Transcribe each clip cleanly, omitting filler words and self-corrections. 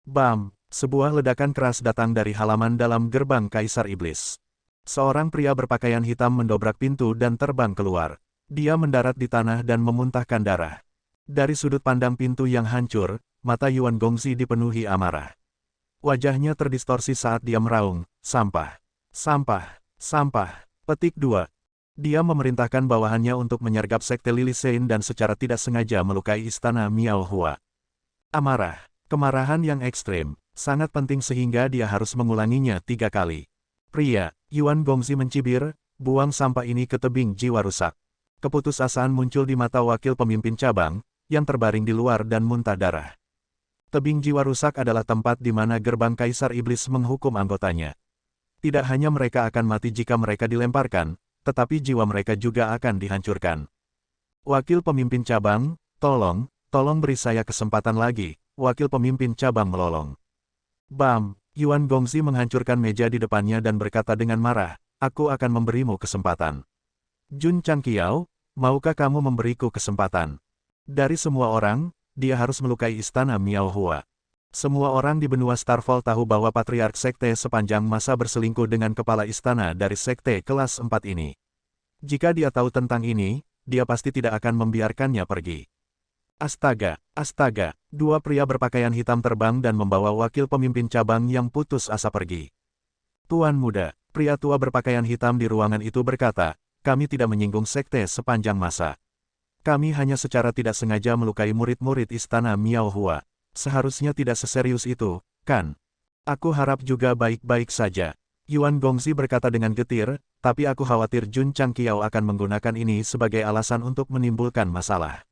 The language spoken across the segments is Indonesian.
Bam! Sebuah ledakan keras datang dari halaman dalam gerbang Kaisar Iblis. Seorang pria berpakaian hitam mendobrak pintu dan terbang keluar. Dia mendarat di tanah dan memuntahkan darah. Dari sudut pandang pintu yang hancur, mata Yuan Gongzi dipenuhi amarah. Wajahnya terdistorsi saat dia meraung, "Sampah! Sampah! Sampah!" Petik 2. Dia memerintahkan bawahannya untuk menyergap sekte Lily Sein dan secara tidak sengaja melukai istana Miao Hua. Amarah, kemarahan yang ekstrem, sangat penting sehingga dia harus mengulanginya 3 kali. Pria, Yuan Gongzi mencibir, "Buang sampah ini ke tebing jiwa rusak." Keputusasaan muncul di mata wakil pemimpin cabang, yang terbaring di luar dan muntah darah. Tebing jiwa rusak adalah tempat di mana gerbang Kaisar Iblis menghukum anggotanya. Tidak hanya mereka akan mati jika mereka dilemparkan, tetapi jiwa mereka juga akan dihancurkan. Wakil pemimpin cabang, tolong beri saya kesempatan lagi, wakil pemimpin cabang melolong. Bam! Yuan Gongzi menghancurkan meja di depannya dan berkata dengan marah, "Aku akan memberimu kesempatan." Jun Changqiao, maukah kamu memberiku kesempatan? Dari semua orang, dia harus melukai istana Miao Hua. Semua orang di benua Starfall tahu bahwa Patriark Sekte sepanjang masa berselingkuh dengan kepala istana dari Sekte kelas 4 ini. Jika dia tahu tentang ini, dia pasti tidak akan membiarkannya pergi. Astaga, astaga, dua pria berpakaian hitam terbang dan membawa wakil pemimpin cabang yang putus asa pergi. "Tuan muda," pria tua berpakaian hitam di ruangan itu berkata, "kami tidak menyinggung sekte sepanjang masa. Kami hanya secara tidak sengaja melukai murid-murid istana Miao Hua. Seharusnya tidak seserius itu, kan? Aku harap juga baik-baik saja." Yuan Gongzi berkata dengan getir, "Tapi aku khawatir Jun Changqiao akan menggunakan ini sebagai alasan untuk menimbulkan masalah."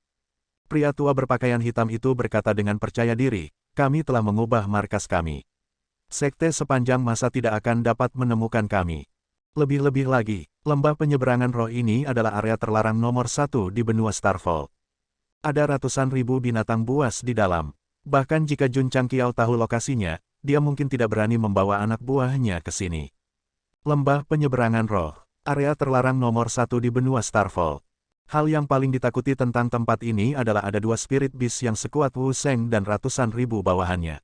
Pria tua berpakaian hitam itu berkata dengan percaya diri, "Kami telah mengubah markas kami. Sekte sepanjang masa tidak akan dapat menemukan kami. Lebih-lebih lagi, lembah penyeberangan roh ini adalah area terlarang nomor 1 di benua Starfall. Ada ratusan ribu binatang buas di dalam. Bahkan jika Jun Changqiao tahu lokasinya, dia mungkin tidak berani membawa anak buahnya ke sini. Lembah penyeberangan roh, area terlarang nomor 1 di benua Starfall. Hal yang paling ditakuti tentang tempat ini adalah ada 2 spirit beast yang sekuat Wu Sheng dan ratusan ribu bawahannya.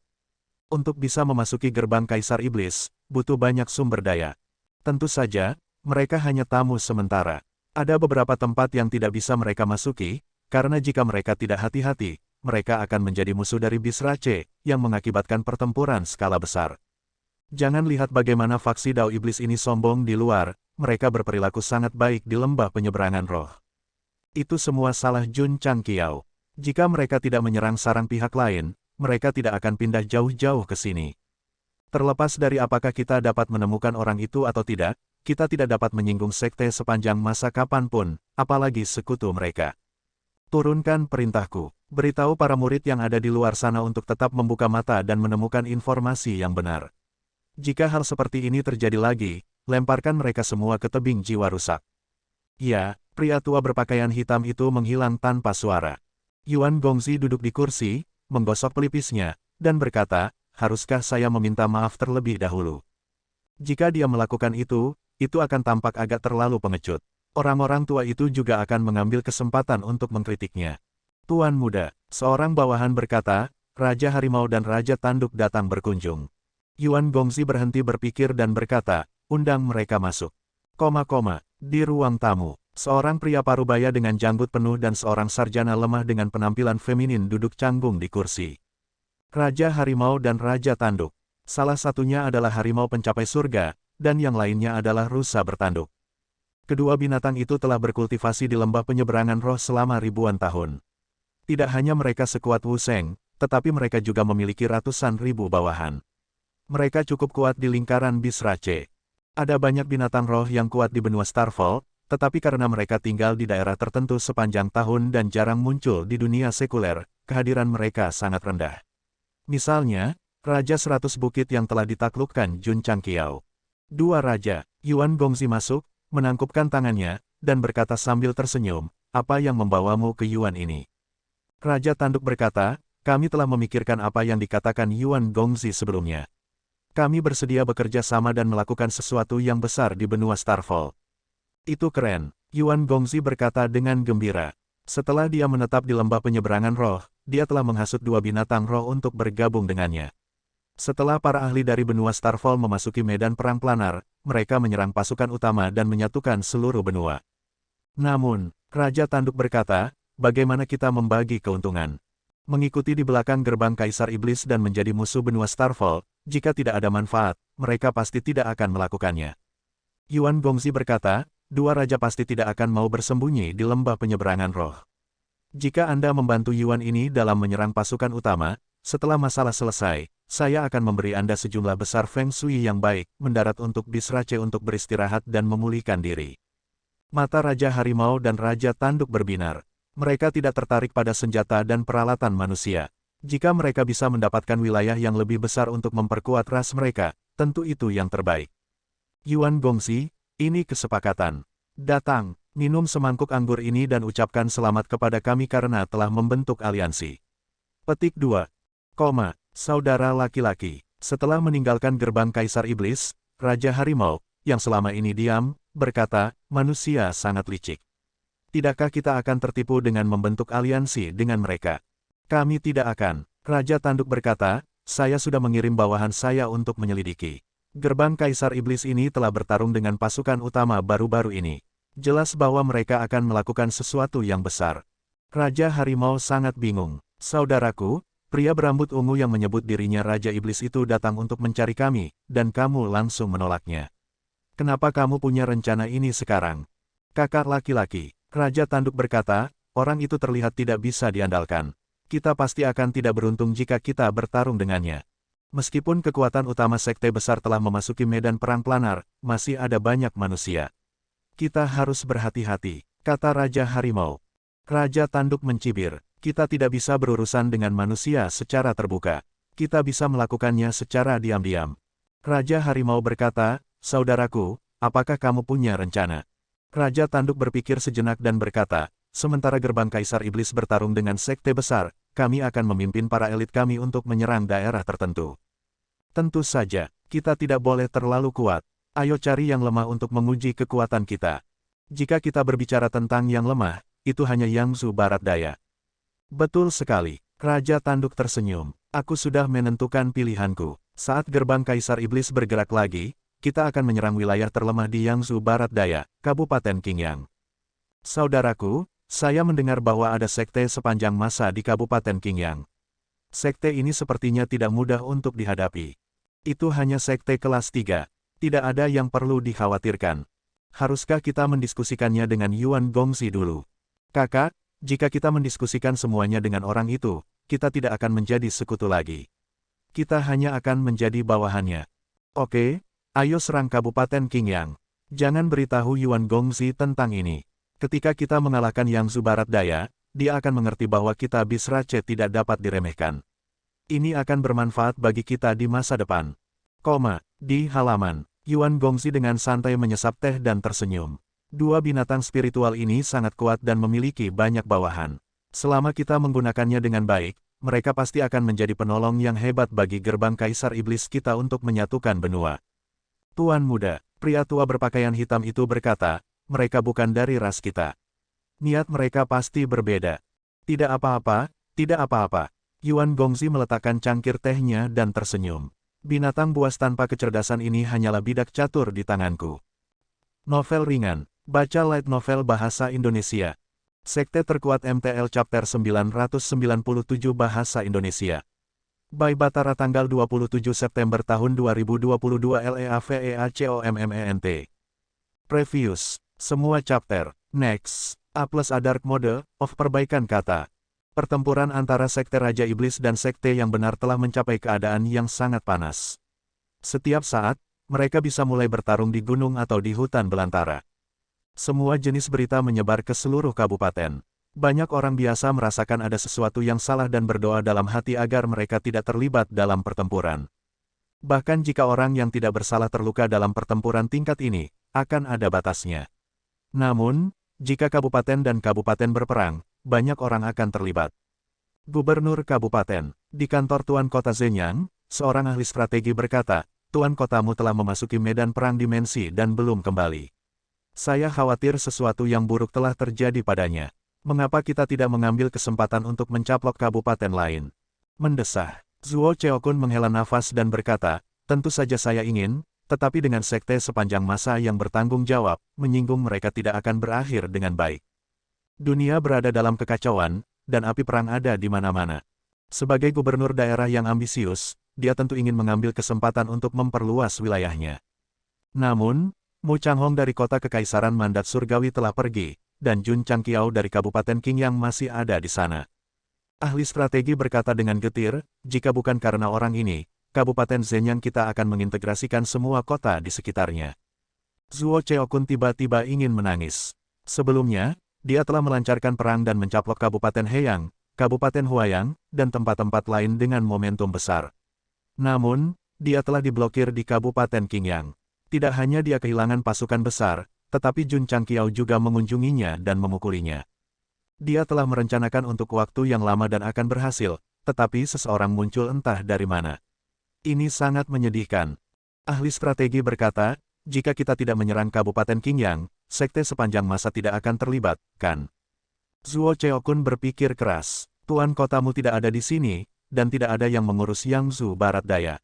Untuk bisa memasuki gerbang Kaisar Iblis, butuh banyak sumber daya. Tentu saja, mereka hanya tamu sementara. Ada beberapa tempat yang tidak bisa mereka masuki, karena jika mereka tidak hati-hati, mereka akan menjadi musuh dari Bisrace, yang mengakibatkan pertempuran skala besar. Jangan lihat bagaimana faksi Dao Iblis ini sombong di luar, mereka berperilaku sangat baik di lembah penyeberangan roh. Itu semua salah Jun Changqiao. Jika mereka tidak menyerang sarang pihak lain, mereka tidak akan pindah jauh-jauh ke sini. Terlepas dari apakah kita dapat menemukan orang itu atau tidak, kita tidak dapat menyinggung sekte sepanjang masa kapanpun, apalagi sekutu mereka. Turunkan perintahku. Beritahu para murid yang ada di luar sana untuk tetap membuka mata dan menemukan informasi yang benar. Jika hal seperti ini terjadi lagi, lemparkan mereka semua ke tebing jiwa rusak." "Ya." Pria tua berpakaian hitam itu menghilang tanpa suara. Yuan Gongzi duduk di kursi, menggosok pelipisnya, dan berkata, "Haruskah saya meminta maaf terlebih dahulu?" Jika dia melakukan itu akan tampak agak terlalu pengecut. Orang-orang tua itu juga akan mengambil kesempatan untuk mengkritiknya. "Tuan muda," seorang bawahan berkata, "Raja Harimau dan Raja Tanduk datang berkunjung." Yuan Gongzi berhenti berpikir dan berkata, "Undang mereka masuk." Di ruang tamu. Seorang pria parubaya dengan janggut penuh dan seorang sarjana lemah dengan penampilan feminin duduk canggung di kursi. Raja Harimau dan Raja Tanduk. Salah satunya adalah harimau pencapai surga, dan yang lainnya adalah rusa bertanduk. Kedua binatang itu telah berkultivasi di lembah penyeberangan roh selama ribuan tahun. Tidak hanya mereka sekuat Wu Sheng, tetapi mereka juga memiliki ratusan ribu bawahan. Mereka cukup kuat di lingkaran Bisrace. Ada banyak binatang roh yang kuat di benua Starfall, tetapi karena mereka tinggal di daerah tertentu sepanjang tahun dan jarang muncul di dunia sekuler, kehadiran mereka sangat rendah. Misalnya, Raja 100 Bukit yang telah ditaklukkan Jun Changqiao. Dua raja, Yuan Gongzi masuk, menangkupkan tangannya, dan berkata sambil tersenyum, "Apa yang membawamu ke Yuan ini?" Raja Tanduk berkata, "Kami telah memikirkan apa yang dikatakan Yuan Gongzi sebelumnya. Kami bersedia bekerja sama dan melakukan sesuatu yang besar di benua Starfall." "Itu keren," Yuan Gongzi berkata dengan gembira. Setelah dia menetap di lembah penyeberangan roh, dia telah menghasut 2 binatang roh untuk bergabung dengannya. Setelah para ahli dari benua Starfall memasuki medan perang planar, mereka menyerang pasukan utama dan menyatukan seluruh benua. Namun, Raja Tanduk berkata, bagaimana kita membagi keuntungan? Mengikuti di belakang gerbang Kaisar Iblis dan menjadi musuh benua Starfall, jika tidak ada manfaat, mereka pasti tidak akan melakukannya. Yuan Gongzi berkata, dua raja pasti tidak akan mau bersembunyi di lembah penyeberangan roh. Jika Anda membantu Yuan ini dalam menyerang pasukan utama, setelah masalah selesai, saya akan memberi Anda sejumlah besar Feng Shui yang baik, mendarat untuk Bisrace untuk beristirahat dan memulihkan diri. Mata Raja Harimau dan Raja Tanduk berbinar. Mereka tidak tertarik pada senjata dan peralatan manusia. Jika mereka bisa mendapatkan wilayah yang lebih besar untuk memperkuat ras mereka, tentu itu yang terbaik. Yuan Gongzi, ini kesepakatan. Datang, minum semangkuk anggur ini dan ucapkan selamat kepada kami karena telah membentuk aliansi. Petik 2. Saudara laki-laki. Setelah meninggalkan gerbang Kaisar Iblis, Raja Harimau, yang selama ini diam, berkata, manusia sangat licik. Tidakkah kita akan tertipu dengan membentuk aliansi dengan mereka? Kami tidak akan. Raja Tanduk berkata, saya sudah mengirim bawahan saya untuk menyelidiki. Gerbang Kaisar Iblis ini telah bertarung dengan pasukan utama baru-baru ini. Jelas bahwa mereka akan melakukan sesuatu yang besar. Raja Harimau sangat bingung. Saudaraku, pria berambut ungu yang menyebut dirinya Raja Iblis itu datang untuk mencari kami, dan kamu langsung menolaknya. Kenapa kamu punya rencana ini sekarang? Kakak laki-laki, Raja Tanduk berkata, orang itu terlihat tidak bisa diandalkan. Kita pasti akan tidak beruntung jika kita bertarung dengannya. Meskipun kekuatan utama sekte besar telah memasuki medan perang planar, masih ada banyak manusia. Kita harus berhati-hati, kata Raja Harimau. Raja Tanduk mencibir, kita tidak bisa berurusan dengan manusia secara terbuka. Kita bisa melakukannya secara diam-diam. Raja Harimau berkata, saudaraku, apakah kamu punya rencana? Raja Tanduk berpikir sejenak dan berkata, sementara gerbang Kaisar Iblis bertarung dengan sekte besar, kami akan memimpin para elit kami untuk menyerang daerah tertentu. Tentu saja, kita tidak boleh terlalu kuat. Ayo cari yang lemah untuk menguji kekuatan kita. Jika kita berbicara tentang yang lemah, itu hanya Yangzhou Barat Daya. Betul sekali, Raja Tanduk tersenyum. Aku sudah menentukan pilihanku. Saat gerbang Kaisar Iblis bergerak lagi, kita akan menyerang wilayah terlemah di Yangzhou Barat Daya, Kabupaten Qingyang. Saudaraku, saya mendengar bahwa ada sekte sepanjang masa di Kabupaten Qingyang. Sekte ini sepertinya tidak mudah untuk dihadapi. Itu hanya sekte kelas 3. Tidak ada yang perlu dikhawatirkan. Haruskah kita mendiskusikannya dengan Yuan Gongzi dulu? Kakak, jika kita mendiskusikan semuanya dengan orang itu, kita tidak akan menjadi sekutu lagi. Kita hanya akan menjadi bawahannya. Oke, ayo serang Kabupaten Qingyang. Jangan beritahu Yuan Gongzi tentang ini. Ketika kita mengalahkan Yangzhou Barat Daya, dia akan mengerti bahwa kita Bisrace tidak dapat diremehkan. Ini akan bermanfaat bagi kita di masa depan. Di halaman, Yuan Gongzi dengan santai menyesap teh dan tersenyum. Dua binatang spiritual ini sangat kuat dan memiliki banyak bawahan. Selama kita menggunakannya dengan baik, mereka pasti akan menjadi penolong yang hebat bagi gerbang Kaisar Iblis kita untuk menyatukan benua. Tuan muda, pria tua berpakaian hitam itu berkata, mereka bukan dari ras kita. Niat mereka pasti berbeda. Tidak apa-apa, tidak apa-apa. Yuan Gongzi meletakkan cangkir tehnya dan tersenyum. Binatang buas tanpa kecerdasan ini hanyalah bidak catur di tanganku. Novel ringan. Baca light novel bahasa Indonesia. Sekte terkuat MTL Chapter 997 Bahasa Indonesia. By Batara tanggal 27 September tahun 2022 LEAVEACOMMENT. Previous. Semua chapter. Next. A+ Dark Mode of perbaikan kata. Pertempuran antara sekte Raja Iblis dan sekte yang benar telah mencapai keadaan yang sangat panas. Setiap saat, mereka bisa mulai bertarung di gunung atau di hutan belantara. Semua jenis berita menyebar ke seluruh kabupaten. Banyak orang biasa merasakan ada sesuatu yang salah dan berdoa dalam hati agar mereka tidak terlibat dalam pertempuran. Bahkan jika orang yang tidak bersalah terluka dalam pertempuran tingkat ini, akan ada batasnya. Namun, jika kabupaten dan kabupaten berperang, banyak orang akan terlibat. Gubernur Kabupaten, di kantor Tuan Kota Zenyang, seorang ahli strategi berkata, Tuan Kotamu telah memasuki medan perang dimensi dan belum kembali. Saya khawatir sesuatu yang buruk telah terjadi padanya. Mengapa kita tidak mengambil kesempatan untuk mencaplok kabupaten lain? Mendesah. Zuo Cheokun menghela nafas dan berkata, tentu saja saya ingin, tetapi dengan sekte sepanjang masa yang bertanggung jawab, menyinggung mereka tidak akan berakhir dengan baik. Dunia berada dalam kekacauan, dan api perang ada di mana-mana. Sebagai gubernur daerah yang ambisius, dia tentu ingin mengambil kesempatan untuk memperluas wilayahnya. Namun, Mu Changhong dari kota Kekaisaran Mandat Surgawi telah pergi, dan Jun Changqiao dari Kabupaten Qingyang masih ada di sana. Ahli strategi berkata dengan getir, jika bukan karena orang ini, Kabupaten Zenyang kita akan mengintegrasikan semua kota di sekitarnya. Zuo Cheokun tiba-tiba ingin menangis. Sebelumnya, dia telah melancarkan perang dan mencaplok Kabupaten Heyang, Kabupaten Huayang, dan tempat-tempat lain dengan momentum besar. Namun, dia telah diblokir di Kabupaten Qingyang. Tidak hanya dia kehilangan pasukan besar, tetapi Jun Changqiao juga mengunjunginya dan memukulinya. Dia telah merencanakan untuk waktu yang lama dan akan berhasil, tetapi seseorang muncul entah dari mana. Ini sangat menyedihkan. Ahli strategi berkata, jika kita tidak menyerang Kabupaten Qingyang, sekte sepanjang masa tidak akan terlibat, kan? Zuo Cheokun berpikir keras, tuan kotamu tidak ada di sini, dan tidak ada yang mengurus Yangzhou Barat Daya.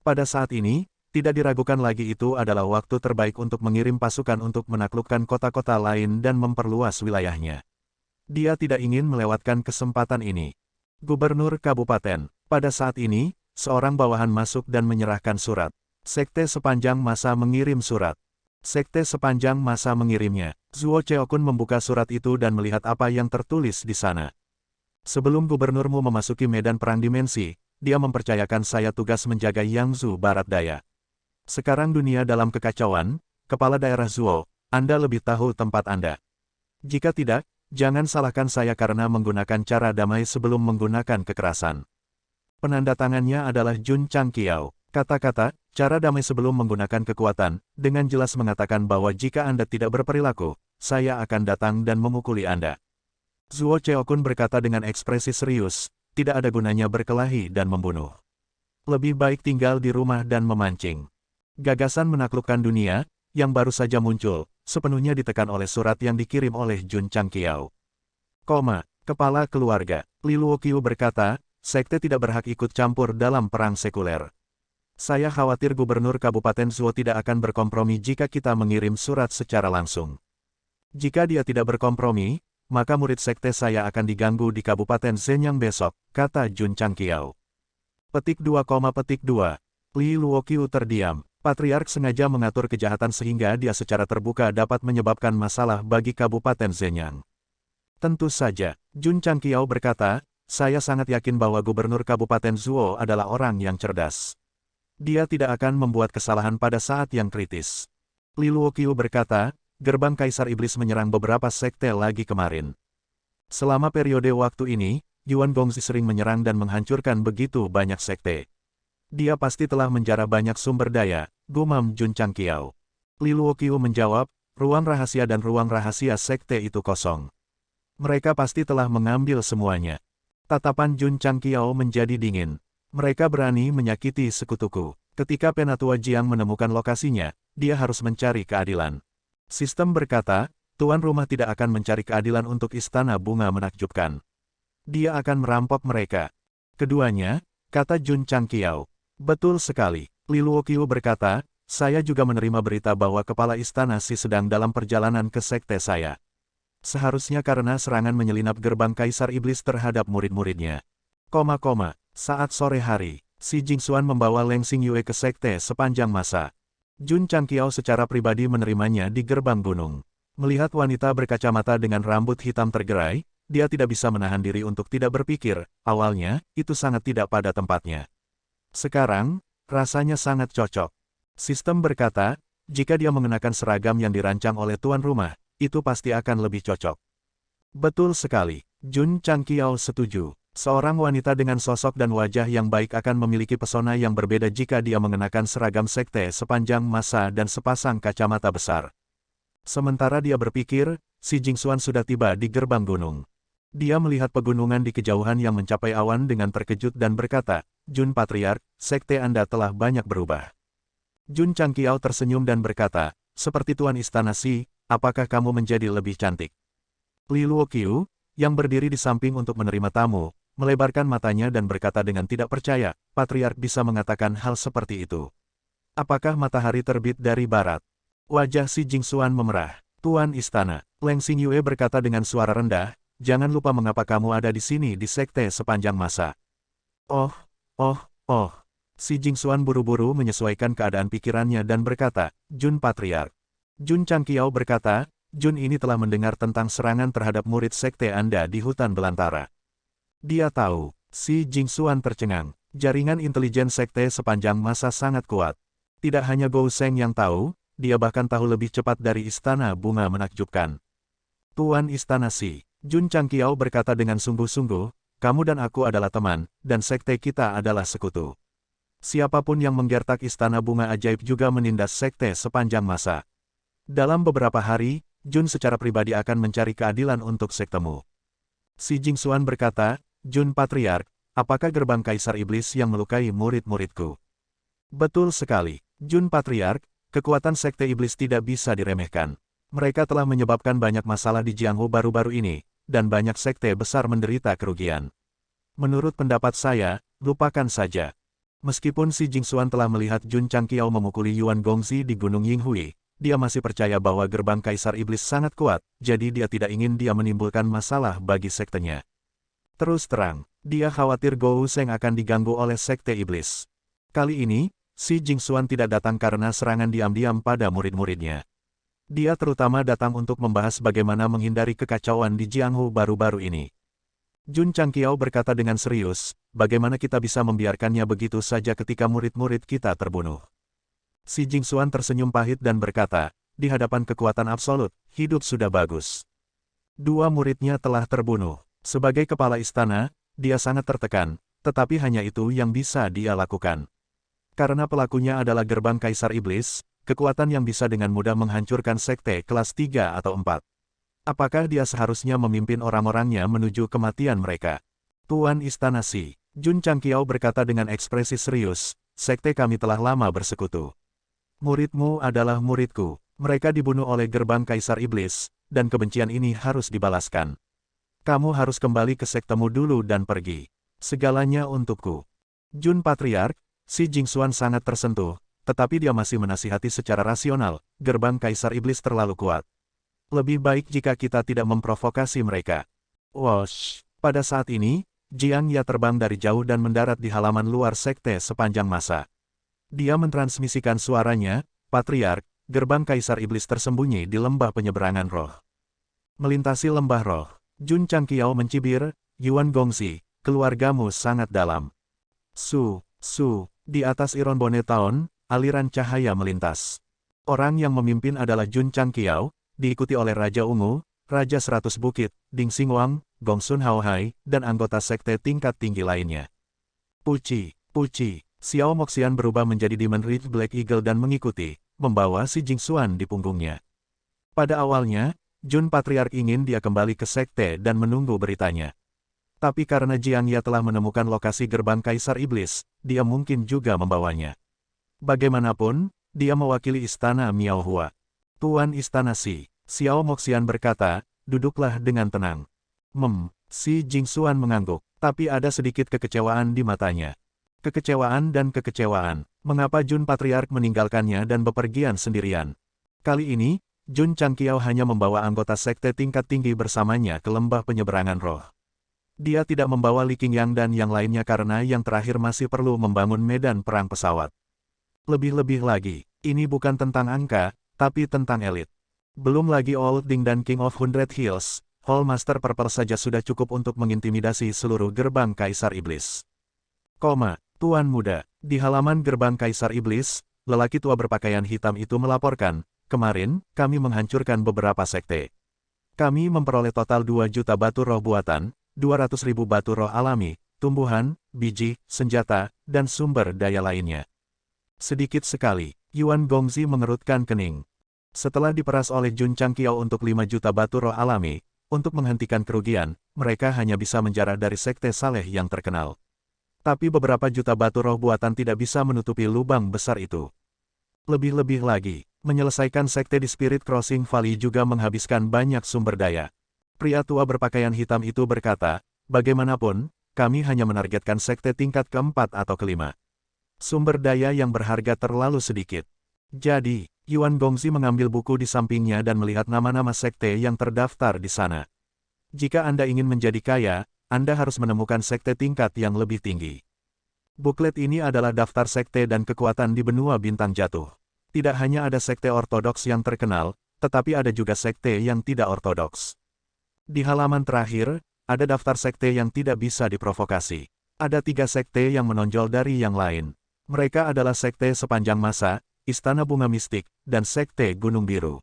Pada saat ini, tidak diragukan lagi itu adalah waktu terbaik untuk mengirim pasukan untuk menaklukkan kota-kota lain dan memperluas wilayahnya. Dia tidak ingin melewatkan kesempatan ini. Gubernur Kabupaten, pada saat ini, seorang bawahan masuk dan menyerahkan surat. Sekte sepanjang masa mengirim surat. Sekte sepanjang masa mengirimnya. Zuo Cheokun membuka surat itu dan melihat apa yang tertulis di sana. Sebelum gubernurmu memasuki medan perang dimensi, dia mempercayakan saya tugas menjaga Yangzhou Barat Daya. Sekarang dunia dalam kekacauan, kepala daerah Zuo, Anda lebih tahu tempat Anda. Jika tidak, jangan salahkan saya karena menggunakan cara damai sebelum menggunakan kekerasan. Penandatangannya adalah Jun Changqiao. Kata-kata, cara damai sebelum menggunakan kekuatan, dengan jelas mengatakan bahwa jika Anda tidak berperilaku, saya akan datang dan memukuli Anda. Zuo Cheokun berkata dengan ekspresi serius, tidak ada gunanya berkelahi dan membunuh. Lebih baik tinggal di rumah dan memancing. Gagasan menaklukkan dunia, yang baru saja muncul, sepenuhnya ditekan oleh surat yang dikirim oleh Jun Changqiao. Kepala keluarga, Li Luoqiu berkata, sekte tidak berhak ikut campur dalam perang sekuler. Saya khawatir gubernur Kabupaten Zuo tidak akan berkompromi jika kita mengirim surat secara langsung. Jika dia tidak berkompromi, maka murid sekte saya akan diganggu di Kabupaten Zenyang besok, kata Jun Changqiao. Petik 2, Li Luoqiu terdiam. Patriark sengaja mengatur kejahatan sehingga dia secara terbuka dapat menyebabkan masalah bagi Kabupaten Zenyang. Tentu saja, Jun Changqiao berkata, saya sangat yakin bahwa gubernur Kabupaten Zuo adalah orang yang cerdas. Dia tidak akan membuat kesalahan pada saat yang kritis. Li Luoqiu berkata, gerbang Kaisar Iblis menyerang beberapa sekte lagi kemarin. Selama periode waktu ini, Yuan Gongzi sering menyerang dan menghancurkan begitu banyak sekte. Dia pasti telah menjarah banyak sumber daya, gumam Jun Changqiao. Li Luoqiu menjawab, ruang rahasia dan ruang rahasia sekte itu kosong. Mereka pasti telah mengambil semuanya. Tatapan Jun Changqiao menjadi dingin. Mereka berani menyakiti sekutuku. Ketika Penatua Jiang menemukan lokasinya, dia harus mencari keadilan. Sistem berkata, tuan rumah tidak akan mencari keadilan untuk istana bunga menakjubkan. Dia akan merampok mereka. Keduanya, kata Jun Changqiao. Betul sekali. Li Luoqiu berkata, saya juga menerima berita bahwa kepala istana Si sedang dalam perjalanan ke sekte saya. Seharusnya karena serangan menyelinap gerbang Kaisar Iblis terhadap murid-muridnya. Saat sore hari, Si Jingxuan membawa Leng Xingyue ke sekte sepanjang masa. Jun Changqiao secara pribadi menerimanya di gerbang gunung. Melihat wanita berkacamata dengan rambut hitam tergerai, dia tidak bisa menahan diri untuk tidak berpikir, awalnya, itu sangat tidak pada tempatnya. Sekarang, rasanya sangat cocok. Sistem berkata, jika dia mengenakan seragam yang dirancang oleh tuan rumah, itu pasti akan lebih cocok. Betul sekali, Jun Changqiao setuju. Seorang wanita dengan sosok dan wajah yang baik akan memiliki pesona yang berbeda jika dia mengenakan seragam sekte sepanjang masa dan sepasang kacamata besar. Sementara dia berpikir, Si Jingxuan sudah tiba di gerbang gunung. Dia melihat pegunungan di kejauhan yang mencapai awan dengan terkejut dan berkata, Jun Patriark, sekte Anda telah banyak berubah. Jun Changqiao tersenyum dan berkata, seperti tuan istana Si, apakah kamu menjadi lebih cantik? Li Luoqiu, yang berdiri di samping untuk menerima tamu, melebarkan matanya dan berkata dengan tidak percaya, Patriark bisa mengatakan hal seperti itu. Apakah matahari terbit dari barat? Wajah Si Jingxuan memerah. Tuan Istana, Leng Xingyue berkata dengan suara rendah, jangan lupa mengapa kamu ada di sini di sekte sepanjang masa. Oh, oh, oh. Si Jingxuan buru-buru menyesuaikan keadaan pikirannya dan berkata, Jun Patriark. Jun Changqiao berkata, Jun ini telah mendengar tentang serangan terhadap murid sekte Anda di hutan belantara. Dia tahu. Si Jingxuan tercengang. Jaringan intelijen sekte sepanjang masa sangat kuat. Tidak hanya Gou Sheng yang tahu, dia bahkan tahu lebih cepat dari Istana Bunga menakjubkan. Tuan Istana Si, Jun Changqiao berkata dengan sungguh-sungguh, kamu dan aku adalah teman, dan sekte kita adalah sekutu. Siapapun yang menggertak Istana Bunga Ajaib juga menindas sekte sepanjang masa. Dalam beberapa hari, Jun secara pribadi akan mencari keadilan untuk sektemu. Si Jingxuan berkata, Jun Patriark, apakah gerbang Kaisar Iblis yang melukai murid-muridku? Betul sekali, Jun Patriark, kekuatan sekte Iblis tidak bisa diremehkan. Mereka telah menyebabkan banyak masalah di Jianghu baru-baru ini, dan banyak sekte besar menderita kerugian. Menurut pendapat saya, lupakan saja. Meskipun Si Jingxuan telah melihat Jun Changqiao memukuli Yuan Gongzi di Gunung Yinghui, dia masih percaya bahwa gerbang Kaisar Iblis sangat kuat, jadi dia tidak ingin dia menimbulkan masalah bagi sektenya. Terus terang, dia khawatir Gou Sheng akan diganggu oleh sekte Iblis. Kali ini, Si Jingxuan tidak datang karena serangan diam-diam pada murid-muridnya. Dia terutama datang untuk membahas bagaimana menghindari kekacauan di Jianghu baru-baru ini. Jun Changqiao berkata dengan serius, bagaimana kita bisa membiarkannya begitu saja ketika murid-murid kita terbunuh. Si Jingxuan tersenyum pahit dan berkata, di hadapan kekuatan absolut, hidup sudah bagus. Dua muridnya telah terbunuh. Sebagai kepala istana, dia sangat tertekan, tetapi hanya itu yang bisa dia lakukan. Karena pelakunya adalah gerbang Kaisar Iblis, kekuatan yang bisa dengan mudah menghancurkan sekte kelas 3 atau 4. Apakah dia seharusnya memimpin orang-orangnya menuju kematian mereka? Tuan Istana Si, Jun Changqiao berkata dengan ekspresi serius, sekte kami telah lama bersekutu. Muridmu adalah muridku, mereka dibunuh oleh gerbang Kaisar Iblis, dan kebencian ini harus dibalaskan. Kamu harus kembali ke sektemu dulu dan pergi. Segalanya untukku. Jun Patriark, Si Jingxuan sangat tersentuh, tetapi dia masih menasihati secara rasional, gerbang Kaisar Iblis terlalu kuat. Lebih baik jika kita tidak memprovokasi mereka. Wosh! Pada saat ini, Jiang Ya terbang dari jauh dan mendarat di halaman luar sekte sepanjang masa. Dia mentransmisikan suaranya, Patriark, gerbang Kaisar Iblis tersembunyi di lembah penyeberangan roh. Melintasi lembah roh, Jun Changqiao mencibir, Yuan Gongzi, keluargamu sangat dalam. Di atas Iron Bonnet Town, aliran cahaya melintas. Orang yang memimpin adalah Jun Changqiao, diikuti oleh Raja Ungu, Raja 100 Bukit, Ding Xinguang, Gongsun Haohai, dan anggota sekte tingkat tinggi lainnya. Puci, Xiao Moxian berubah menjadi Demon Ridge Black Eagle dan mengikuti, membawa Si Jingxuan di punggungnya. Pada awalnya, Jun Patriark ingin dia kembali ke sekte dan menunggu beritanya. Tapi karena Jiang Ya telah menemukan lokasi gerbang Kaisar Iblis, dia mungkin juga membawanya. Bagaimanapun, dia mewakili istana Miaohua. Tuan Istana Si, Xiao Moxian berkata, duduklah dengan tenang. Si Jingxuan mengangguk, tapi ada sedikit kekecewaan di matanya. Kekecewaan dan kekecewaan, mengapa Jun Patriark meninggalkannya dan bepergian sendirian? Kali ini, Jun Changqiao hanya membawa anggota sekte tingkat tinggi bersamanya ke lembah penyeberangan roh. Dia tidak membawa Li Qingyang dan yang lainnya karena yang terakhir masih perlu membangun medan perang pesawat. Lebih-lebih lagi, ini bukan tentang angka, tapi tentang elit. Belum lagi Old Ding dan King of Hundred Hills, Hall Master Purple saja sudah cukup untuk mengintimidasi seluruh gerbang Kaisar Iblis. Tuan muda, di halaman gerbang Kaisar Iblis, lelaki tua berpakaian hitam itu melaporkan, kemarin, kami menghancurkan beberapa sekte. Kami memperoleh total 2 juta batu roh buatan, 200.000 batu roh alami, tumbuhan, biji, senjata, dan sumber daya lainnya. Sedikit sekali, Yuan Gongzi mengerutkan kening. Setelah diperas oleh Jun Changqiao untuk 5 juta batu roh alami, untuk menghentikan kerugian, mereka hanya bisa menjarah dari sekte saleh yang terkenal. Tapi beberapa juta batu roh buatan tidak bisa menutupi lubang besar itu. Lebih-lebih lagi, menyelesaikan sekte di Spirit Crossing Valley juga menghabiskan banyak sumber daya. Pria tua berpakaian hitam itu berkata, bagaimanapun, kami hanya menargetkan sekte tingkat keempat atau kelima. Sumber daya yang berharga terlalu sedikit. Jadi, Yuan Gongzi mengambil buku di sampingnya dan melihat nama-nama sekte yang terdaftar di sana. Jika Anda ingin menjadi kaya, Anda harus menemukan sekte tingkat yang lebih tinggi. Buklet ini adalah daftar sekte dan kekuatan di benua bintang jatuh. Tidak hanya ada sekte ortodoks yang terkenal, tetapi ada juga sekte yang tidak ortodoks. Di halaman terakhir, ada daftar sekte yang tidak bisa diprovokasi. Ada 3 sekte yang menonjol dari yang lain. Mereka adalah sekte sepanjang masa, Istana Bunga Mistik, dan sekte Gunung Biru.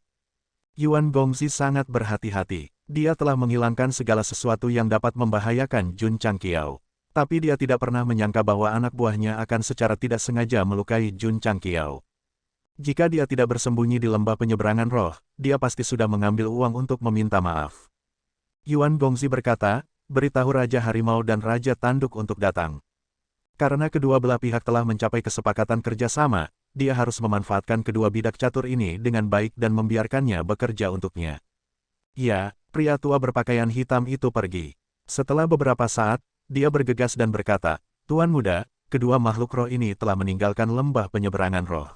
Yuan Gongzi sangat berhati-hati. Dia telah menghilangkan segala sesuatu yang dapat membahayakan Jun Changqiao. Tapi dia tidak pernah menyangka bahwa anak buahnya akan secara tidak sengaja melukai Jun Changqiao. Jika dia tidak bersembunyi di lembah penyeberangan roh, dia pasti sudah mengambil uang untuk meminta maaf. Yuan Gongzi berkata, beritahu Raja Harimau dan Raja Tanduk untuk datang. Karena kedua belah pihak telah mencapai kesepakatan kerjasama, dia harus memanfaatkan kedua bidak catur ini dengan baik dan membiarkannya bekerja untuknya. Ya, pria tua berpakaian hitam itu pergi. Setelah beberapa saat, dia bergegas dan berkata, Tuan Muda, kedua makhluk roh ini telah meninggalkan lembah penyeberangan roh.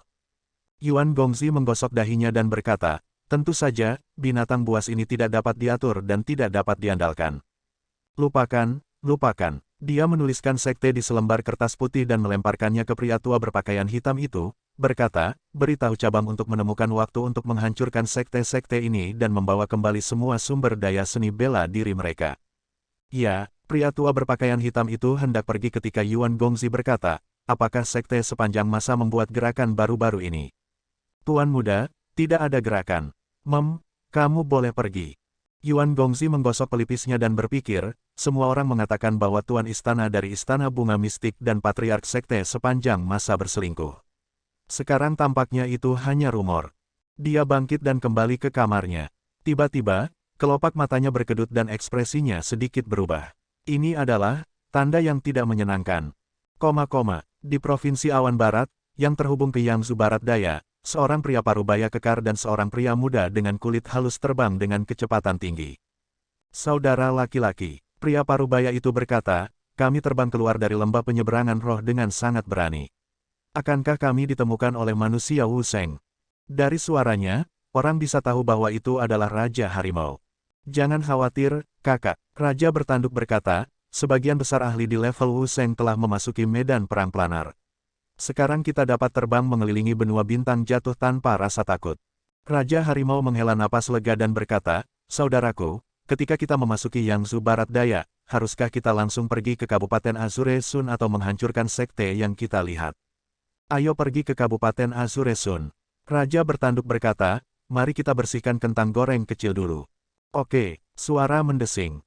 Yuan Gongzi menggosok dahinya dan berkata, tentu saja, binatang buas ini tidak dapat diatur dan tidak dapat diandalkan. Lupakan, lupakan. Dia menuliskan sekte di selembar kertas putih dan melemparkannya ke pria tua berpakaian hitam itu, berkata, beritahu cabang untuk menemukan waktu untuk menghancurkan sekte-sekte ini dan membawa kembali semua sumber daya seni bela diri mereka. Ya, pria tua berpakaian hitam itu hendak pergi ketika Yuan Gongzi berkata, apakah sekte sepanjang masa membuat gerakan baru-baru ini? Tuan Muda, tidak ada gerakan. Kamu boleh pergi. Yuan Gongzi menggosok pelipisnya dan berpikir, semua orang mengatakan bahwa Tuan Istana dari Istana Bunga Mistik dan Patriark Sekte sepanjang masa berselingkuh. Sekarang tampaknya itu hanya rumor. Dia bangkit dan kembali ke kamarnya. Tiba-tiba, kelopak matanya berkedut dan ekspresinya sedikit berubah. Ini adalah tanda yang tidak menyenangkan. Di Provinsi Awan Barat, yang terhubung ke Yangzhou Barat Daya, seorang pria parubaya kekar dan seorang pria muda dengan kulit halus terbang dengan kecepatan tinggi. Saudara laki-laki, pria parubaya itu berkata, kami terbang keluar dari lembah penyeberangan roh dengan sangat berani. Akankah kami ditemukan oleh manusia Wu Sheng? Dari suaranya, orang bisa tahu bahwa itu adalah Raja Harimau. Jangan khawatir, kakak, Raja bertanduk berkata, sebagian besar ahli di level Wu Sheng telah memasuki medan perang planar. Sekarang kita dapat terbang mengelilingi benua bintang jatuh tanpa rasa takut. Raja Harimau menghela napas lega dan berkata, saudaraku, ketika kita memasuki Yangzhou Barat Daya, haruskah kita langsung pergi ke Kabupaten Azure Sun atau menghancurkan sekte yang kita lihat? Ayo pergi ke Kabupaten Azure Sun. Raja bertanduk berkata, mari kita bersihkan kentang goreng kecil dulu. Oke, suara mendesing,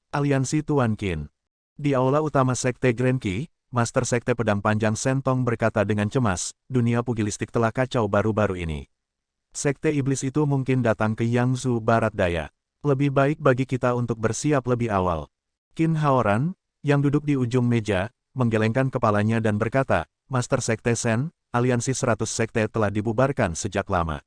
aliansi Tuan Qin. Di aula utama sekte Grand Qi, Master Sekte Pedang Panjang Sentong berkata dengan cemas, dunia pugilistik telah kacau baru-baru ini. Sekte iblis itu mungkin datang ke Yangzhou Barat Daya. Lebih baik bagi kita untuk bersiap lebih awal. Qin Haoran, yang duduk di ujung meja, menggelengkan kepalanya dan berkata, Master Sekte Sen, aliansi 100 sekte telah dibubarkan sejak lama.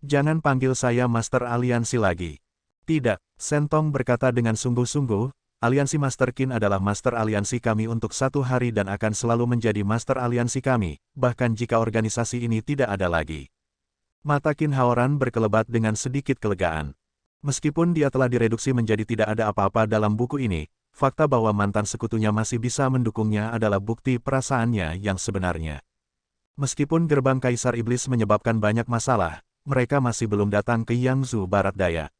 Jangan panggil saya Master Aliansi lagi. Tidak, Sentong berkata dengan sungguh-sungguh, Aliansi Master Qin adalah Master Aliansi kami untuk 1 hari dan akan selalu menjadi Master Aliansi kami, bahkan jika organisasi ini tidak ada lagi. Mata Qin Haoran berkelebat dengan sedikit kelegaan. Meskipun dia telah direduksi menjadi tidak ada apa-apa dalam buku ini, fakta bahwa mantan sekutunya masih bisa mendukungnya adalah bukti perasaannya yang sebenarnya. Meskipun gerbang Kaisar Iblis menyebabkan banyak masalah, mereka masih belum datang ke Yangzhou Barat Daya.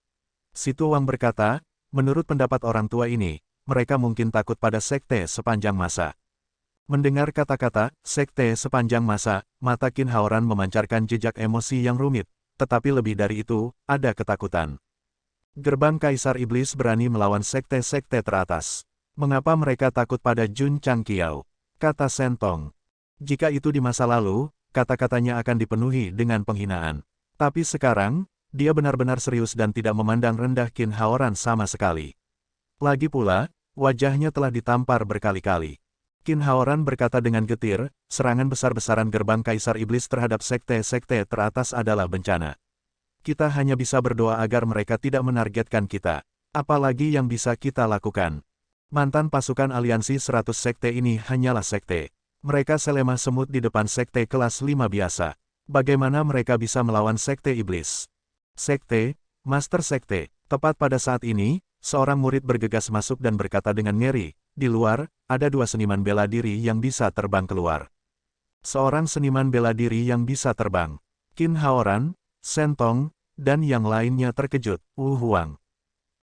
Si Tuang berkata, menurut pendapat orang tua ini, mereka mungkin takut pada sekte sepanjang masa. Mendengar kata-kata, sekte sepanjang masa, mata Qin Haoran memancarkan jejak emosi yang rumit, tetapi lebih dari itu, ada ketakutan. Gerbang Kaisar Iblis berani melawan sekte-sekte teratas. Mengapa mereka takut pada Jun Changqiao? Kata Sentong. Jika itu di masa lalu, kata-katanya akan dipenuhi dengan penghinaan. Tapi sekarang, dia benar-benar serius dan tidak memandang rendah Qin Haoran sama sekali. Lagi pula, wajahnya telah ditampar berkali-kali. Qin Haoran berkata dengan getir, serangan besar-besaran gerbang Kaisar Iblis terhadap sekte-sekte teratas adalah bencana. Kita hanya bisa berdoa agar mereka tidak menargetkan kita. Apalagi yang bisa kita lakukan? Mantan pasukan aliansi 100 sekte ini hanyalah sekte. Mereka selemah semut di depan sekte kelas 5 biasa. Bagaimana mereka bisa melawan sekte iblis? Sekte, Master Sekte. Tepat pada saat ini, seorang murid bergegas masuk dan berkata dengan ngeri, di luar, ada dua seniman bela diri yang bisa terbang keluar. Seorang seniman bela diri yang bisa terbang. Qin Haoran, Shen Tong, dan yang lainnya terkejut. Wu Huang.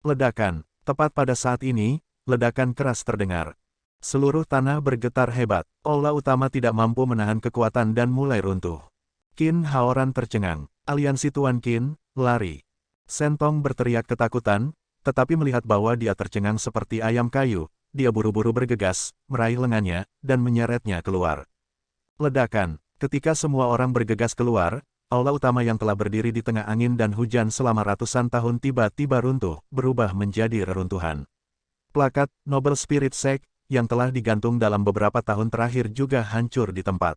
Ledakan. Tepat pada saat ini, ledakan keras terdengar. Seluruh tanah bergetar hebat. Aula utama tidak mampu menahan kekuatan dan mulai runtuh. Qin Haoran tercengang. Aliansi Tuan Qin, lari. Shen Tong berteriak ketakutan, tetapi melihat bahwa dia tercengang seperti ayam kayu, dia buru-buru bergegas, meraih lengannya, dan menyeretnya keluar. Ledakan. Ketika semua orang bergegas keluar, aula utama yang telah berdiri di tengah angin dan hujan selama ratusan tahun tiba-tiba runtuh, berubah menjadi reruntuhan. Plakat Noble Spirit Sect yang telah digantung dalam beberapa tahun terakhir juga hancur di tempat.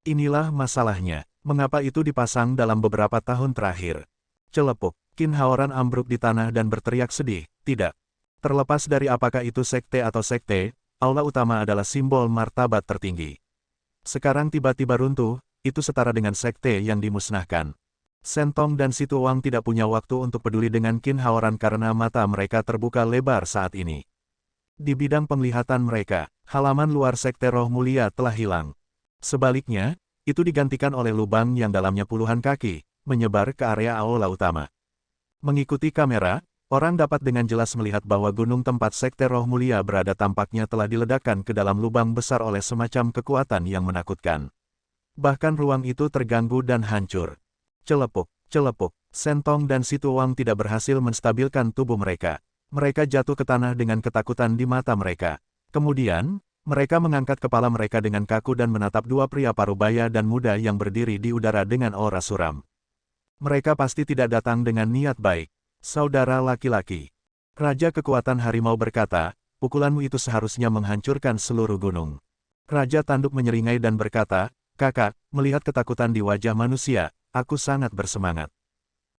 Inilah masalahnya, mengapa itu dipasang dalam beberapa tahun terakhir. Celepuk, Qin Haoran ambruk di tanah dan berteriak sedih, tidak. Terlepas dari apakah itu sekte atau sekte, aula utama adalah simbol martabat tertinggi. Sekarang tiba-tiba runtuh, itu setara dengan sekte yang dimusnahkan. Shen Tong dan Si Tuoang tidak punya waktu untuk peduli dengan Qin Haoran karena mata mereka terbuka lebar saat ini. Di bidang penglihatan mereka, halaman luar sekte roh mulia telah hilang. Sebaliknya, itu digantikan oleh lubang yang dalamnya puluhan kaki, menyebar ke area aula utama. Mengikuti kamera, orang dapat dengan jelas melihat bahwa gunung tempat sekte roh mulia berada tampaknya telah diledakkan ke dalam lubang besar oleh semacam kekuatan yang menakutkan. Bahkan ruang itu terganggu dan hancur. Celepuk, celepuk, Shen Tong dan Si Tuoang tidak berhasil menstabilkan tubuh mereka. Mereka jatuh ke tanah dengan ketakutan di mata mereka. Kemudian, mereka mengangkat kepala mereka dengan kaku dan menatap dua pria parubaya dan muda yang berdiri di udara dengan aura suram. Mereka pasti tidak datang dengan niat baik. Saudara laki-laki. Raja Kekuatan Harimau berkata, pukulanmu itu seharusnya menghancurkan seluruh gunung. Raja Tanduk menyeringai dan berkata, kakak, melihat ketakutan di wajah manusia, aku sangat bersemangat.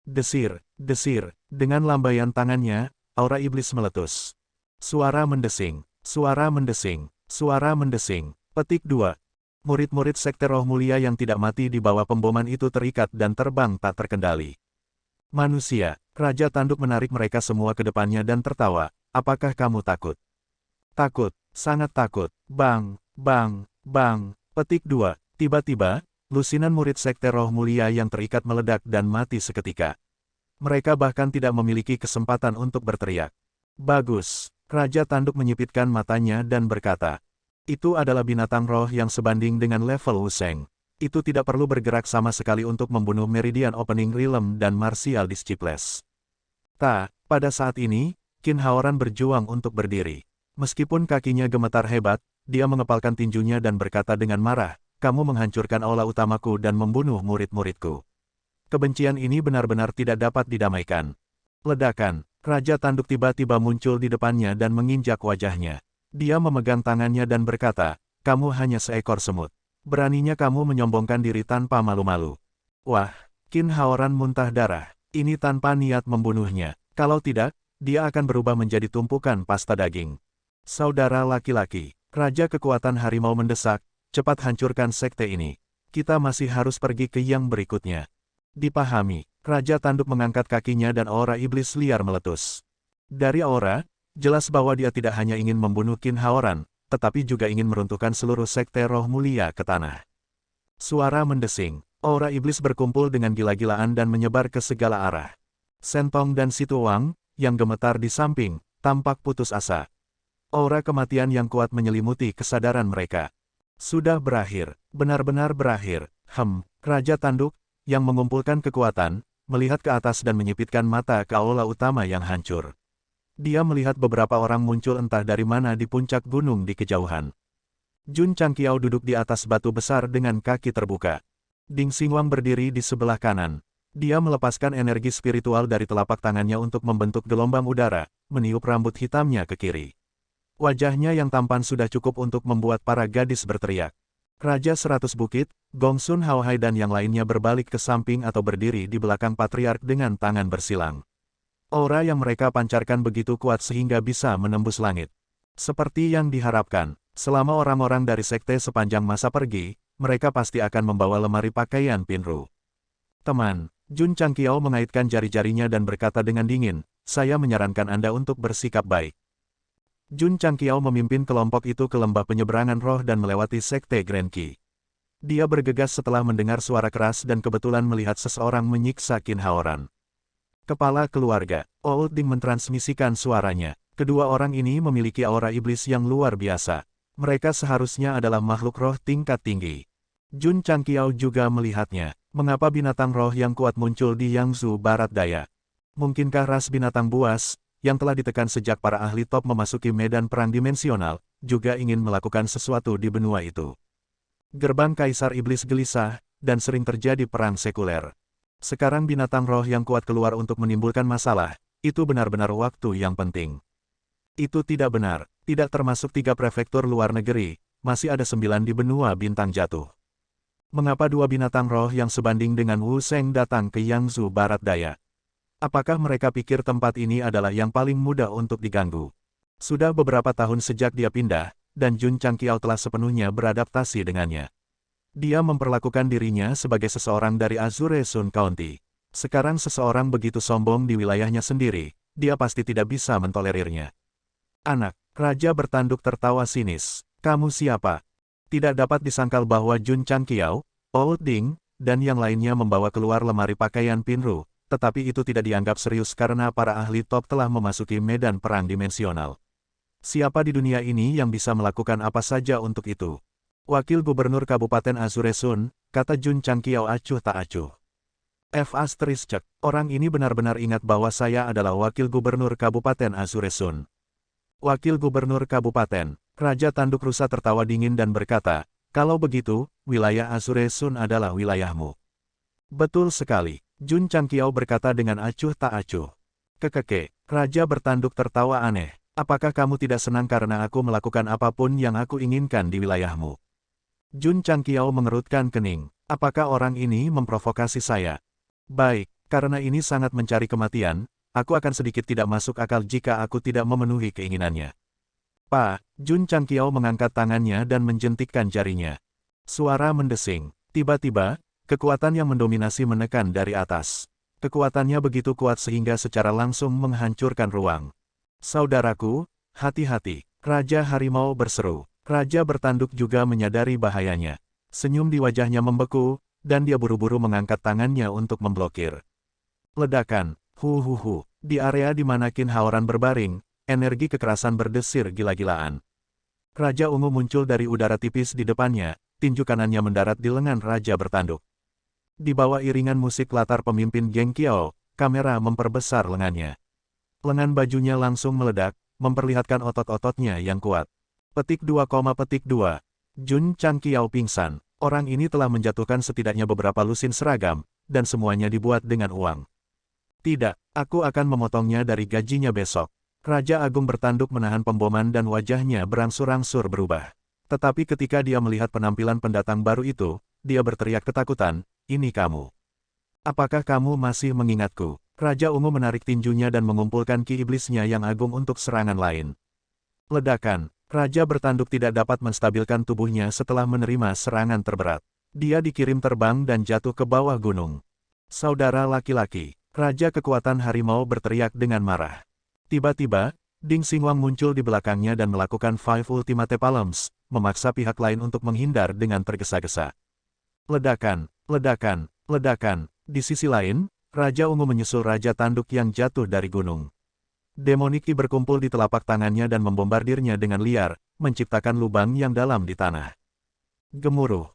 Desir, desir, dengan lambaian tangannya, aura iblis meletus. Suara mendesing, suara mendesing, suara mendesing. Petik 2. Murid-murid sekte roh mulia yang tidak mati di bawah pemboman itu terikat dan terbang tak terkendali. Manusia, Raja Tanduk menarik mereka semua ke depannya dan tertawa, apakah kamu takut? Takut, sangat takut. Bang, bang, bang. Petik 2. Tiba-tiba, lusinan murid sekte roh mulia yang terikat meledak dan mati seketika. Mereka bahkan tidak memiliki kesempatan untuk berteriak. Bagus. Raja Tanduk menyipitkan matanya dan berkata, itu adalah binatang roh yang sebanding dengan level Wuseng. Itu tidak perlu bergerak sama sekali untuk membunuh Meridian Opening Realm dan Martial Disciples. Pada saat ini, Qin Haoran berjuang untuk berdiri. Meskipun kakinya gemetar hebat, dia mengepalkan tinjunya dan berkata dengan marah, kamu menghancurkan aula utamaku dan membunuh murid-muridku. Kebencian ini benar-benar tidak dapat didamaikan. Ledakan, Raja Tanduk tiba-tiba muncul di depannya dan menginjak wajahnya. Dia memegang tangannya dan berkata, kamu hanya seekor semut. Beraninya kamu menyombongkan diri tanpa malu-malu. Wah, Qin Haoran muntah darah. Ini tanpa niat membunuhnya. Kalau tidak, dia akan berubah menjadi tumpukan pasta daging. Saudara laki-laki, Raja Kekuatan Harimau mendesak, cepat hancurkan sekte ini. Kita masih harus pergi ke yang berikutnya. Dipahami, Raja Tanduk mengangkat kakinya dan aura iblis liar meletus. Dari aura, jelas bahwa dia tidak hanya ingin membunuh Qin Haoran, tetapi juga ingin meruntuhkan seluruh sekte roh mulia ke tanah. Suara mendesing, aura iblis berkumpul dengan gila-gilaan dan menyebar ke segala arah. Shen Tong dan Si Tuoang, yang gemetar di samping, tampak putus asa. Aura kematian yang kuat menyelimuti kesadaran mereka. Sudah berakhir, benar-benar berakhir. Raja Tanduk, yang mengumpulkan kekuatan, melihat ke atas dan menyipitkan mata ke aula utama yang hancur. Dia melihat beberapa orang muncul entah dari mana di puncak gunung di kejauhan. Jun Changqiao duduk di atas batu besar dengan kaki terbuka. Ding Xinguang berdiri di sebelah kanan. Dia melepaskan energi spiritual dari telapak tangannya untuk membentuk gelombang udara, meniup rambut hitamnya ke kiri. Wajahnya yang tampan sudah cukup untuk membuat para gadis berteriak. Raja 100 Bukit, Gong Sun Haohai dan yang lainnya berbalik ke samping atau berdiri di belakang patriark dengan tangan bersilang. Aura yang mereka pancarkan begitu kuat sehingga bisa menembus langit. Seperti yang diharapkan, selama orang-orang dari sekte sepanjang masa pergi, mereka pasti akan membawa lemari pakaian Pinru. Teman, Jun Changqiao mengaitkan jari-jarinya dan berkata dengan dingin, saya menyarankan Anda untuk bersikap baik. Jun Changqiao memimpin kelompok itu ke lembah penyeberangan roh dan melewati sekte Grand Qi. Dia bergegas setelah mendengar suara keras dan kebetulan melihat seseorang menyiksa Qin Haoran. Kepala keluarga, Old Ding mentransmisikan suaranya. Kedua orang ini memiliki aura iblis yang luar biasa. Mereka seharusnya adalah makhluk roh tingkat tinggi. Jun Changqiao juga melihatnya. Mengapa binatang roh yang kuat muncul di Yangzhou Barat Daya? Mungkinkah ras binatang buas, yang telah ditekan sejak para ahli top memasuki medan perang dimensional, juga ingin melakukan sesuatu di benua itu? Gerbang Kaisar Iblis gelisah, dan sering terjadi perang sekuler. Sekarang binatang roh yang kuat keluar untuk menimbulkan masalah, itu benar-benar waktu yang penting. Itu tidak benar, tidak termasuk 3 prefektur luar negeri, masih ada 9 di benua bintang jatuh. Mengapa 2 binatang roh yang sebanding dengan Wu Sheng datang ke Yangzhou Barat Daya? Apakah mereka pikir tempat ini adalah yang paling mudah untuk diganggu? Sudah beberapa tahun sejak dia pindah, dan Jun Changqiao telah sepenuhnya beradaptasi dengannya. Dia memperlakukan dirinya sebagai seseorang dari Azure Sun County. Sekarang seseorang begitu sombong di wilayahnya sendiri, dia pasti tidak bisa mentolerirnya. Anak, raja bertanduk tertawa sinis. Kamu siapa? Tidak dapat disangkal bahwa Jun Changqiao, Old Ding, dan yang lainnya membawa keluar lemari pakaian Pinru, tetapi itu tidak dianggap serius karena para ahli top telah memasuki medan perang dimensional. Siapa di dunia ini yang bisa melakukan apa saja untuk itu? Wakil Gubernur Kabupaten Azure Sun, kata Jun Changqiao acuh tak acuh. Cek, orang ini benar-benar ingat bahwa saya adalah Wakil Gubernur Kabupaten Azure Sun. Wakil Gubernur Kabupaten, Raja Tanduk Rusa tertawa dingin dan berkata, kalau begitu, wilayah Azure Sun adalah wilayahmu. Betul sekali, Jun Changqiao berkata dengan acuh tak acuh. Kekeke, Raja bertanduk tertawa aneh, apakah kamu tidak senang karena aku melakukan apapun yang aku inginkan di wilayahmu? Jun Changqiao mengerutkan kening, apakah orang ini memprovokasi saya? Baik, karena ini sangat mencari kematian, aku akan sedikit tidak masuk akal jika aku tidak memenuhi keinginannya. Pak, Jun Changqiao mengangkat tangannya dan menjentikkan jarinya. Suara mendesing. Tiba-tiba, kekuatan yang mendominasi menekan dari atas. Kekuatannya begitu kuat sehingga secara langsung menghancurkan ruang. Saudaraku, hati-hati, Raja Harimau berseru. Raja bertanduk juga menyadari bahayanya. Senyum di wajahnya membeku, dan dia buru-buru mengangkat tangannya untuk memblokir. Ledakan. Di area di mana Qin Haoran berbaring, energi kekerasan berdesir gila-gilaan. Raja Ungu muncul dari udara tipis di depannya, tinju kanannya mendarat di lengan Raja bertanduk. Di bawah iringan musik latar pemimpin geng Qiao, kamera memperbesar lengannya. Lengan bajunya langsung meledak, memperlihatkan otot-ototnya yang kuat. Petik 2, Jun Changqiao pingsan. Orang ini telah menjatuhkan setidaknya beberapa lusin seragam, dan semuanya dibuat dengan uang. Tidak, aku akan memotongnya dari gajinya besok. Raja Agung bertanduk menahan pemboman dan wajahnya berangsur-angsur berubah. Tetapi ketika dia melihat penampilan pendatang baru itu, dia berteriak ketakutan, ini kamu. Apakah kamu masih mengingatku? Raja Ungu menarik tinjunya dan mengumpulkan ki iblisnya yang agung untuk serangan lain. Ledakan, Raja bertanduk tidak dapat menstabilkan tubuhnya setelah menerima serangan terberat. Dia dikirim terbang dan jatuh ke bawah gunung. Saudara laki-laki. Raja Kekuatan Harimau berteriak dengan marah. Tiba-tiba, Ding Xinguang muncul di belakangnya dan melakukan Five Ultimate Palms, memaksa pihak lain untuk menghindar dengan tergesa-gesa. Ledakan. Di sisi lain, Raja Ungu menyusul Raja Tanduk yang jatuh dari gunung. Demoniki berkumpul di telapak tangannya dan membombardirnya dengan liar, menciptakan lubang yang dalam di tanah. Gemuruh.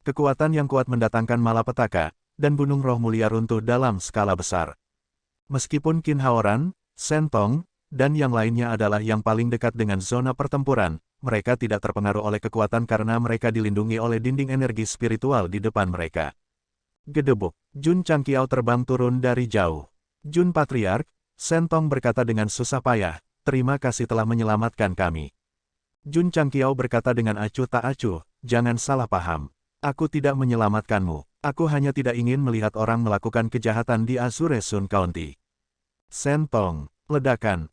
Kekuatan yang kuat mendatangkan malapetaka, dan gunung roh mulia runtuh dalam skala besar. Meskipun Qin Haoran, Shen Tong, dan yang lainnya adalah yang paling dekat dengan zona pertempuran, mereka tidak terpengaruh oleh kekuatan karena mereka dilindungi oleh dinding energi spiritual di depan mereka. Gedebuk, Jun Changqiao terbang turun dari jauh. Jun Patriark, Shen Tong berkata dengan susah payah, terima kasih telah menyelamatkan kami. Jun Changqiao berkata dengan acuh tak acuh, jangan salah paham. Aku tidak menyelamatkanmu. Aku hanya tidak ingin melihat orang melakukan kejahatan di Azure Sun County. Shen Tong, ledakan.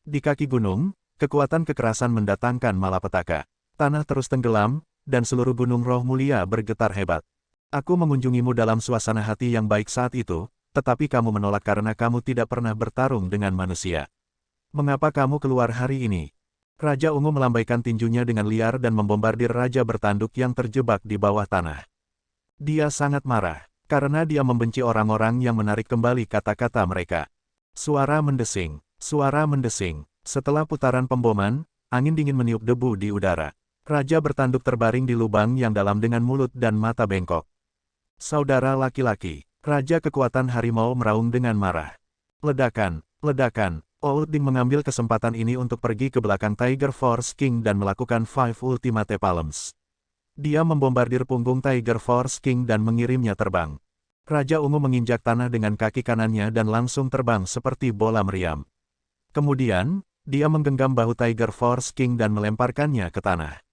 Di kaki gunung, kekuatan kekerasan mendatangkan malapetaka. Tanah terus tenggelam, dan seluruh gunung roh mulia bergetar hebat. Aku mengunjungimu dalam suasana hati yang baik saat itu, tetapi kamu menolak karena kamu tidak pernah bertarung dengan manusia. Mengapa kamu keluar hari ini? Raja Ungu melambaikan tinjunya dengan liar dan membombardir raja bertanduk yang terjebak di bawah tanah. Dia sangat marah, karena dia membenci orang-orang yang menarik kembali kata-kata mereka. Suara mendesing, suara mendesing. Setelah putaran pemboman, angin dingin meniup debu di udara. Raja bertanduk terbaring di lubang yang dalam dengan mulut dan mata bengkok. Saudara laki-laki, Raja Kekuatan Harimau meraung dengan marah. Ledakan, ledakan. Oulding mengambil kesempatan ini untuk pergi ke belakang Tiger Force King dan melakukan Five Ultimate Palms. Dia membombardir punggung Tiger Force King dan mengirimnya terbang. Raja Ungu menginjak tanah dengan kaki kanannya dan langsung terbang seperti bola meriam. Kemudian, dia menggenggam bahu Tiger Force King dan melemparkannya ke tanah.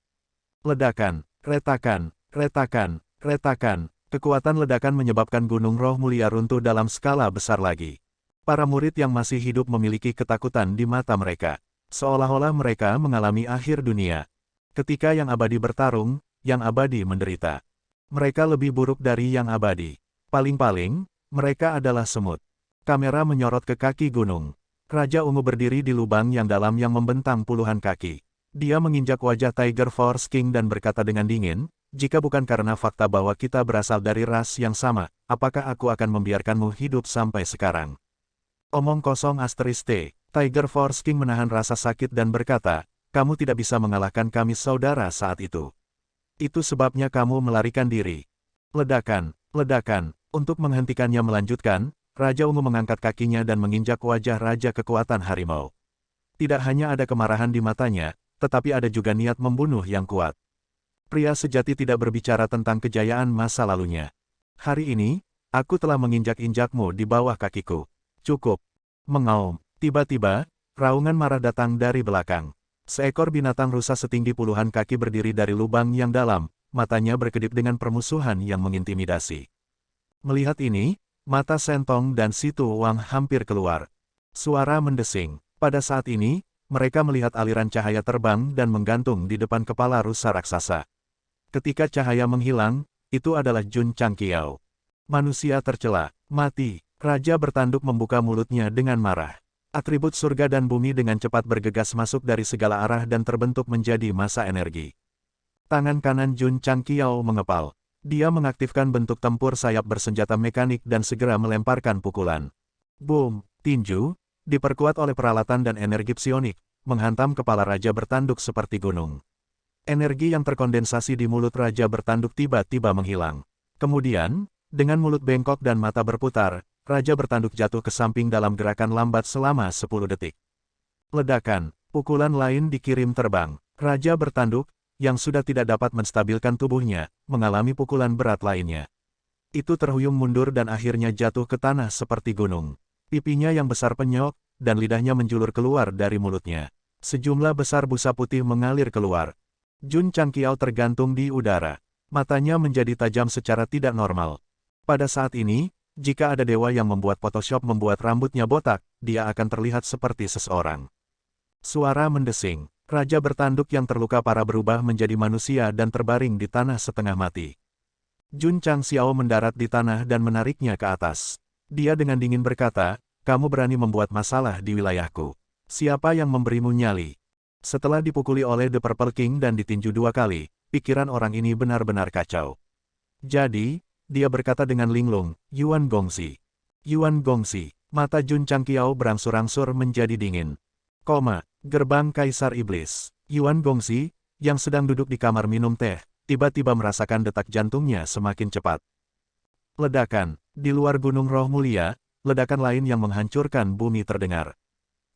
Ledakan, retakan, retakan, retakan. Kekuatan ledakan menyebabkan gunung roh mulia runtuh dalam skala besar lagi. Para murid yang masih hidup memiliki ketakutan di mata mereka. Seolah-olah mereka mengalami akhir dunia. Ketika yang abadi bertarung, yang abadi menderita. Mereka lebih buruk dari yang abadi. Paling-paling, mereka adalah semut. Kamera menyorot ke kaki gunung. Raja Ungu berdiri di lubang yang dalam yang membentang puluhan kaki. Dia menginjak wajah Tiger Force King dan berkata dengan dingin, jika bukan karena fakta bahwa kita berasal dari ras yang sama, apakah aku akan membiarkanmu hidup sampai sekarang? Omong kosong *T. Tiger Force King menahan rasa sakit dan berkata, kamu tidak bisa mengalahkan kami saudara saat itu. Itu sebabnya kamu melarikan diri. Ledakan, ledakan. Untuk menghentikannya melanjutkan, Raja Ungu mengangkat kakinya dan menginjak wajah Raja Kekuatan Harimau. Tidak hanya ada kemarahan di matanya, tetapi ada juga niat membunuh yang kuat. Pria sejati tidak berbicara tentang kejayaan masa lalunya. Hari ini, aku telah menginjak-injakmu di bawah kakiku. Cukup. Mengaum. Tiba-tiba, raungan marah datang dari belakang. Seekor binatang rusa setinggi puluhan kaki berdiri dari lubang yang dalam, matanya berkedip dengan permusuhan yang mengintimidasi. Melihat ini, mata Sentong dan Situ Wang hampir keluar. Suara mendesing. Pada saat ini, mereka melihat aliran cahaya terbang dan menggantung di depan kepala rusa raksasa. Ketika cahaya menghilang, itu adalah Jun Changqiao. Manusia tercela, mati. Raja bertanduk membuka mulutnya dengan marah. Atribut surga dan bumi dengan cepat bergegas masuk dari segala arah dan terbentuk menjadi massa energi. Tangan kanan Jun Changqiao mengepal. Dia mengaktifkan bentuk tempur sayap bersenjata mekanik dan segera melemparkan pukulan. Boom, tinju, diperkuat oleh peralatan dan energi psionik, menghantam kepala Raja bertanduk seperti gunung. Energi yang terkondensasi di mulut Raja bertanduk tiba-tiba menghilang. Kemudian, dengan mulut bengkok dan mata berputar, Raja bertanduk jatuh ke samping dalam gerakan lambat selama 10 detik. Ledakan, pukulan lain dikirim terbang. Raja bertanduk, yang sudah tidak dapat menstabilkan tubuhnya, mengalami pukulan berat lainnya. Itu terhuyung mundur dan akhirnya jatuh ke tanah seperti gunung. Pipinya yang besar penyok, dan lidahnya menjulur keluar dari mulutnya. Sejumlah besar busa putih mengalir keluar. Jun Changqiao tergantung di udara. Matanya menjadi tajam secara tidak normal. Pada saat ini, jika ada dewa yang membuat Photoshop membuat rambutnya botak, dia akan terlihat seperti seseorang. Suara mendesing. Raja bertanduk yang terluka parah berubah menjadi manusia dan terbaring di tanah setengah mati. Jun Changqiao mendarat di tanah dan menariknya ke atas. Dia dengan dingin berkata, kamu berani membuat masalah di wilayahku. Siapa yang memberimu nyali? Setelah dipukuli oleh The Purple King dan ditinju 2 kali, pikiran orang ini benar-benar kacau. Jadi, dia berkata dengan linglung, Yuan Gongxi. Yuan Gongxi. Mata Jun Changqiao berangsur-angsur menjadi dingin. Gerbang Kaisar Iblis. Yuan Gongxi, yang sedang duduk di kamar minum teh, tiba-tiba merasakan detak jantungnya semakin cepat. Ledakan. Di luar Gunung Roh Mulia, ledakan lain yang menghancurkan bumi terdengar.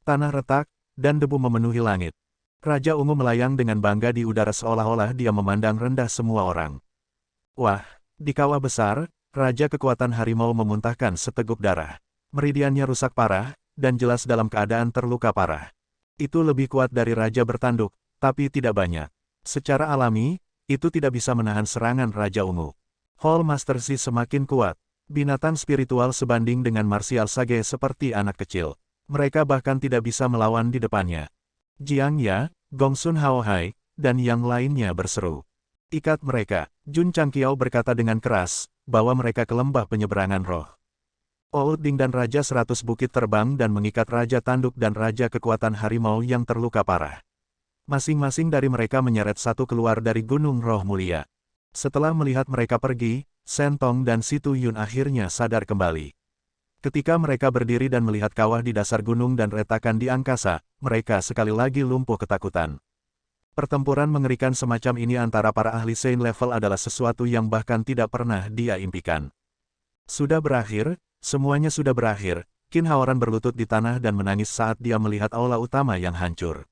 Tanah retak, dan debu memenuhi langit. Raja Ungu melayang dengan bangga di udara seolah-olah dia memandang rendah semua orang. Wah, di kawah besar, Raja Kekuatan Harimau memuntahkan seteguk darah. Meridiannya rusak parah, dan jelas dalam keadaan terluka parah. Itu lebih kuat dari Raja bertanduk, tapi tidak banyak. Secara alami, itu tidak bisa menahan serangan Raja Ungu. Hall Master Si semakin kuat. Binatang spiritual sebanding dengan martial sage seperti anak kecil. Mereka bahkan tidak bisa melawan di depannya. Jiang Ya, Gongsun Haohai, dan yang lainnya berseru. Ikat mereka, Jun Changqiao berkata dengan keras, bawa mereka ke lembah penyeberangan roh. Oud Ding dan Raja 100 Bukit terbang dan mengikat Raja Tanduk dan Raja Kekuatan Harimau yang terluka parah. Masing-masing dari mereka menyeret satu keluar dari Gunung Roh Mulia. Setelah melihat mereka pergi, Shen Tong dan Si Tu Yun akhirnya sadar kembali. Ketika mereka berdiri dan melihat kawah di dasar gunung dan retakan di angkasa, mereka sekali lagi lumpuh ketakutan. Pertempuran mengerikan semacam ini antara para ahli Saint level adalah sesuatu yang bahkan tidak pernah dia impikan. Sudah berakhir, semuanya sudah berakhir. Qin Haoran berlutut di tanah dan menangis saat dia melihat aula utama yang hancur.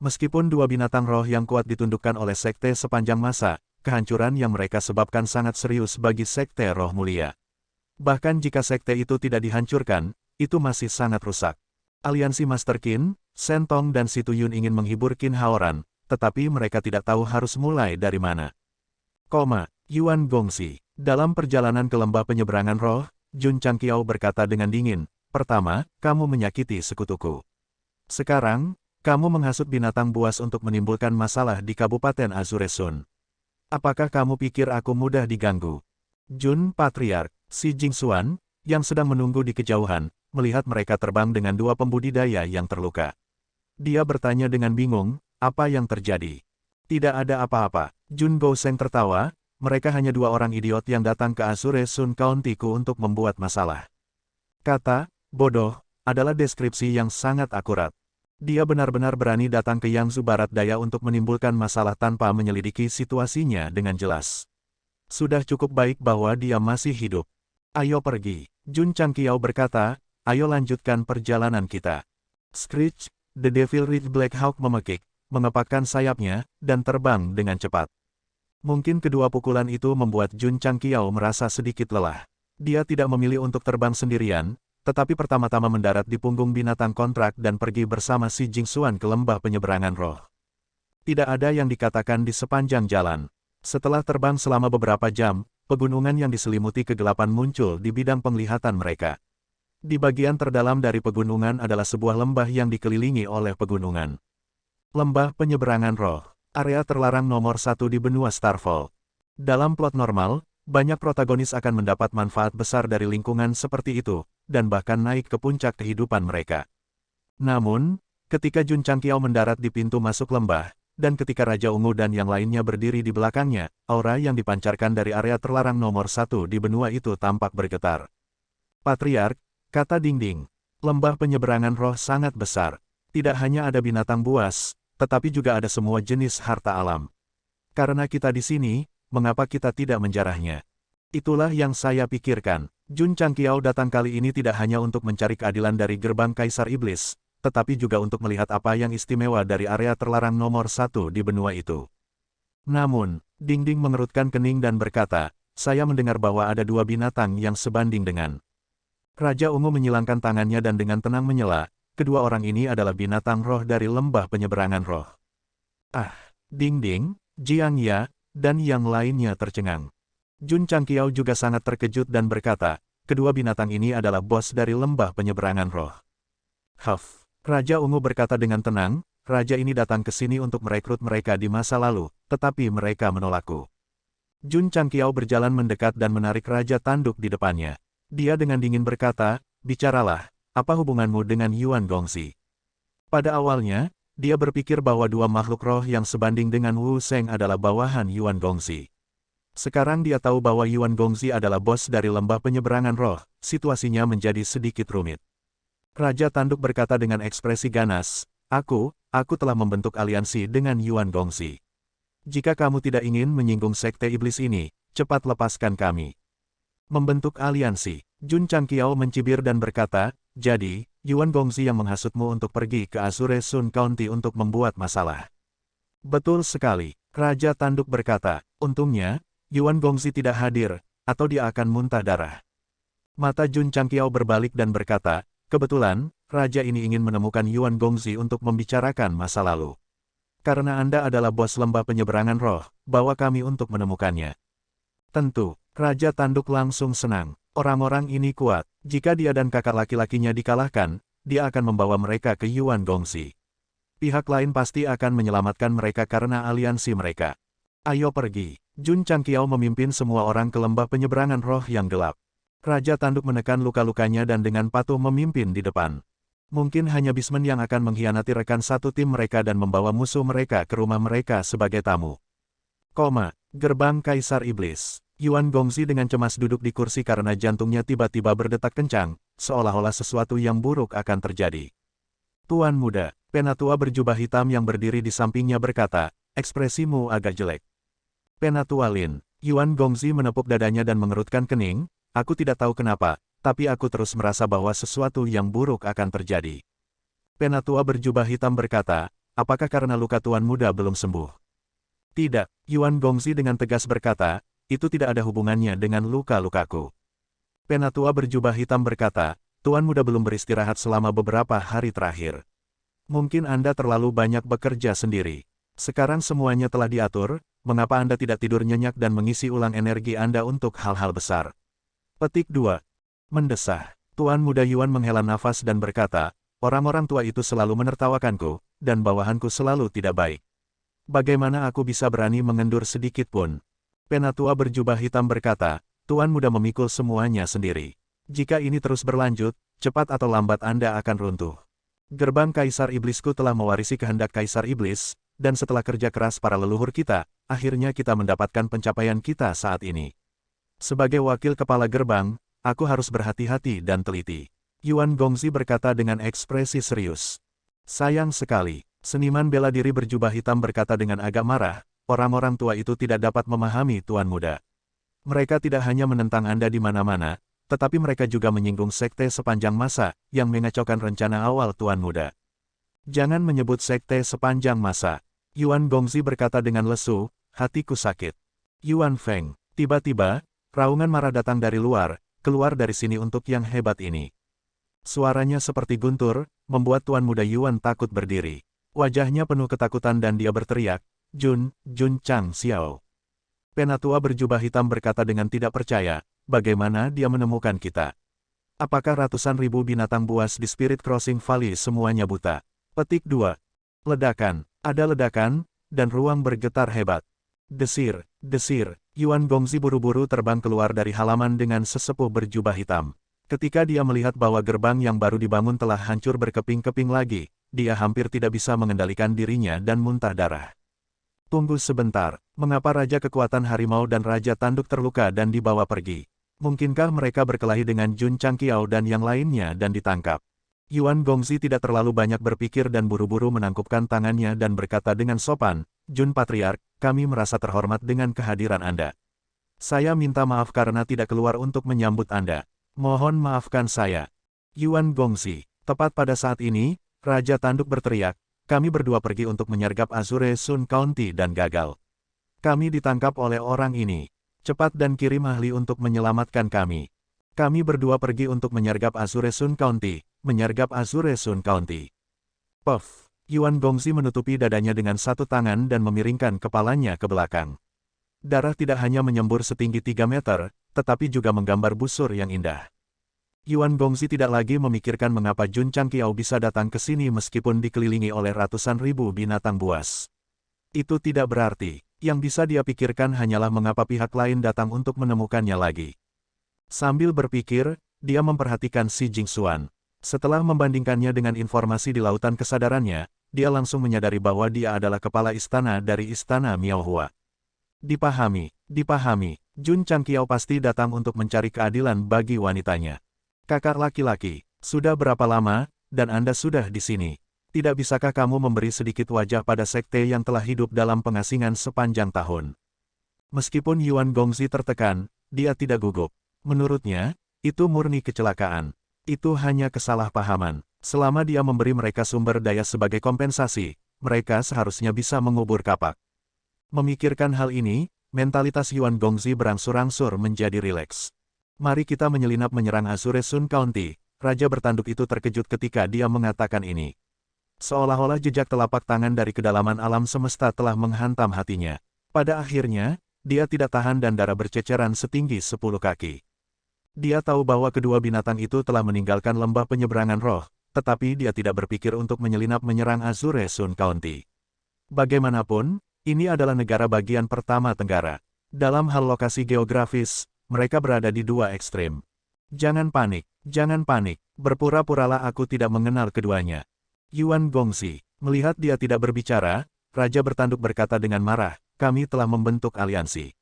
Meskipun dua binatang roh yang kuat ditundukkan oleh sekte sepanjang masa, kehancuran yang mereka sebabkan sangat serius bagi sekte roh mulia. Bahkan jika sekte itu tidak dihancurkan, itu masih sangat rusak. Aliansi Master Qin, Shen Tong dan Si Tu Yun ingin menghibur Qin Haoran, tetapi mereka tidak tahu harus mulai dari mana. Yuan Gongxi. Dalam perjalanan ke lembah penyeberangan roh, Jun Changqiao berkata dengan dingin, pertama, kamu menyakiti sekutuku. Sekarang, kamu menghasut binatang buas untuk menimbulkan masalah di Kabupaten Azure Sun. Apakah kamu pikir aku mudah diganggu? Jun Patriark, Si Jingxuan, yang sedang menunggu di kejauhan, melihat mereka terbang dengan dua pembudidaya yang terluka. Dia bertanya dengan bingung, apa yang terjadi? Tidak ada apa-apa. Jun Gouseng tertawa, mereka hanya dua orang idiot yang datang ke Azure Sun County-ku untuk membuat masalah. Kata, bodoh, adalah deskripsi yang sangat akurat. Dia benar-benar berani datang ke Yangzhou Barat Daya untuk menimbulkan masalah tanpa menyelidiki situasinya dengan jelas. Sudah cukup baik bahwa dia masih hidup. Ayo pergi. Jun Changqiao berkata, ayo lanjutkan perjalanan kita. Screech, The Devil Red Black Hawk memekik, mengepakkan sayapnya, dan terbang dengan cepat. Mungkin kedua pukulan itu membuat Jun Changqiao merasa sedikit lelah. Dia tidak memilih untuk terbang sendirian, tetapi pertama-tama mendarat di punggung binatang kontrak dan pergi bersama Si Jingxuan ke lembah penyeberangan roh. Tidak ada yang dikatakan di sepanjang jalan. Setelah terbang selama beberapa jam, pegunungan yang diselimuti kegelapan muncul di bidang penglihatan mereka. Di bagian terdalam dari pegunungan adalah sebuah lembah yang dikelilingi oleh pegunungan. Lembah penyeberangan roh, area terlarang nomor 1 di benua Starfall. Dalam plot normal, banyak protagonis akan mendapat manfaat besar dari lingkungan seperti itu, dan bahkan naik ke puncak kehidupan mereka. Namun, ketika Jun Changqiao mendarat di pintu masuk lembah, dan ketika Raja Ungu dan yang lainnya berdiri di belakangnya, aura yang dipancarkan dari area terlarang nomor 1 di benua itu tampak bergetar. Patriark, kata Dingding, lembah penyeberangan roh sangat besar. Tidak hanya ada binatang buas, tetapi juga ada semua jenis harta alam. Karena kita di sini, mengapa kita tidak menjarahnya? Itulah yang saya pikirkan. Jun Changqiao datang kali ini tidak hanya untuk mencari keadilan dari gerbang Kaisar Iblis, tetapi juga untuk melihat apa yang istimewa dari area terlarang nomor 1 di benua itu. Namun, Dingding mengerutkan kening dan berkata, saya mendengar bahwa ada dua binatang yang sebanding dengan. Raja Ungu menyilangkan tangannya dan dengan tenang menyela, kedua orang ini adalah binatang roh dari lembah penyeberangan roh. Dingding, Jiang Ya, dan yang lainnya tercengang. Jun Changqiao juga sangat terkejut dan berkata, kedua binatang ini adalah bos dari lembah penyeberangan roh. Raja Ungu berkata dengan tenang, raja ini datang ke sini untuk merekrut mereka di masa lalu, tetapi mereka menolakku. Jun Changqiao berjalan mendekat dan menarik Raja Tanduk di depannya. Dia dengan dingin berkata, bicaralah, apa hubunganmu dengan Yuan Gongxi? Pada awalnya, dia berpikir bahwa dua makhluk roh yang sebanding dengan Wu Sheng adalah bawahan Yuan Gongxi. Sekarang dia tahu bahwa Yuan Gongxi adalah bos dari lembah penyeberangan roh, situasinya menjadi sedikit rumit. Raja Tanduk berkata dengan ekspresi ganas, aku telah membentuk aliansi dengan Yuan Gongxi. Jika kamu tidak ingin menyinggung sekte iblis ini, cepat lepaskan kami. Membentuk aliansi, Jun Changqiao mencibir dan berkata, jadi, Yuan Gongxi yang menghasutmu untuk pergi ke Azure Sun County untuk membuat masalah. Betul sekali, Raja Tanduk berkata, untungnya, Yuan Gongxi tidak hadir, atau dia akan muntah darah. Mata Jun Changqiao berbalik dan berkata, kebetulan, raja ini ingin menemukan Yuan Gongxi untuk membicarakan masa lalu. Karena Anda adalah bos lembah penyeberangan roh, bawa kami untuk menemukannya. Tentu, Raja Tanduk langsung senang. Orang-orang ini kuat. Jika dia dan kakak laki-lakinya dikalahkan, dia akan membawa mereka ke Yuan Gongzi. Pihak lain pasti akan menyelamatkan mereka karena aliansi mereka. Ayo pergi. Jun Changqiao memimpin semua orang ke lembah penyeberangan roh yang gelap. Raja Tanduk menekan luka-lukanya dan dengan patuh memimpin di depan. Mungkin hanya Bisman yang akan mengkhianati rekan satu tim mereka dan membawa musuh mereka ke rumah mereka sebagai tamu. Gerbang Kaisar Iblis. Yuan Gongzi dengan cemas duduk di kursi karena jantungnya tiba-tiba berdetak kencang, seolah-olah sesuatu yang buruk akan terjadi. Tuan muda, penatua berjubah hitam yang berdiri di sampingnya berkata, ekspresimu agak jelek. Penatua Lin, Yuan Gongzi menepuk dadanya dan mengerutkan kening, aku tidak tahu kenapa, tapi aku terus merasa bahwa sesuatu yang buruk akan terjadi. Penatua berjubah hitam berkata, apakah karena luka tuan muda belum sembuh? Tidak, Yuan Gongzi dengan tegas berkata, itu tidak ada hubungannya dengan luka-lukaku. Penatua berjubah hitam berkata, tuan muda belum beristirahat selama beberapa hari terakhir. Mungkin Anda terlalu banyak bekerja sendiri. Sekarang semuanya telah diatur, mengapa Anda tidak tidur nyenyak dan mengisi ulang energi Anda untuk hal-hal besar? Petik 2. Mendesah. Tuan muda Yuan menghela nafas dan berkata, orang-orang tua itu selalu menertawakanku, dan bawahanku selalu tidak baik. Bagaimana aku bisa berani mengendur sedikit pun? Penatua berjubah hitam berkata, tuan muda memikul semuanya sendiri. Jika ini terus berlanjut, cepat atau lambat Anda akan runtuh. Gerbang Kaisar Iblisku telah mewarisi kehendak Kaisar Iblis, dan setelah kerja keras para leluhur kita, akhirnya kita mendapatkan pencapaian kita saat ini. Sebagai wakil kepala gerbang, aku harus berhati-hati dan teliti. Yuan Gongzi berkata dengan ekspresi serius. Sayang sekali, seniman bela diri berjubah hitam berkata dengan agak marah, orang-orang tua itu tidak dapat memahami tuan muda. Mereka tidak hanya menentang Anda di mana-mana, tetapi mereka juga menyinggung sekte sepanjang masa, yang mengacaukan rencana awal tuan muda. Jangan menyebut sekte sepanjang masa. Yuan Gongzi berkata dengan lesu, hatiku sakit. Yuan Feng, tiba-tiba, raungan marah datang dari luar, keluar dari sini untuk yang hebat ini. Suaranya seperti guntur, membuat tuan muda Yuan takut berdiri. Wajahnya penuh ketakutan dan dia berteriak, Jun Chang Xiao. Penatua berjubah hitam berkata dengan tidak percaya, bagaimana dia menemukan kita? Apakah ratusan ribu binatang buas di Spirit Crossing Valley semuanya buta? Petik 2. Ledakan, ada ledakan, dan ruang bergetar hebat. Desir, Yuan Gongzi buru-buru terbang keluar dari halaman dengan sesepuh berjubah hitam. Ketika dia melihat bahwa gerbang yang baru dibangun telah hancur berkeping-keping lagi, dia hampir tidak bisa mengendalikan dirinya dan muntah darah. Tunggu sebentar, mengapa Raja Kekuatan Harimau dan Raja Tanduk terluka dan dibawa pergi? Mungkinkah mereka berkelahi dengan Jun Changqiao dan yang lainnya dan ditangkap? Yuan Gongzi tidak terlalu banyak berpikir dan buru-buru menangkupkan tangannya dan berkata dengan sopan, Jun Patriark, kami merasa terhormat dengan kehadiran Anda. Saya minta maaf karena tidak keluar untuk menyambut Anda. Mohon maafkan saya. Yuan Gongzi, tepat pada saat ini, Raja Tanduk berteriak, kami berdua pergi untuk menyergap Azure Sun County dan gagal. Kami ditangkap oleh orang ini. Cepat dan kirim ahli untuk menyelamatkan kami. Kami berdua pergi untuk menyergap Azure Sun County, menyergap Azure Sun County. Puff, Yuan Gongzi menutupi dadanya dengan satu tangan dan memiringkan kepalanya ke belakang. Darah tidak hanya menyembur setinggi 3 meter, tetapi juga menggambar busur yang indah. Yuan Gongzi tidak lagi memikirkan mengapa Jun Changqiao bisa datang ke sini meskipun dikelilingi oleh ratusan ribu binatang buas. Itu tidak berarti, yang bisa dia pikirkan hanyalah mengapa pihak lain datang untuk menemukannya lagi. Sambil berpikir, dia memperhatikan Si Jingxuan. Setelah membandingkannya dengan informasi di lautan kesadarannya, dia langsung menyadari bahwa dia adalah kepala istana dari istana Miaohua. Dipahami, Jun Changqiao pasti datang untuk mencari keadilan bagi wanitanya. Kakak laki-laki, sudah berapa lama, dan Anda sudah di sini? Tidak bisakah kamu memberi sedikit wajah pada sekte yang telah hidup dalam pengasingan sepanjang tahun? Meskipun Yuan Gongzi tertekan, dia tidak gugup. Menurutnya, itu murni kecelakaan. Itu hanya kesalahpahaman. Selama dia memberi mereka sumber daya sebagai kompensasi, mereka seharusnya bisa mengubur kapak. Memikirkan hal ini, mentalitas Yuan Gongzi berangsur-angsur menjadi rileks. Mari kita menyelinap menyerang Azure Sun County. Raja bertanduk itu terkejut ketika dia mengatakan ini. Seolah-olah jejak telapak tangan dari kedalaman alam semesta telah menghantam hatinya. Pada akhirnya, dia tidak tahan dan darah berceceran setinggi 10 kaki. Dia tahu bahwa kedua binatang itu telah meninggalkan lembah penyeberangan roh, tetapi dia tidak berpikir untuk menyelinap menyerang Azure Sun County. Bagaimanapun, ini adalah negara bagian pertama Tenggara. Dalam hal lokasi geografis, mereka berada di dua ekstrem. Jangan panik, berpura-puralah aku tidak mengenal keduanya. Yuan Gongxi, melihat dia tidak berbicara, Raja bertanduk berkata dengan marah, kami telah membentuk aliansi.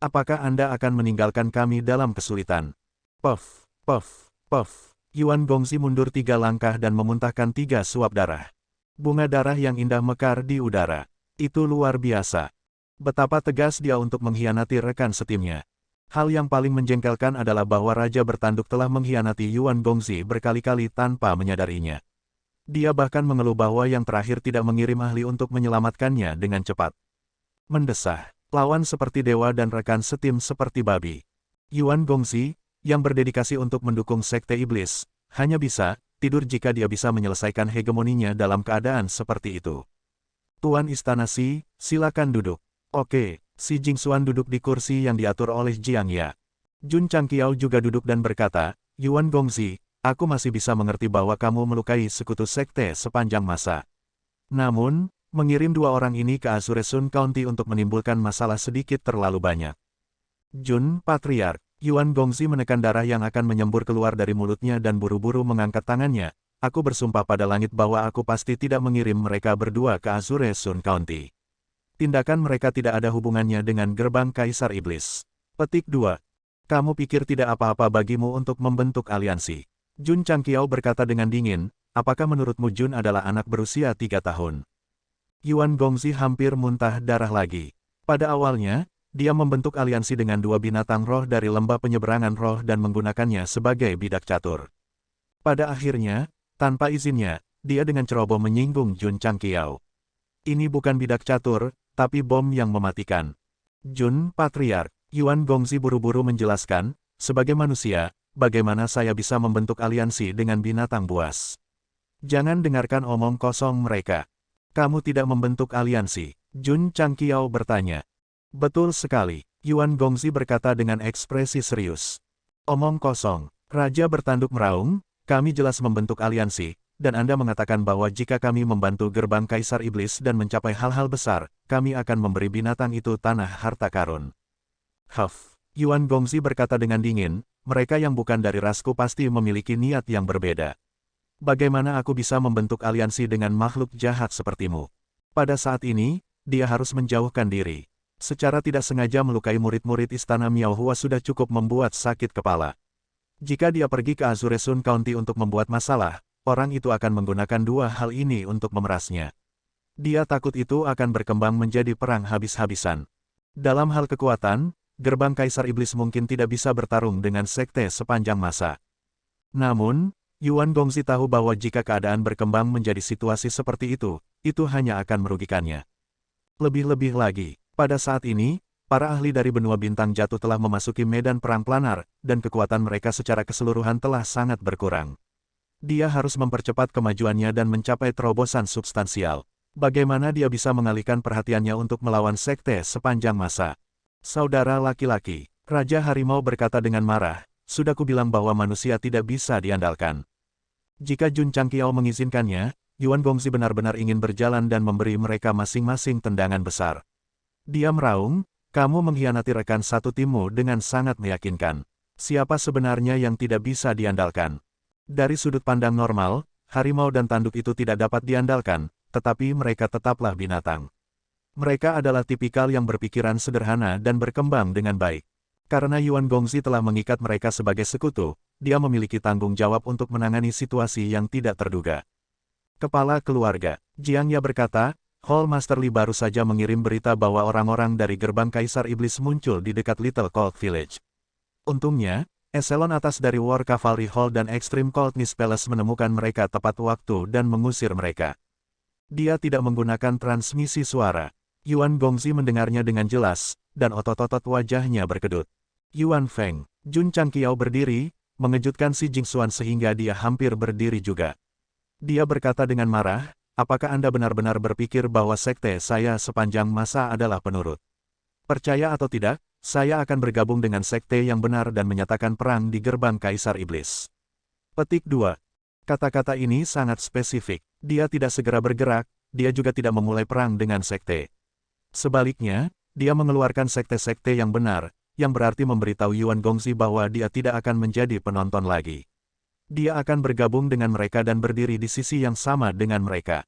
Apakah Anda akan meninggalkan kami dalam kesulitan? Puff, puff, puff. Yuan Gongxi mundur 3 langkah dan memuntahkan 3 suap darah. Bunga darah yang indah mekar di udara. Itu luar biasa. Betapa tegas dia untuk mengkhianati rekan setimnya. Hal yang paling menjengkelkan adalah bahwa Raja bertanduk telah mengkhianati Yuan Gongxi berkali-kali tanpa menyadarinya. Dia bahkan mengeluh bahwa yang terakhir tidak mengirim ahli untuk menyelamatkannya dengan cepat. Mendesah, lawan seperti dewa dan rekan setim seperti babi. Yuan Gongxi, yang berdedikasi untuk mendukung Sekte Iblis, hanya bisa tidur jika dia bisa menyelesaikan hegemoninya dalam keadaan seperti itu. Tuan Istana Xi, silakan duduk. Oke, Xi Jingxuan duduk di kursi yang diatur oleh Jiang Ya. Jun Changqiao juga duduk dan berkata, Yuan Gongxi, aku masih bisa mengerti bahwa kamu melukai sekutu sekte sepanjang masa. Namun, mengirim 2 orang ini ke Azure Sun County untuk menimbulkan masalah sedikit terlalu banyak. Jun, Patriark. Yuan Gongxi menekan darah yang akan menyembur keluar dari mulutnya dan buru-buru mengangkat tangannya. Aku bersumpah pada langit bahwa aku pasti tidak mengirim mereka berdua ke Azure Sun County. Tindakan mereka tidak ada hubungannya dengan gerbang Kaisar Iblis. Petik 2. Kamu pikir tidak apa-apa bagimu untuk membentuk aliansi? Jun Changqiao berkata dengan dingin, apakah menurutmu Jun adalah anak berusia 3 tahun? Yuan Gongxi hampir muntah darah lagi. Pada awalnya, dia membentuk aliansi dengan 2 binatang roh dari lembah penyeberangan roh dan menggunakannya sebagai bidak catur. Pada akhirnya, tanpa izinnya, dia dengan ceroboh menyinggung Jun Changqiao. Ini bukan bidak catur, tapi bom yang mematikan. Jun, Patriark, Yuan Gongxi buru-buru menjelaskan, sebagai manusia, bagaimana saya bisa membentuk aliansi dengan binatang buas? Jangan dengarkan omong kosong mereka. Kamu tidak membentuk aliansi, Jun Changqiao bertanya. Betul sekali, Yuan Gongxi berkata dengan ekspresi serius. Omong kosong, Raja bertanduk meraung, kami jelas membentuk aliansi, dan Anda mengatakan bahwa jika kami membantu gerbang Kaisar Iblis dan mencapai hal-hal besar, kami akan memberi binatang itu tanah harta karun. Huff, Yuan Gongxi berkata dengan dingin, mereka yang bukan dari rasku pasti memiliki niat yang berbeda. Bagaimana aku bisa membentuk aliansi dengan makhluk jahat sepertimu? Pada saat ini, dia harus menjauhkan diri. Secara tidak sengaja melukai murid-murid istana Miao Hua sudah cukup membuat sakit kepala. Jika dia pergi ke Azure Sun County untuk membuat masalah, orang itu akan menggunakan 2 hal ini untuk memerasnya. Dia takut itu akan berkembang menjadi perang habis-habisan. Dalam hal kekuatan, gerbang Kaisar Iblis mungkin tidak bisa bertarung dengan sekte sepanjang masa. Namun, Yuan Gongxi tahu bahwa jika keadaan berkembang menjadi situasi seperti itu hanya akan merugikannya. Lebih-lebih lagi, pada saat ini, para ahli dari benua bintang jatuh telah memasuki medan perang planar, dan kekuatan mereka secara keseluruhan telah sangat berkurang. Dia harus mempercepat kemajuannya dan mencapai terobosan substansial. Bagaimana dia bisa mengalihkan perhatiannya untuk melawan sekte sepanjang masa? Saudara laki-laki, Raja Harimau berkata dengan marah, sudah kubilang bahwa manusia tidak bisa diandalkan. Jika Jun Changqiao mengizinkannya, Yuan Gongxi benar-benar ingin berjalan dan memberi mereka masing-masing tendangan besar. Dia meraung, kamu mengkhianati rekan satu timmu dengan sangat meyakinkan. Siapa sebenarnya yang tidak bisa diandalkan? Dari sudut pandang normal, harimau dan tanduk itu tidak dapat diandalkan, tetapi mereka tetaplah binatang. Mereka adalah tipikal yang berpikiran sederhana dan berkembang dengan baik. Karena Yuan Gongxi telah mengikat mereka sebagai sekutu, dia memiliki tanggung jawab untuk menangani situasi yang tidak terduga. Kepala Keluarga, Jiang Ya berkata, Hall Master Li baru saja mengirim berita bahwa orang-orang dari gerbang Kaisar Iblis muncul di dekat Little Cold Village. Untungnya, eselon atas dari War Cavalry Hall dan Extreme Coldness Palace menemukan mereka tepat waktu dan mengusir mereka. Dia tidak menggunakan transmisi suara. Yuan Gongxi mendengarnya dengan jelas, dan otot-otot wajahnya berkedut. Yuan Feng, Jun Changqiao berdiri, mengejutkan Xi Jingxuan sehingga dia hampir berdiri juga. Dia berkata dengan marah, apakah Anda benar-benar berpikir bahwa sekte saya sepanjang masa adalah penurut? Percaya atau tidak, saya akan bergabung dengan sekte yang benar dan menyatakan perang di gerbang Kaisar Iblis. Petik 2. Kata-kata ini sangat spesifik. Dia tidak segera bergerak, dia juga tidak memulai perang dengan sekte. Sebaliknya, dia mengeluarkan sekte-sekte yang benar, yang berarti memberitahu Yuan Gongzi bahwa dia tidak akan menjadi penonton lagi. Dia akan bergabung dengan mereka dan berdiri di sisi yang sama dengan mereka.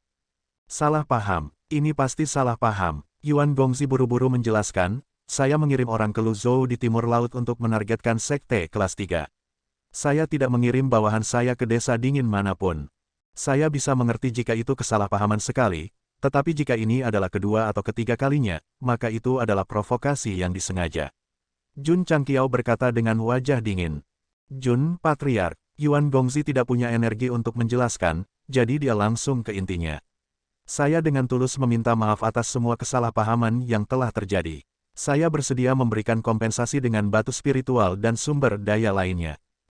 Salah paham, ini pasti salah paham. Yuan Gongzi buru-buru menjelaskan, saya mengirim orang ke Luzhou di timur laut untuk menargetkan sekte kelas 3. Saya tidak mengirim bawahan saya ke desa dingin manapun. Saya bisa mengerti jika itu kesalahpahaman sekali, tetapi jika ini adalah kedua atau ketiga kalinya, maka itu adalah provokasi yang disengaja. Jun Changqiao berkata dengan wajah dingin. Jun, Patriark, Yuan Gongzi tidak punya energi untuk menjelaskan, jadi dia langsung ke intinya. Saya dengan tulus meminta maaf atas semua kesalahpahaman yang telah terjadi. Saya bersedia memberikan kompensasi dengan batu spiritual dan sumber daya lainnya.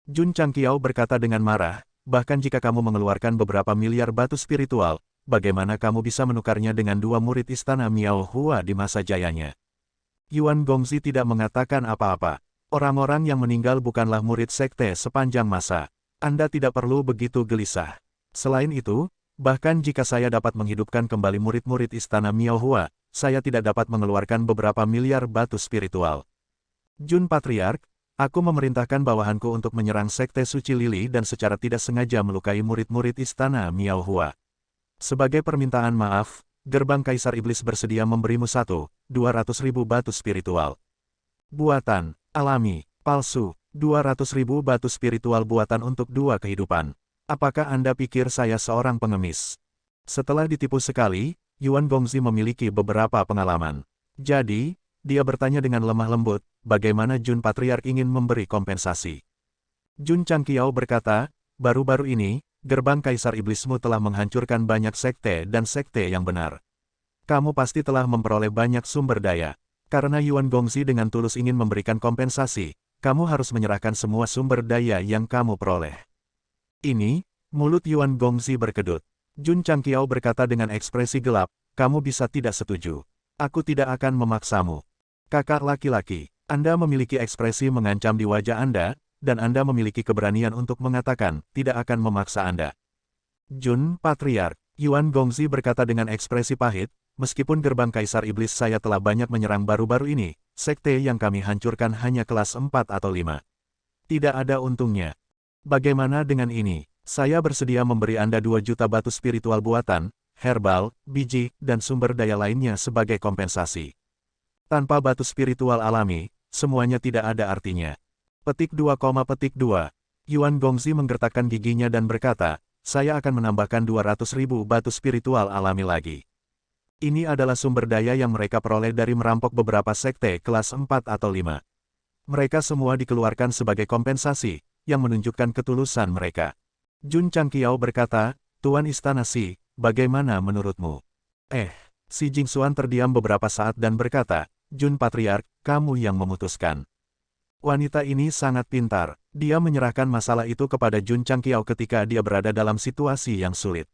Jun Changqiao berkata dengan marah, bahkan jika kamu mengeluarkan beberapa miliar batu spiritual, bagaimana kamu bisa menukarnya dengan 2 murid istana Miao Hua di masa jayanya? Yuan Gongzi tidak mengatakan apa-apa. Orang-orang yang meninggal bukanlah murid sekte sepanjang masa. Anda tidak perlu begitu gelisah. Selain itu, bahkan jika saya dapat menghidupkan kembali murid-murid istana Miao Hua, saya tidak dapat mengeluarkan beberapa miliar batu spiritual. Jun Patriark, aku memerintahkan bawahanku untuk menyerang sekte Suci Lili dan secara tidak sengaja melukai murid-murid istana Miao Hua. Sebagai permintaan maaf, gerbang Kaisar Iblis bersedia memberimu 200.000 batu spiritual. Buatan, alami, palsu, 200.000 batu spiritual buatan untuk 2 kehidupan. Apakah Anda pikir saya seorang pengemis? Setelah ditipu sekali, Yuan Gongzi memiliki beberapa pengalaman. Jadi, dia bertanya dengan lemah lembut, bagaimana Jun Patriark ingin memberi kompensasi. Jun Changqiao berkata, baru-baru ini, gerbang Kaisar Iblismu telah menghancurkan banyak sekte dan sekte yang benar. Kamu pasti telah memperoleh banyak sumber daya. Karena Yuan Gongzi dengan tulus ingin memberikan kompensasi, kamu harus menyerahkan semua sumber daya yang kamu peroleh. Ini, mulut Yuan Gongzi berkedut. Jun Changqiao berkata dengan ekspresi gelap, kamu bisa tidak setuju. Aku tidak akan memaksamu. Kakak laki-laki, Anda memiliki ekspresi mengancam di wajah Anda, dan Anda memiliki keberanian untuk mengatakan, tidak akan memaksa Anda. Jun, Patriark, Yuan Gongzi berkata dengan ekspresi pahit, meskipun gerbang Kaisar Iblis saya telah banyak menyerang baru-baru ini, sekte yang kami hancurkan hanya kelas 4 atau 5. Tidak ada untungnya. Bagaimana dengan ini? Saya bersedia memberi Anda 2 juta batu spiritual buatan, herbal, biji, dan sumber daya lainnya sebagai kompensasi. Tanpa batu spiritual alami, semuanya tidak ada artinya. Petik 2, Yuan Gongzi menggertakkan giginya dan berkata, saya akan menambahkan 200.000 batu spiritual alami lagi. Ini adalah sumber daya yang mereka peroleh dari merampok beberapa sekte kelas 4 atau 5. Mereka semua dikeluarkan sebagai kompensasi, yang menunjukkan ketulusan mereka. Jun Changqiao berkata, Tuan Istana Si, bagaimana menurutmu? Si Jingxuan terdiam beberapa saat dan berkata, Jun Patriark, kamu yang memutuskan. Wanita ini sangat pintar, dia menyerahkan masalah itu kepada Jun Changqiao ketika dia berada dalam situasi yang sulit.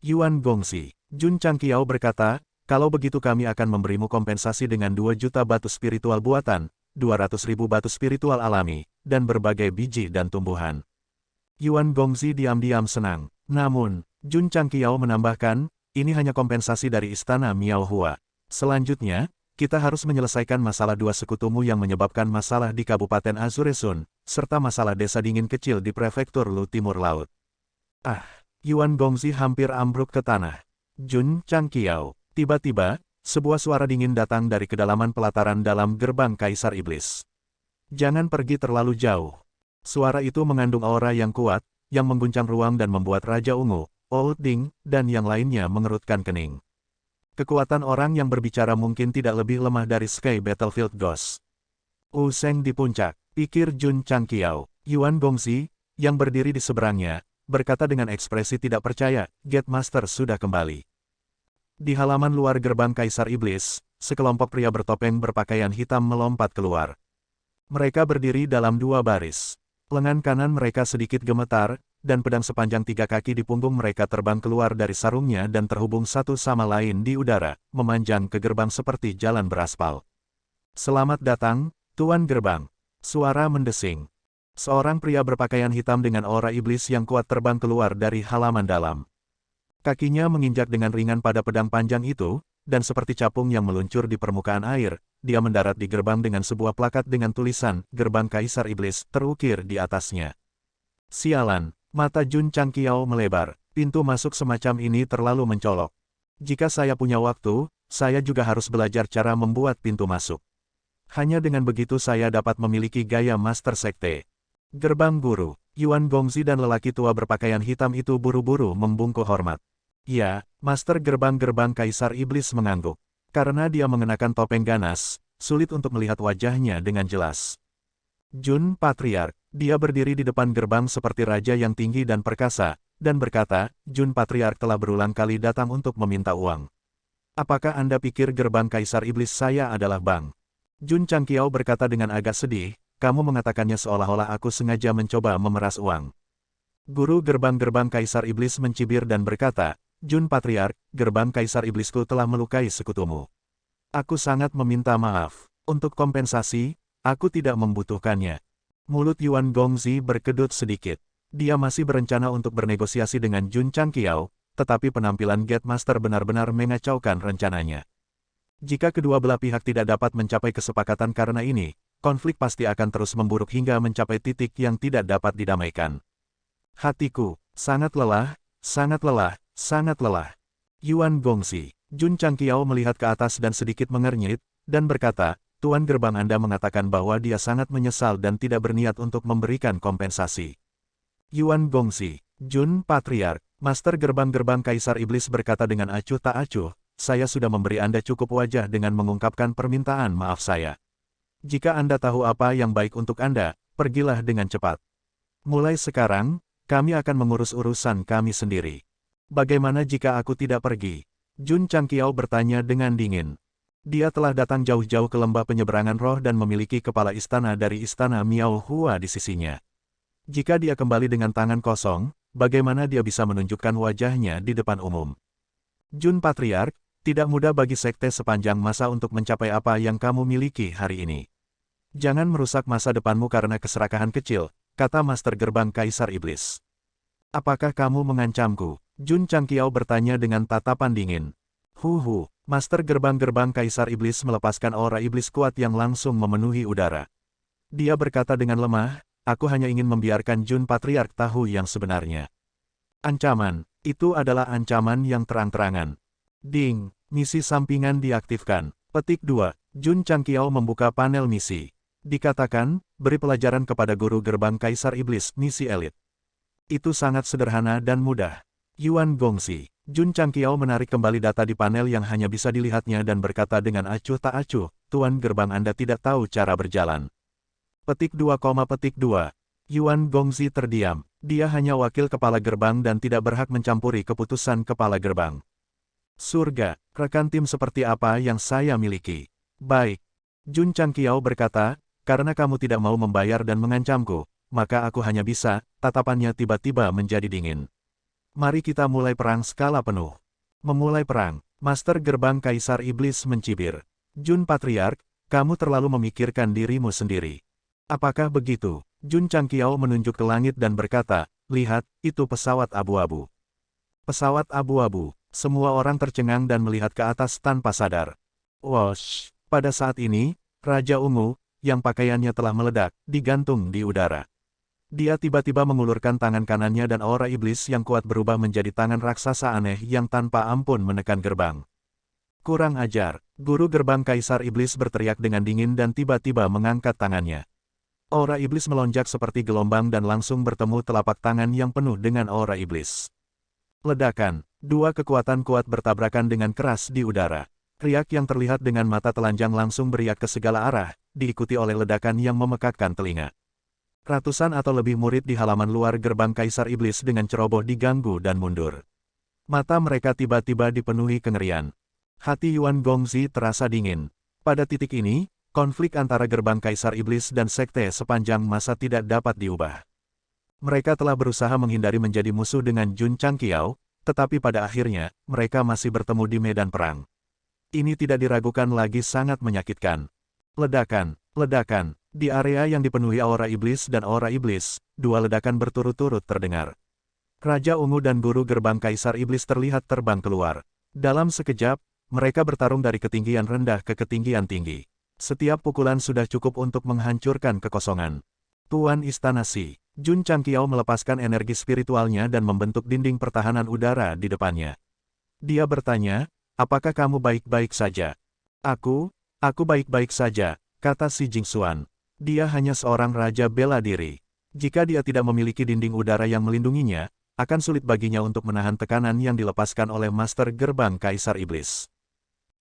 Yuan Gongzi, Jun Changqiao berkata, kalau begitu kami akan memberimu kompensasi dengan 2 juta batu spiritual buatan, 200.000 batu spiritual alami, dan berbagai biji dan tumbuhan. Yuan Gongzi diam-diam senang. Namun, Jun Changqiao menambahkan, ini hanya kompensasi dari istana Miao Hua. Selanjutnya, kita harus menyelesaikan masalah 2 sekutumu yang menyebabkan masalah di Kabupaten Azuresun, serta masalah desa dingin kecil di prefektur Lu Timur Laut. Yuan Gongzi hampir ambruk ke tanah. Jun Changqiao. Tiba-tiba, sebuah suara dingin datang dari kedalaman pelataran dalam gerbang Kaisar Iblis. Jangan pergi terlalu jauh. Suara itu mengandung aura yang kuat, yang mengguncang ruang dan membuat Raja Ungu, Old Ding, dan yang lainnya mengerutkan kening. Kekuatan orang yang berbicara mungkin tidak lebih lemah dari Sky Battlefield Ghost. Wu Sheng di puncak, pikir Jun Changqiao. Yuan Gongzi, yang berdiri di seberangnya, berkata dengan ekspresi tidak percaya, Gate Master sudah kembali. Di halaman luar gerbang Kaisar Iblis, sekelompok pria bertopeng berpakaian hitam melompat keluar. Mereka berdiri dalam 2 baris. Lengan kanan mereka sedikit gemetar, dan pedang sepanjang 3 kaki di punggung mereka terbang keluar dari sarungnya dan terhubung satu sama lain di udara, memanjang ke gerbang seperti jalan beraspal. Selamat datang, Tuan Gerbang. Suara mendesing. Seorang pria berpakaian hitam dengan aura iblis yang kuat terbang keluar dari halaman dalam. Kakinya menginjak dengan ringan pada pedang panjang itu, dan seperti capung yang meluncur di permukaan air, dia mendarat di gerbang dengan sebuah plakat dengan tulisan, Gerbang Kaisar Iblis, terukir di atasnya. Sialan, mata Jun Changqiao melebar, pintu masuk semacam ini terlalu mencolok. Jika saya punya waktu, saya juga harus belajar cara membuat pintu masuk. Hanya dengan begitu saya dapat memiliki gaya Master Sekte. Gerbang Guru, Yuan Gongzi dan lelaki tua berpakaian hitam itu buru-buru membungkuk hormat. Ya, Master Gerbang-Gerbang Kaisar Iblis mengangguk. Karena dia mengenakan topeng ganas, sulit untuk melihat wajahnya dengan jelas. Jun Patriark, dia berdiri di depan gerbang seperti raja yang tinggi dan perkasa, dan berkata, Jun Patriark telah berulang kali datang untuk meminta uang. Apakah Anda pikir gerbang Kaisar Iblis saya adalah bank? Jun Changqiao berkata dengan agak sedih, kamu mengatakannya seolah-olah aku sengaja mencoba memeras uang. Guru gerbang-gerbang Kaisar Iblis mencibir dan berkata, Jun Patriark, gerbang Kaisar Iblisku telah melukai sekutumu. Aku sangat meminta maaf. Untuk kompensasi, aku tidak membutuhkannya. Mulut Yuan Gongzi berkedut sedikit. Dia masih berencana untuk bernegosiasi dengan Jun Changqiao, tetapi penampilan Gate Master benar-benar mengacaukan rencananya. Jika kedua belah pihak tidak dapat mencapai kesepakatan karena ini, konflik pasti akan terus memburuk hingga mencapai titik yang tidak dapat didamaikan. Hatiku, sangat lelah, sangat lelah, sangat lelah. Yuan Gongzi, Jun Changqiao melihat ke atas dan sedikit mengernyit, dan berkata, Tuan Gerbang Anda mengatakan bahwa dia sangat menyesal dan tidak berniat untuk memberikan kompensasi. Yuan Gongzi, Jun Patriark, Master Gerbang-Gerbang Kaisar Iblis berkata dengan acuh tak acuh, saya sudah memberi Anda cukup wajah dengan mengungkapkan permintaan maaf saya. Jika Anda tahu apa yang baik untuk Anda, pergilah dengan cepat. Mulai sekarang, kami akan mengurus urusan kami sendiri. Bagaimana jika aku tidak pergi? Jun Changqiao bertanya dengan dingin. Dia telah datang jauh-jauh ke lembah penyeberangan roh dan memiliki kepala istana dari istana Miao Hua di sisinya. Jika dia kembali dengan tangan kosong, bagaimana dia bisa menunjukkan wajahnya di depan umum? Jun Patriark, tidak mudah bagi sekte sepanjang masa untuk mencapai apa yang kamu miliki hari ini. Jangan merusak masa depanmu karena keserakahan kecil, kata Master Gerbang Kaisar Iblis. Apakah kamu mengancamku? Jun Changqiao bertanya dengan tatapan dingin. Master Gerbang-Gerbang Kaisar Iblis melepaskan aura iblis kuat yang langsung memenuhi udara. Dia berkata dengan lemah, aku hanya ingin membiarkan Jun Patriark tahu yang sebenarnya. Ancaman, itu adalah ancaman yang terang-terangan. Ding, misi sampingan diaktifkan. Petik 2, Jun Changqiao membuka panel misi. Dikatakan, beri pelajaran kepada guru gerbang Kaisar Iblis, misi elit. Itu sangat sederhana dan mudah. Yuan Gongzi, Jun Changqiao menarik kembali data di panel yang hanya bisa dilihatnya dan berkata dengan acuh tak acuh, Tuan Gerbang Anda tidak tahu cara berjalan. Petik 2, petik 2. Yuan Gongzi terdiam. Dia hanya wakil kepala gerbang dan tidak berhak mencampuri keputusan kepala gerbang. Surga, rekan tim seperti apa yang saya miliki? Baik. Jun Changqiao berkata, karena kamu tidak mau membayar dan mengancamku, maka aku hanya bisa, tatapannya tiba-tiba menjadi dingin. Mari kita mulai perang skala penuh. Memulai perang, Master Gerbang Kaisar Iblis mencibir. Jun Patriark, kamu terlalu memikirkan dirimu sendiri. Apakah begitu? Jun Changqiao menunjuk ke langit dan berkata, lihat, itu pesawat abu-abu. Pesawat abu-abu. Semua orang tercengang dan melihat ke atas tanpa sadar. Wosh! Pada saat ini, Raja Ungu, yang pakaiannya telah meledak, digantung di udara. Dia tiba-tiba mengulurkan tangan kanannya dan aura iblis yang kuat berubah menjadi tangan raksasa aneh yang tanpa ampun menekan gerbang. Kurang ajar, guru gerbang Kaisar Iblis berteriak dengan dingin dan tiba-tiba mengangkat tangannya. Aura iblis melonjak seperti gelombang dan langsung bertemu telapak tangan yang penuh dengan aura iblis. Ledakan, dua kekuatan kuat bertabrakan dengan keras di udara. Riak yang terlihat dengan mata telanjang langsung beriak ke segala arah, diikuti oleh ledakan yang memekakkan telinga. Ratusan atau lebih murid di halaman luar gerbang Kaisar Iblis dengan ceroboh diganggu dan mundur. Mata mereka tiba-tiba dipenuhi kengerian. Hati Yuan Gongzi terasa dingin. Pada titik ini, konflik antara gerbang Kaisar Iblis dan sekte sepanjang masa tidak dapat diubah. Mereka telah berusaha menghindari menjadi musuh dengan Jun Changqiao, tetapi pada akhirnya, mereka masih bertemu di medan perang. Ini tidak diragukan lagi sangat menyakitkan. Ledakan, ledakan, Di area yang dipenuhi aura iblis dan aura iblis, dua ledakan berturut-turut terdengar. Raja Ungu dan Guru Gerbang Kaisar Iblis terlihat terbang keluar. Dalam sekejap, mereka bertarung dari ketinggian rendah ke ketinggian tinggi. Setiap pukulan sudah cukup untuk menghancurkan kekosongan. Tuan Istana Si, Jun Changqiao melepaskan energi spiritualnya dan membentuk dinding pertahanan udara di depannya. Dia bertanya, apakah kamu baik-baik saja? Aku baik-baik saja, kata Si Jingxuan. Dia hanya seorang raja bela diri. Jika dia tidak memiliki dinding udara yang melindunginya, akan sulit baginya untuk menahan tekanan yang dilepaskan oleh Master Gerbang Kaisar Iblis.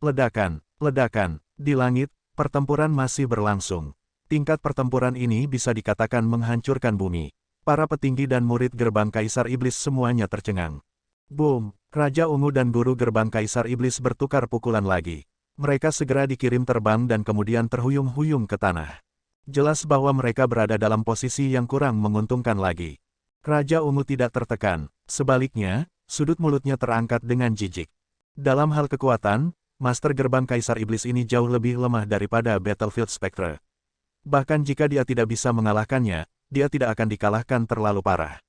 Ledakan, ledakan, di langit, pertempuran masih berlangsung. Tingkat pertempuran ini bisa dikatakan menghancurkan bumi. Para petinggi dan murid Gerbang Kaisar Iblis semuanya tercengang. Boom, Raja Ungu dan Guru Gerbang Kaisar Iblis bertukar pukulan lagi. Mereka segera dikirim terbang dan kemudian terhuyung-huyung ke tanah. Jelas bahwa mereka berada dalam posisi yang kurang menguntungkan lagi. Raja Ungu tidak tertekan, sebaliknya, sudut mulutnya terangkat dengan jijik. Dalam hal kekuatan, Master Gerbang Kaisar Iblis ini jauh lebih lemah daripada Battlefield Spectre. Bahkan jika dia tidak bisa mengalahkannya, dia tidak akan dikalahkan terlalu parah.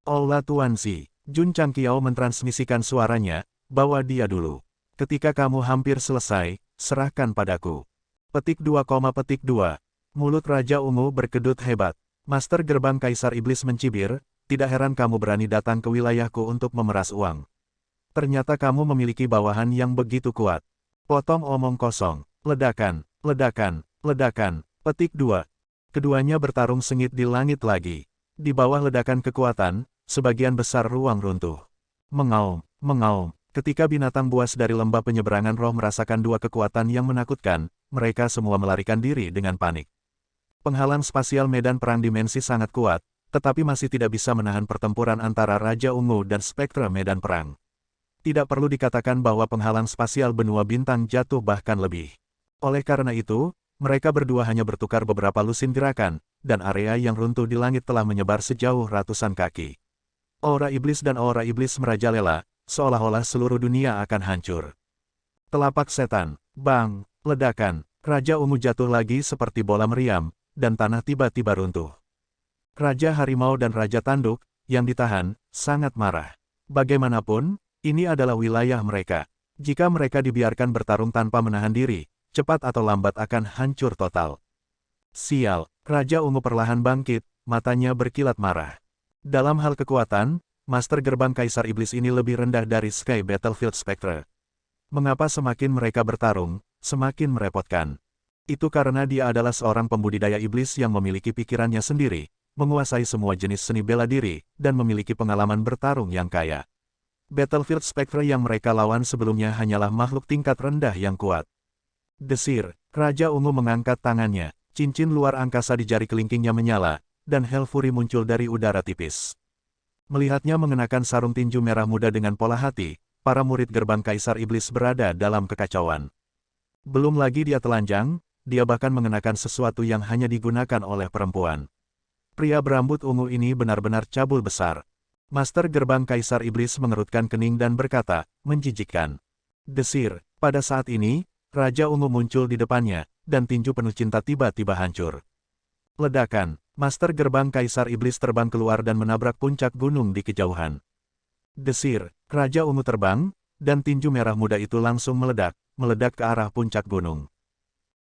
Allah Tuan Si, Jun Changqiao mentransmisikan suaranya, bawa dia dulu. Ketika kamu hampir selesai, serahkan padaku. Petik 2, petik 2. Mulut Raja Ungu berkedut hebat. Master Gerbang Kaisar Iblis mencibir, tidak heran kamu berani datang ke wilayahku untuk memeras uang. Ternyata kamu memiliki bawahan yang begitu kuat. Potong omong kosong. Ledakan, ledakan, ledakan. Petik 2. Keduanya bertarung sengit di langit lagi. Di bawah ledakan kekuatan, sebagian besar ruang runtuh. Mengaum, mengaum. Ketika binatang buas dari lembah penyeberangan roh merasakan dua kekuatan yang menakutkan, mereka semua melarikan diri dengan panik. Penghalang spasial medan perang dimensi sangat kuat, tetapi masih tidak bisa menahan pertempuran antara Raja Ungu dan spektre medan perang. Tidak perlu dikatakan bahwa penghalang spasial benua bintang jatuh bahkan lebih. Oleh karena itu, mereka berdua hanya bertukar beberapa lusin gerakan, dan area yang runtuh di langit telah menyebar sejauh ratusan kaki. Aura iblis dan aura iblis merajalela, seolah-olah seluruh dunia akan hancur. Telapak setan, bang, ledakan, Raja Ungu jatuh lagi seperti bola meriam, dan tanah tiba-tiba runtuh. Raja Harimau dan Raja Tanduk, yang ditahan, sangat marah. Bagaimanapun, ini adalah wilayah mereka. Jika mereka dibiarkan bertarung tanpa menahan diri, cepat atau lambat akan hancur total. Sial, Raja Ungu perlahan bangkit, matanya berkilat marah. Dalam hal kekuatan, Master Gerbang Kaisar Iblis ini lebih rendah dari Sky Battlefield Spectre. Mengapa semakin mereka bertarung, semakin merepotkan? Itu karena dia adalah seorang pembudidaya iblis yang memiliki pikirannya sendiri, menguasai semua jenis seni bela diri, dan memiliki pengalaman bertarung yang kaya. Battlefield Spectre yang mereka lawan sebelumnya hanyalah makhluk tingkat rendah yang kuat. Desir, Raja Ungu mengangkat tangannya, cincin luar angkasa di jari kelingkingnya menyala, dan Hellfury muncul dari udara tipis. Melihatnya mengenakan sarung tinju merah muda dengan pola hati, para murid Gerbang Kaisar Iblis berada dalam kekacauan. Belum lagi dia telanjang, dia bahkan mengenakan sesuatu yang hanya digunakan oleh perempuan. Pria berambut ungu ini benar-benar cabul besar. Master Gerbang Kaisar Iblis mengerutkan kening dan berkata, menjijikkan. Desir, pada saat ini, Raja Ungu muncul di depannya, dan tinju penuh cinta tiba-tiba hancur. Ledakan, Master Gerbang Kaisar Iblis terbang keluar dan menabrak puncak gunung di kejauhan. Desir, Raja Ungu terbang, dan tinju merah muda itu langsung meledak ke arah puncak gunung.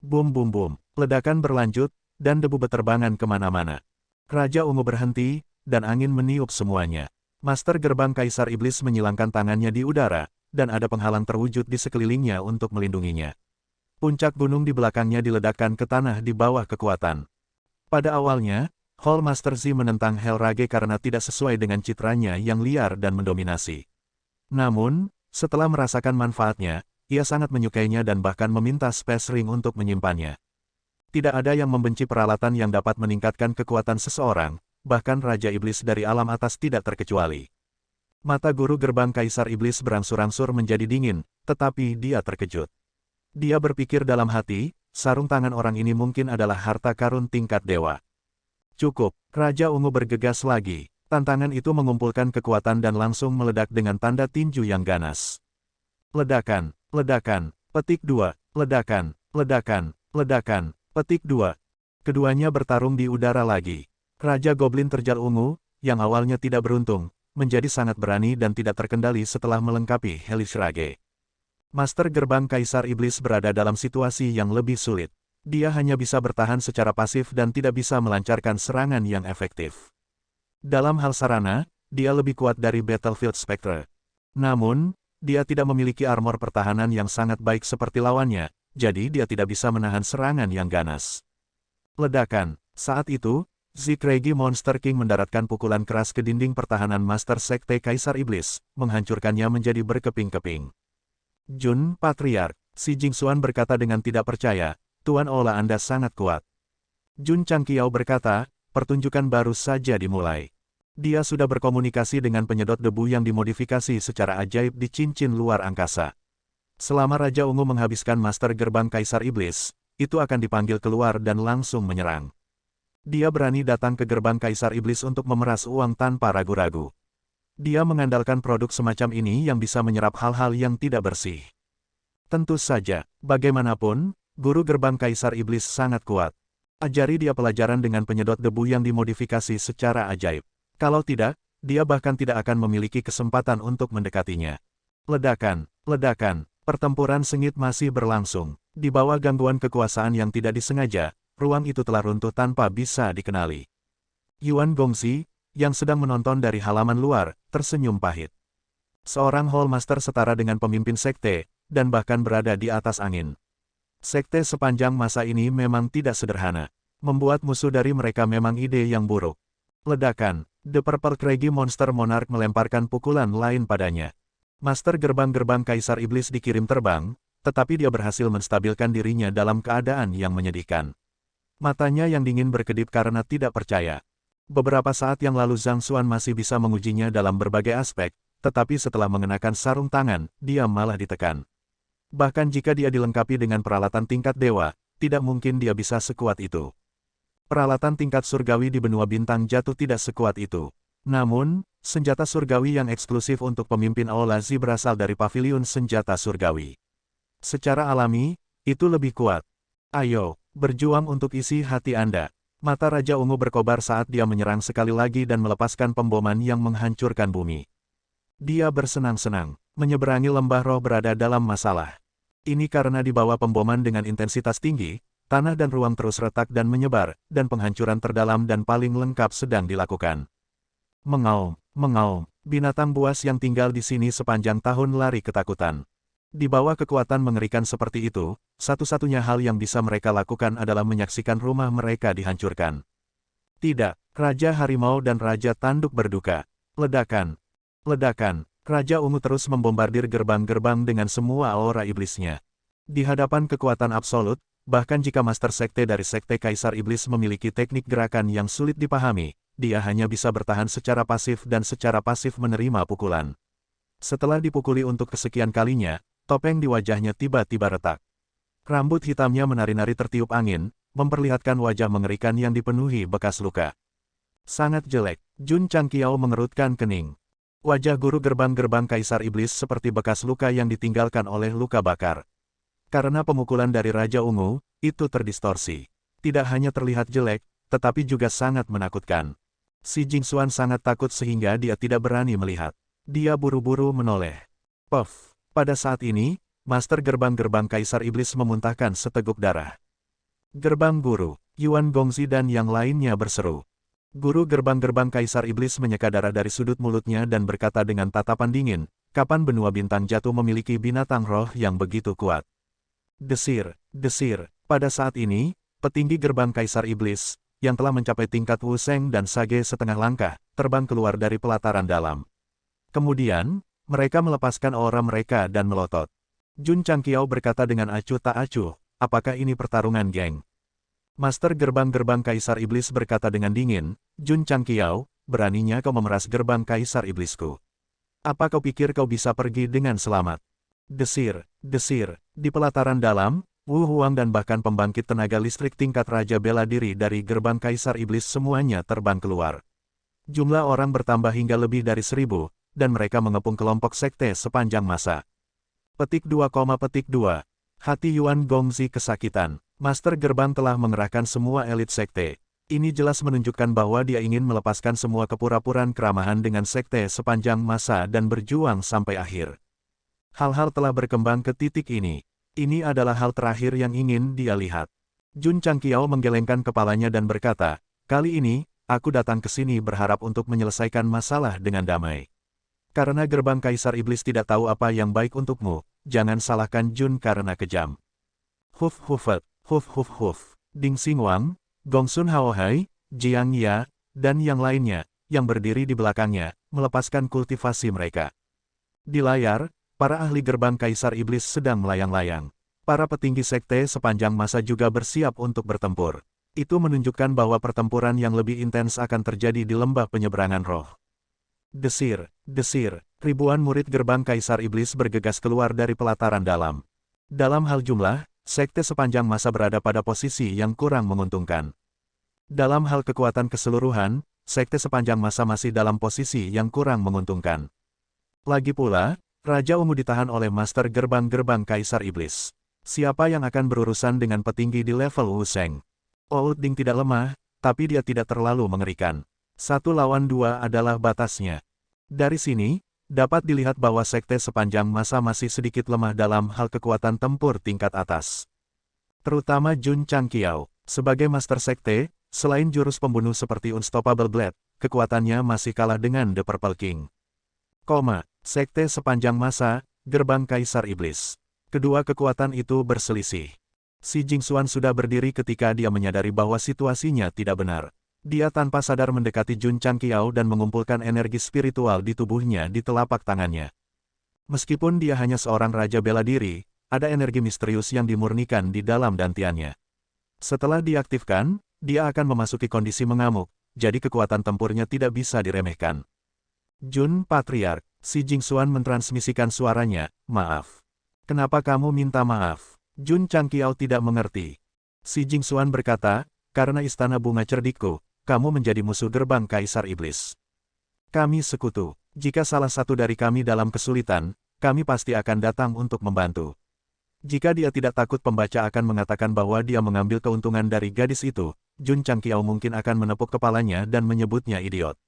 Bum bum bum, ledakan berlanjut, dan debu beterbangan kemana-mana. Raja Ungu berhenti, dan angin meniup semuanya. Master Gerbang Kaisar Iblis menyilangkan tangannya di udara, dan ada penghalang terwujud di sekelilingnya untuk melindunginya. Puncak gunung di belakangnya diledakkan ke tanah di bawah kekuatan. Pada awalnya, Hall Master Z menentang Hellrage karena tidak sesuai dengan citranya yang liar dan mendominasi. Namun, setelah merasakan manfaatnya, ia sangat menyukainya dan bahkan meminta Space Ring untuk menyimpannya. Tidak ada yang membenci peralatan yang dapat meningkatkan kekuatan seseorang, bahkan Raja Iblis dari alam atas tidak terkecuali. Mata Guru Gerbang Kaisar Iblis berangsur-angsur menjadi dingin, tetapi dia terkejut. Dia berpikir dalam hati, sarung tangan orang ini mungkin adalah harta karun tingkat dewa. Cukup, Raja Ungu bergegas lagi. Tantangan itu mengumpulkan kekuatan dan langsung meledak dengan tanda tinju yang ganas. Ledakan, ledakan, petik 2, ledakan, ledakan, ledakan, petik 2. Keduanya bertarung di udara lagi. Raja Goblin terjal ungu, yang awalnya tidak beruntung, menjadi sangat berani dan tidak terkendali setelah melengkapi Hellish Rage. Master Gerbang Kaisar Iblis berada dalam situasi yang lebih sulit. Dia hanya bisa bertahan secara pasif dan tidak bisa melancarkan serangan yang efektif. Dalam hal sarana, dia lebih kuat dari Battlefield Spectre. Namun, dia tidak memiliki armor pertahanan yang sangat baik seperti lawannya, jadi dia tidak bisa menahan serangan yang ganas. Ledakan. Saat itu, Zikreigi Monster King mendaratkan pukulan keras ke dinding pertahanan Master Sekte Kaisar Iblis, menghancurkannya menjadi berkeping-keping. Jun, Patriark, si Jingxuan berkata dengan tidak percaya, Tuan Ola Anda sangat kuat. Jun Changqiao berkata, pertunjukan baru saja dimulai. Dia sudah berkomunikasi dengan penyedot debu yang dimodifikasi secara ajaib di cincin luar angkasa. Selama Raja Ungu menghabiskan Master Gerbang Kaisar Iblis, itu akan dipanggil keluar dan langsung menyerang. Dia berani datang ke Gerbang Kaisar Iblis untuk memeras uang tanpa ragu-ragu. Dia mengandalkan produk semacam ini yang bisa menyerap hal-hal yang tidak bersih. Tentu saja, bagaimanapun, Guru Gerbang Kaisar Iblis sangat kuat. Ajari dia pelajaran dengan penyedot debu yang dimodifikasi secara ajaib. Kalau tidak, dia bahkan tidak akan memiliki kesempatan untuk mendekatinya. Ledakan, ledakan, pertempuran sengit masih berlangsung. Di bawah gangguan kekuasaan yang tidak disengaja, ruang itu telah runtuh tanpa bisa dikenali. Yuan Gongxi, yang sedang menonton dari halaman luar, tersenyum pahit. Seorang Hall Master setara dengan pemimpin sekte, dan bahkan berada di atas angin. Sekte sepanjang masa ini memang tidak sederhana. Membuat musuh dari mereka memang ide yang buruk. Ledakan, The Purple Craggy Monster Monarch melemparkan pukulan lain padanya. Master Gerbang-Gerbang Kaisar Iblis dikirim terbang, tetapi dia berhasil menstabilkan dirinya dalam keadaan yang menyedihkan. Matanya yang dingin berkedip karena tidak percaya. Beberapa saat yang lalu Zhang Xuan masih bisa mengujinya dalam berbagai aspek, tetapi setelah mengenakan sarung tangan, dia malah ditekan. Bahkan jika dia dilengkapi dengan peralatan tingkat dewa, tidak mungkin dia bisa sekuat itu. Peralatan tingkat surgawi di benua bintang jatuh tidak sekuat itu. Namun, senjata surgawi yang eksklusif untuk pemimpin Aulazi berasal dari paviliun senjata surgawi. Secara alami, itu lebih kuat. Ayo, berjuang untuk isi hati Anda. Mata Raja Ungu berkobar saat dia menyerang sekali lagi dan melepaskan pemboman yang menghancurkan bumi. Dia bersenang-senang. Menyeberangi lembah roh berada dalam masalah. Ini karena di bawah pemboman dengan intensitas tinggi, tanah dan ruang terus retak dan menyebar, dan penghancuran terdalam dan paling lengkap sedang dilakukan. Mengaum, mengaum, binatang buas yang tinggal di sini sepanjang tahun lari ketakutan. Di bawah kekuatan mengerikan seperti itu, satu-satunya hal yang bisa mereka lakukan adalah menyaksikan rumah mereka dihancurkan. Tidak, Raja Harimau dan Raja Tanduk berduka. Ledakan. Ledakan. Raja Ungu terus membombardir gerbang-gerbang dengan semua aura iblisnya. Di hadapan kekuatan absolut, bahkan jika Master Sekte dari Sekte Kaisar Iblis memiliki teknik gerakan yang sulit dipahami, dia hanya bisa bertahan secara pasif dan secara pasif menerima pukulan. Setelah dipukuli untuk kesekian kalinya, topeng di wajahnya tiba-tiba retak. Rambut hitamnya menari-nari tertiup angin, memperlihatkan wajah mengerikan yang dipenuhi bekas luka. Sangat jelek, Jun Changqiao mengerutkan kening. Wajah guru gerbang-gerbang Kaisar Iblis seperti bekas luka yang ditinggalkan oleh luka bakar. Karena pemukulan dari Raja Ungu, itu terdistorsi. Tidak hanya terlihat jelek, tetapi juga sangat menakutkan. Si Jingxuan sangat takut sehingga dia tidak berani melihat. Dia buru-buru menoleh. Puff. Pada saat ini, Master Gerbang-Gerbang Kaisar Iblis memuntahkan seteguk darah. Gerbang Guru, Yuan Gongxi dan yang lainnya berseru. Guru Gerbang-Gerbang Kaisar Iblis menyeka darah dari sudut mulutnya dan berkata dengan tatapan dingin, kapan benua bintang jatuh memiliki binatang roh yang begitu kuat? Desir, desir. Pada saat ini, petinggi Gerbang Kaisar Iblis, yang telah mencapai tingkat Wu Sheng dan Sage setengah langkah, terbang keluar dari pelataran dalam. Kemudian, mereka melepaskan aura mereka dan melotot. Jun Changqiao berkata dengan acuh tak acuh, apakah ini pertarungan geng? Master Gerbang-Gerbang Kaisar Iblis berkata dengan dingin, Jun Changqiao, beraninya kau memeras gerbang Kaisar Iblisku. Apa kau pikir kau bisa pergi dengan selamat? Desir, desir. Di pelataran dalam, Wu Huang dan bahkan pembangkit tenaga listrik tingkat Raja Bela Diri dari gerbang Kaisar Iblis semuanya terbang keluar. Jumlah orang bertambah hingga lebih dari 1000, dan mereka mengepung kelompok sekte sepanjang masa. Petik 2, Hati Yuan Gongxi kesakitan. Master Gerbang telah mengerahkan semua elit sekte. Ini jelas menunjukkan bahwa dia ingin melepaskan semua kepura-puraan keramahan dengan sekte sepanjang masa dan berjuang sampai akhir. Hal-hal telah berkembang ke titik ini. Ini adalah hal terakhir yang ingin dia lihat. Jun Changqiao menggelengkan kepalanya dan berkata, kali ini, aku datang ke sini berharap untuk menyelesaikan masalah dengan damai. Karena gerbang Kaisar Iblis tidak tahu apa yang baik untukmu, jangan salahkan Jun karena kejam. Huf hufet. Huf huf huf. Ding Xinguang, Gongsun Haohai, Jiang Ya, dan yang lainnya, yang berdiri di belakangnya, melepaskan kultivasi mereka. Di layar, para ahli gerbang Kaisar Iblis sedang melayang-layang. Para petinggi sekte sepanjang masa juga bersiap untuk bertempur. Itu menunjukkan bahwa pertempuran yang lebih intens akan terjadi di lembah penyeberangan roh. Desir, desir, ribuan murid gerbang Kaisar Iblis bergegas keluar dari pelataran dalam. Dalam hal jumlah, sekte sepanjang masa berada pada posisi yang kurang menguntungkan. Dalam hal kekuatan keseluruhan, sekte sepanjang masa masih dalam posisi yang kurang menguntungkan. Lagi pula, Raja Ungu ditahan oleh Master Gerbang-Gerbang Kaisar Iblis. Siapa yang akan berurusan dengan petinggi di level Wu Sheng? Oud Ding tidak lemah, tapi dia tidak terlalu mengerikan. 1 lawan 2 adalah batasnya. Dari sini, dapat dilihat bahwa sekte sepanjang masa masih sedikit lemah dalam hal kekuatan tempur tingkat atas. Terutama Jun Changqiao, sebagai master sekte, selain jurus pembunuh seperti Unstoppable Blade, kekuatannya masih kalah dengan The Purple King. Sekte sepanjang masa, gerbang Kaisar Iblis. Kedua kekuatan itu berselisih. Si Jingxuan sudah berdiri ketika dia menyadari bahwa situasinya tidak benar. Dia tanpa sadar mendekati Jun Changqiao dan mengumpulkan energi spiritual di tubuhnya di telapak tangannya. Meskipun dia hanya seorang raja bela diri, ada energi misterius yang dimurnikan di dalam dantiannya. Setelah diaktifkan, dia akan memasuki kondisi mengamuk, jadi kekuatan tempurnya tidak bisa diremehkan. Jun Patriark, si Jingxuan mentransmisikan suaranya, maaf. Kenapa kamu minta maaf? Jun Changqiao tidak mengerti. Si Jingxuan berkata, karena istana bunga cerdikku, kamu menjadi musuh gerbang Kaisar Iblis. Kami sekutu. Jika salah satu dari kami dalam kesulitan, kami pasti akan datang untuk membantu. Jika dia tidak takut pembaca akan mengatakan bahwa dia mengambil keuntungan dari gadis itu, Jun Changqiao mungkin akan menepuk kepalanya dan menyebutnya idiot.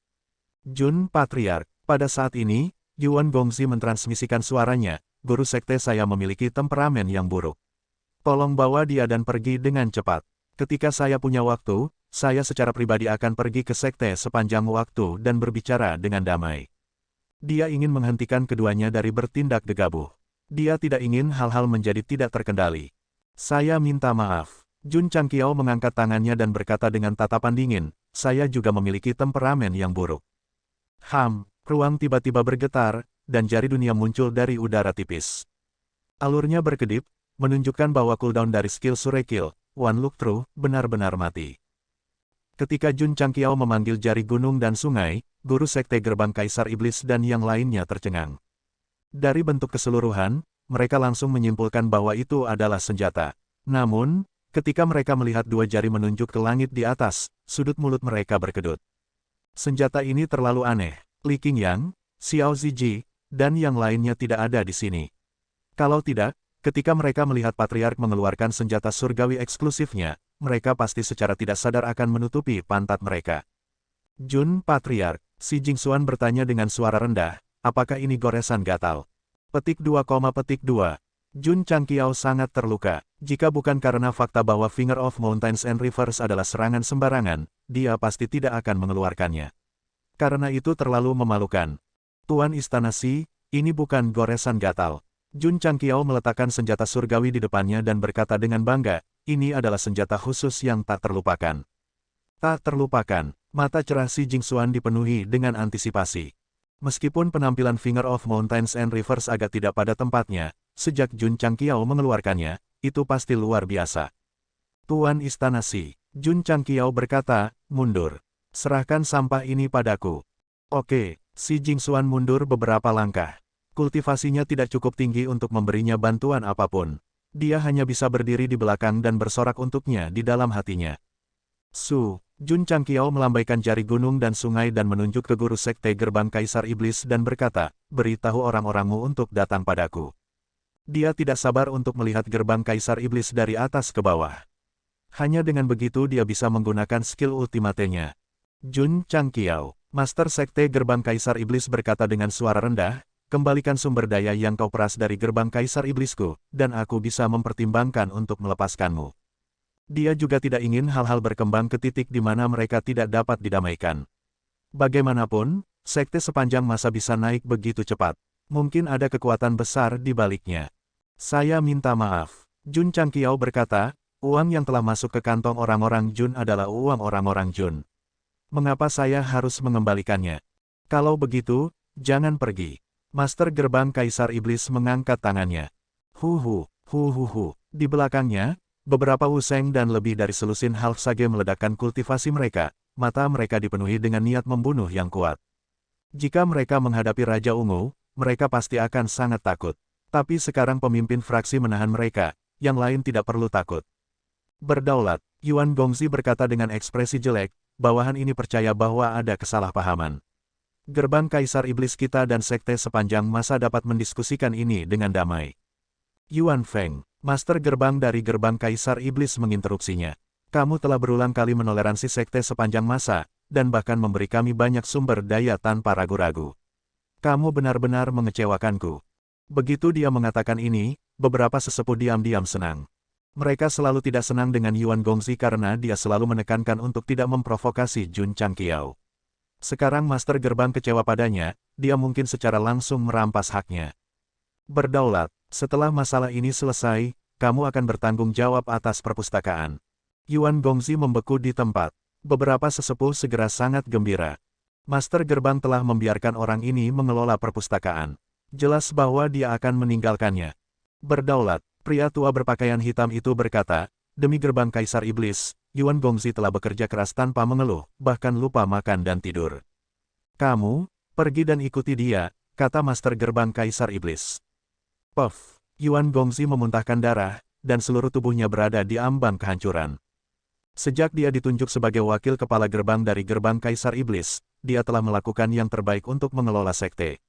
Jun Patriark, pada saat ini, Yuan Gongzi mentransmisikan suaranya, guru sekte saya memiliki temperamen yang buruk. Tolong bawa dia dan pergi dengan cepat. Ketika saya punya waktu, saya secara pribadi akan pergi ke sekte sepanjang waktu dan berbicara dengan damai. Dia ingin menghentikan keduanya dari bertindak gegabah. Dia tidak ingin hal-hal menjadi tidak terkendali. Saya minta maaf. Jun Changqiao mengangkat tangannya dan berkata dengan tatapan dingin, saya juga memiliki temperamen yang buruk. Ruang tiba-tiba bergetar, dan jari dunia muncul dari udara tipis. Alurnya berkedip, menunjukkan bahwa cooldown dari skill Surekil, One Look Through, benar-benar mati. Ketika Jun Changqiao memanggil jari gunung dan sungai, guru sekte gerbang Kaisar Iblis dan yang lainnya tercengang. Dari bentuk keseluruhan, mereka langsung menyimpulkan bahwa itu adalah senjata. Namun, ketika mereka melihat dua jari menunjuk ke langit di atas, sudut mulut mereka berkedut. Senjata ini terlalu aneh. Li Qingyang, Xiao Ziji, dan yang lainnya tidak ada di sini. Kalau tidak, ketika mereka melihat Patriark mengeluarkan senjata surgawi eksklusifnya, mereka pasti secara tidak sadar akan menutupi pantat mereka. Jun Patriark, si Jingxuan bertanya dengan suara rendah, apakah ini goresan gatal? Petik 2, Jun Changqiao sangat terluka. Jika bukan karena fakta bahwa Finger of Mountains and Rivers adalah serangan sembarangan, dia pasti tidak akan mengeluarkannya. Karena itu terlalu memalukan. Tuan Istana Si, ini bukan goresan gatal. Jun Changqiao meletakkan senjata surgawi di depannya dan berkata dengan bangga, ini adalah senjata khusus yang tak terlupakan. Tak terlupakan, mata cerah si Jingxuan dipenuhi dengan antisipasi. Meskipun penampilan Finger of Mountains and Rivers agak tidak pada tempatnya, sejak Jun Changqiao mengeluarkannya, itu pasti luar biasa. Tuan Istana Si, Jun Changqiao berkata, mundur. Serahkan sampah ini padaku. Oke, si Jingxuan mundur beberapa langkah. Kultivasinya tidak cukup tinggi untuk memberinya bantuan apapun. Dia hanya bisa berdiri di belakang dan bersorak untuknya di dalam hatinya. Jun Changqiao melambaikan jari gunung dan sungai dan menunjuk ke guru sekte gerbang Kaisar Iblis dan berkata, beritahu orang-orangmu untuk datang padaku. Dia tidak sabar untuk melihat gerbang Kaisar Iblis dari atas ke bawah. Hanya dengan begitu dia bisa menggunakan skill ultimatenya. Jun Changqiao, Master Sekte Gerbang Kaisar Iblis berkata dengan suara rendah, kembalikan sumber daya yang kau peras dari Gerbang Kaisar Iblisku, dan aku bisa mempertimbangkan untuk melepaskanmu. Dia juga tidak ingin hal-hal berkembang ke titik di mana mereka tidak dapat didamaikan. Bagaimanapun, sekte sepanjang masa bisa naik begitu cepat. Mungkin ada kekuatan besar di baliknya. Saya minta maaf. Jun Changqiao berkata, uang yang telah masuk ke kantong orang-orang Jun adalah uang orang-orang Jun. Mengapa saya harus mengembalikannya? Kalau begitu, jangan pergi. Master Gerbang Kaisar Iblis mengangkat tangannya. Hu. Di belakangnya, beberapa Wuseng dan lebih dari selusin Half Sage meledakkan kultivasi mereka. Mata mereka dipenuhi dengan niat membunuh yang kuat. Jika mereka menghadapi Raja Ungu, mereka pasti akan sangat takut. Tapi sekarang pemimpin fraksi menahan mereka, yang lain tidak perlu takut. Berdaulat, Yuan Gongzi berkata dengan ekspresi jelek, bawahan ini percaya bahwa ada kesalahpahaman. Gerbang Kaisar Iblis kita dan sekte sepanjang masa dapat mendiskusikan ini dengan damai. Yuan Feng, Master Gerbang dari Gerbang Kaisar Iblis menginterupsinya. Kamu telah berulang kali menoleransi sekte sepanjang masa, dan bahkan memberi kami banyak sumber daya tanpa ragu-ragu. Kamu benar-benar mengecewakanku. Begitu dia mengatakan ini, beberapa sesepuh diam-diam senang. Mereka selalu tidak senang dengan Yuan Gongzi karena dia selalu menekankan untuk tidak memprovokasi Jun Changqiao. Sekarang Master Gerbang kecewa padanya, dia mungkin secara langsung merampas haknya. Berdaulat, setelah masalah ini selesai, kamu akan bertanggung jawab atas perpustakaan. Yuan Gongzi membeku di tempat. Beberapa sesepuh segera sangat gembira. Master Gerbang telah membiarkan orang ini mengelola perpustakaan. Jelas bahwa dia akan meninggalkannya. Berdaulat, pria tua berpakaian hitam itu berkata, demi Gerbang Kaisar Iblis, Yuan Gongzi telah bekerja keras tanpa mengeluh, bahkan lupa makan dan tidur. Kamu, pergi dan ikuti dia, kata Master Gerbang Kaisar Iblis. Puff, Yuan Gongzi memuntahkan darah, dan seluruh tubuhnya berada di ambang kehancuran. Sejak dia ditunjuk sebagai wakil kepala gerbang dari Gerbang Kaisar Iblis, dia telah melakukan yang terbaik untuk mengelola sekte.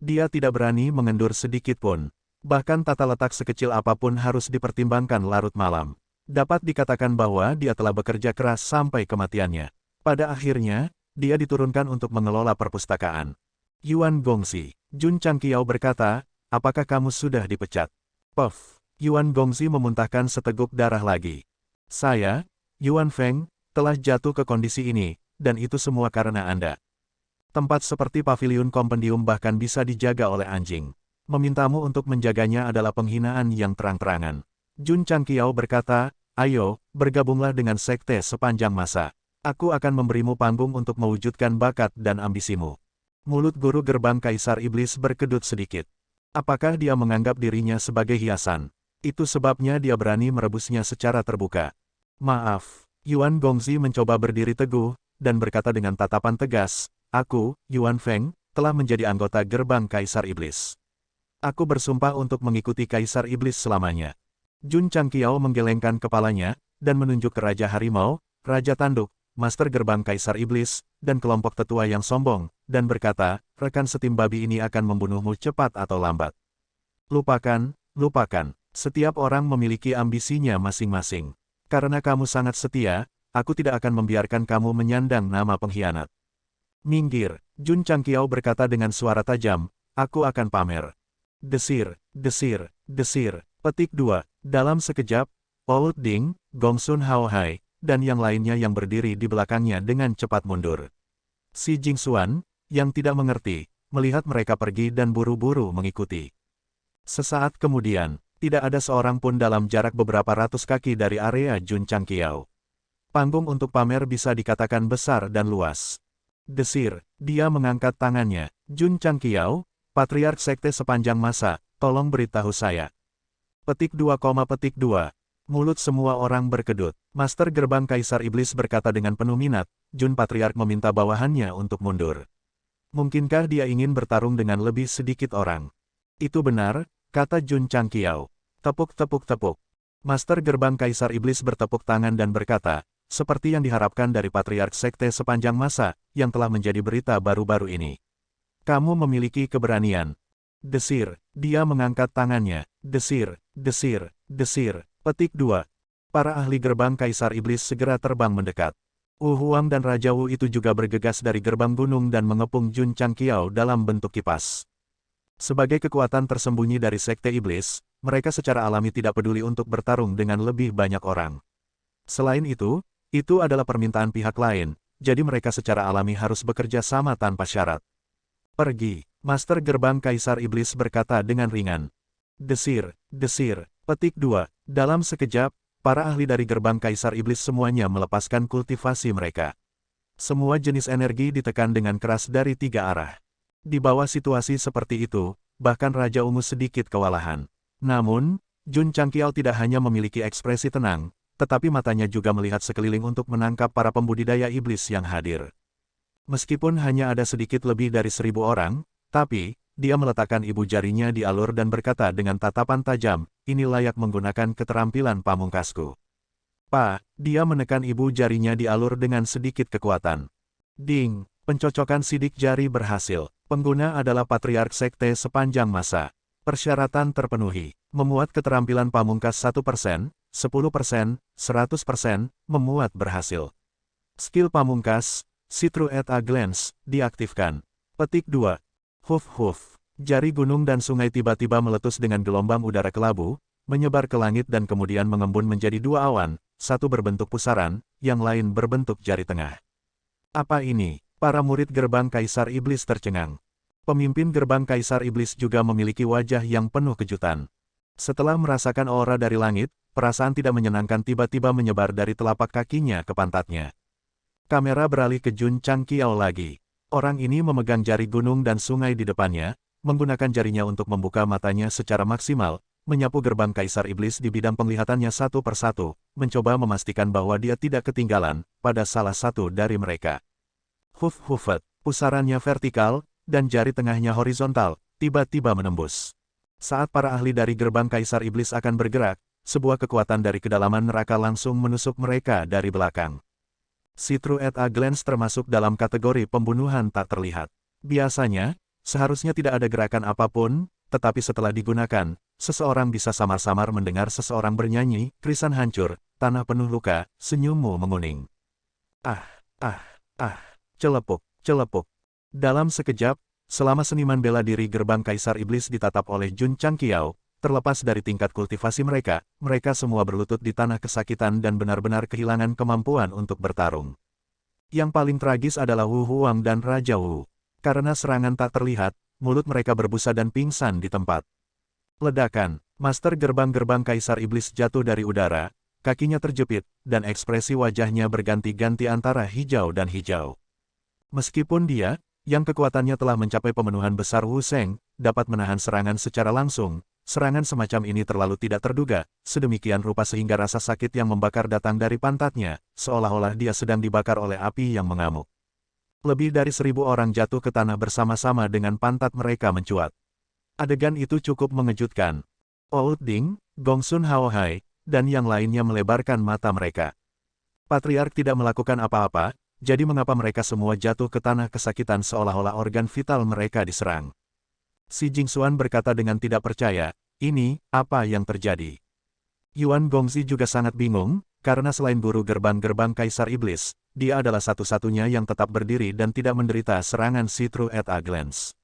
Dia tidak berani mengendur sedikit pun. Bahkan tata letak sekecil apapun harus dipertimbangkan larut malam. Dapat dikatakan bahwa dia telah bekerja keras sampai kematiannya. Pada akhirnya, dia diturunkan untuk mengelola perpustakaan. Yuan Gongzi, Jun Changqiao berkata, apakah kamu sudah dipecat? Puff, Yuan Gongzi memuntahkan seteguk darah lagi. Saya, Yuan Feng, telah jatuh ke kondisi ini, dan itu semua karena Anda. Tempat seperti paviliun kompendium bahkan bisa dijaga oleh anjing. Memintamu untuk menjaganya adalah penghinaan yang terang-terangan. Jun Changqiao berkata, ayo, bergabunglah dengan sekte sepanjang masa. Aku akan memberimu panggung untuk mewujudkan bakat dan ambisimu. Mulut guru Gerbang Kaisar Iblis berkedut sedikit. Apakah dia menganggap dirinya sebagai hiasan? Itu sebabnya dia berani merebusnya secara terbuka. Maaf, Yuan Gongzi mencoba berdiri teguh, dan berkata dengan tatapan tegas, aku, Yuan Feng, telah menjadi anggota Gerbang Kaisar Iblis. Aku bersumpah untuk mengikuti Kaisar Iblis selamanya. Jun Changqiao menggelengkan kepalanya, dan menunjuk ke Raja Harimau, Raja Tanduk, Master Gerbang Kaisar Iblis, dan kelompok tetua yang sombong, dan berkata, rekan setim babi ini akan membunuhmu cepat atau lambat. Lupakan, setiap orang memiliki ambisinya masing-masing. Karena kamu sangat setia, aku tidak akan membiarkan kamu menyandang nama pengkhianat. Minggir, Jun Changqiao berkata dengan suara tajam, aku akan pamer. Desir. Petik 2. Dalam sekejap, Old Ding, Gongsun Haohai, dan yang lainnya yang berdiri di belakangnya dengan cepat mundur. Si Jingxuan, yang tidak mengerti, melihat mereka pergi dan buru-buru mengikuti. Sesaat kemudian, tidak ada seorang pun dalam jarak beberapa ratus kaki dari area Jun Changqiao. Panggung untuk pamer bisa dikatakan besar dan luas. Desir, dia mengangkat tangannya. Jun Changqiao, Patriark Sekte sepanjang masa, tolong beritahu saya. Petik 2, Mulut semua orang berkedut. Master Gerbang Kaisar Iblis berkata dengan penuh minat, Jun Patriark meminta bawahannya untuk mundur. Mungkinkah dia ingin bertarung dengan lebih sedikit orang? Itu benar, kata Jun Changqiao. Tepuk. Master Gerbang Kaisar Iblis bertepuk tangan dan berkata, seperti yang diharapkan dari Patriark Sekte sepanjang masa, yang telah menjadi berita baru-baru ini. Kamu memiliki keberanian. Desir, dia mengangkat tangannya. Desir. Petik 2. Para ahli gerbang Kaisar Iblis segera terbang mendekat. Wu Huang dan Raja Wu itu juga bergegas dari gerbang gunung dan mengepung Jun Changqiao dalam bentuk kipas. Sebagai kekuatan tersembunyi dari Sekte Iblis, mereka secara alami tidak peduli untuk bertarung dengan lebih banyak orang. Selain itu adalah permintaan pihak lain, jadi mereka secara alami harus bekerja sama tanpa syarat. Pergi, Master Gerbang Kaisar Iblis berkata dengan ringan. Desir, desir, petik 2, dalam sekejap, para ahli dari Gerbang Kaisar Iblis semuanya melepaskan kultivasi mereka. Semua jenis energi ditekan dengan keras dari 3 arah. Di bawah situasi seperti itu, bahkan Raja Ungu sedikit kewalahan. Namun, Jun Changqiao tidak hanya memiliki ekspresi tenang, tetapi matanya juga melihat sekeliling untuk menangkap para pembudidaya iblis yang hadir. Meskipun hanya ada sedikit lebih dari 1000 orang, tapi, dia meletakkan ibu jarinya di alur dan berkata dengan tatapan tajam, ini layak menggunakan keterampilan pamungkasku. Dia menekan ibu jarinya di alur dengan sedikit kekuatan. Ding, pencocokan sidik jari berhasil. Pengguna adalah Patriark Sekte sepanjang masa. Persyaratan terpenuhi. Memuat keterampilan pamungkas 1%, 10%, 100%, memuat berhasil. Skill pamungkas, See Through at a Glance, diaktifkan. Petik 2. Huf. Jari gunung dan sungai tiba-tiba meletus dengan gelombang udara kelabu, menyebar ke langit dan kemudian mengembun menjadi 2 awan, satu berbentuk pusaran, yang lain berbentuk jari tengah. Apa ini? Para murid Gerbang Kaisar Iblis tercengang. Pemimpin Gerbang Kaisar Iblis juga memiliki wajah yang penuh kejutan. Setelah merasakan aura dari langit, perasaan tidak menyenangkan tiba-tiba menyebar dari telapak kakinya ke pantatnya. Kamera beralih ke Jun Changqiao lagi. Orang ini memegang jari gunung dan sungai di depannya, menggunakan jarinya untuk membuka matanya secara maksimal, menyapu Gerbang Kaisar Iblis di bidang penglihatannya satu persatu, mencoba memastikan bahwa dia tidak ketinggalan pada salah satu dari mereka. Hufet, pusarannya vertikal, dan jari tengahnya horizontal, tiba-tiba menembus. Saat para ahli dari Gerbang Kaisar Iblis akan bergerak, sebuah kekuatan dari kedalaman neraka langsung menusuk mereka dari belakang. See Through at a Glance termasuk dalam kategori pembunuhan tak terlihat. Biasanya, seharusnya tidak ada gerakan apapun, tetapi setelah digunakan, seseorang bisa samar-samar mendengar seseorang bernyanyi, krisan hancur, tanah penuh luka, senyummu menguning. Celepuk. Dalam sekejap, selama seniman bela diri Gerbang Kaisar Iblis ditatap oleh Jun Changqiao, terlepas dari tingkat kultivasi mereka semua berlutut di tanah kesakitan dan benar-benar kehilangan kemampuan untuk bertarung. Yang paling tragis adalah Wu Huang dan Raja Wu. Karena serangan tak terlihat, mulut mereka berbusa dan pingsan di tempat. Ledakan, Master Gerbang Kaisar Iblis jatuh dari udara, kakinya terjepit, dan ekspresi wajahnya berganti-ganti antara hijau dan hijau. Meskipun dia, yang kekuatannya telah mencapai pemenuhan besar Wu Sheng, dapat menahan serangan secara langsung, serangan semacam ini terlalu tidak terduga, sedemikian rupa sehingga rasa sakit yang membakar datang dari pantatnya, seolah-olah dia sedang dibakar oleh api yang mengamuk. Lebih dari 1000 orang jatuh ke tanah bersama-sama dengan pantat mereka mencuat. Adegan itu cukup mengejutkan. Oud Ding, Gongsun Haohai, dan yang lainnya melebarkan mata mereka. Patriark tidak melakukan apa-apa, jadi mengapa mereka semua jatuh ke tanah kesakitan seolah-olah organ vital mereka diserang? Si Jingxuan berkata dengan tidak percaya, ini, apa yang terjadi? Yuan Gongzi juga sangat bingung, karena selain guru Gerbang Kaisar Iblis, dia adalah satu-satunya yang tetap berdiri dan tidak menderita serangan See Through at a Glance.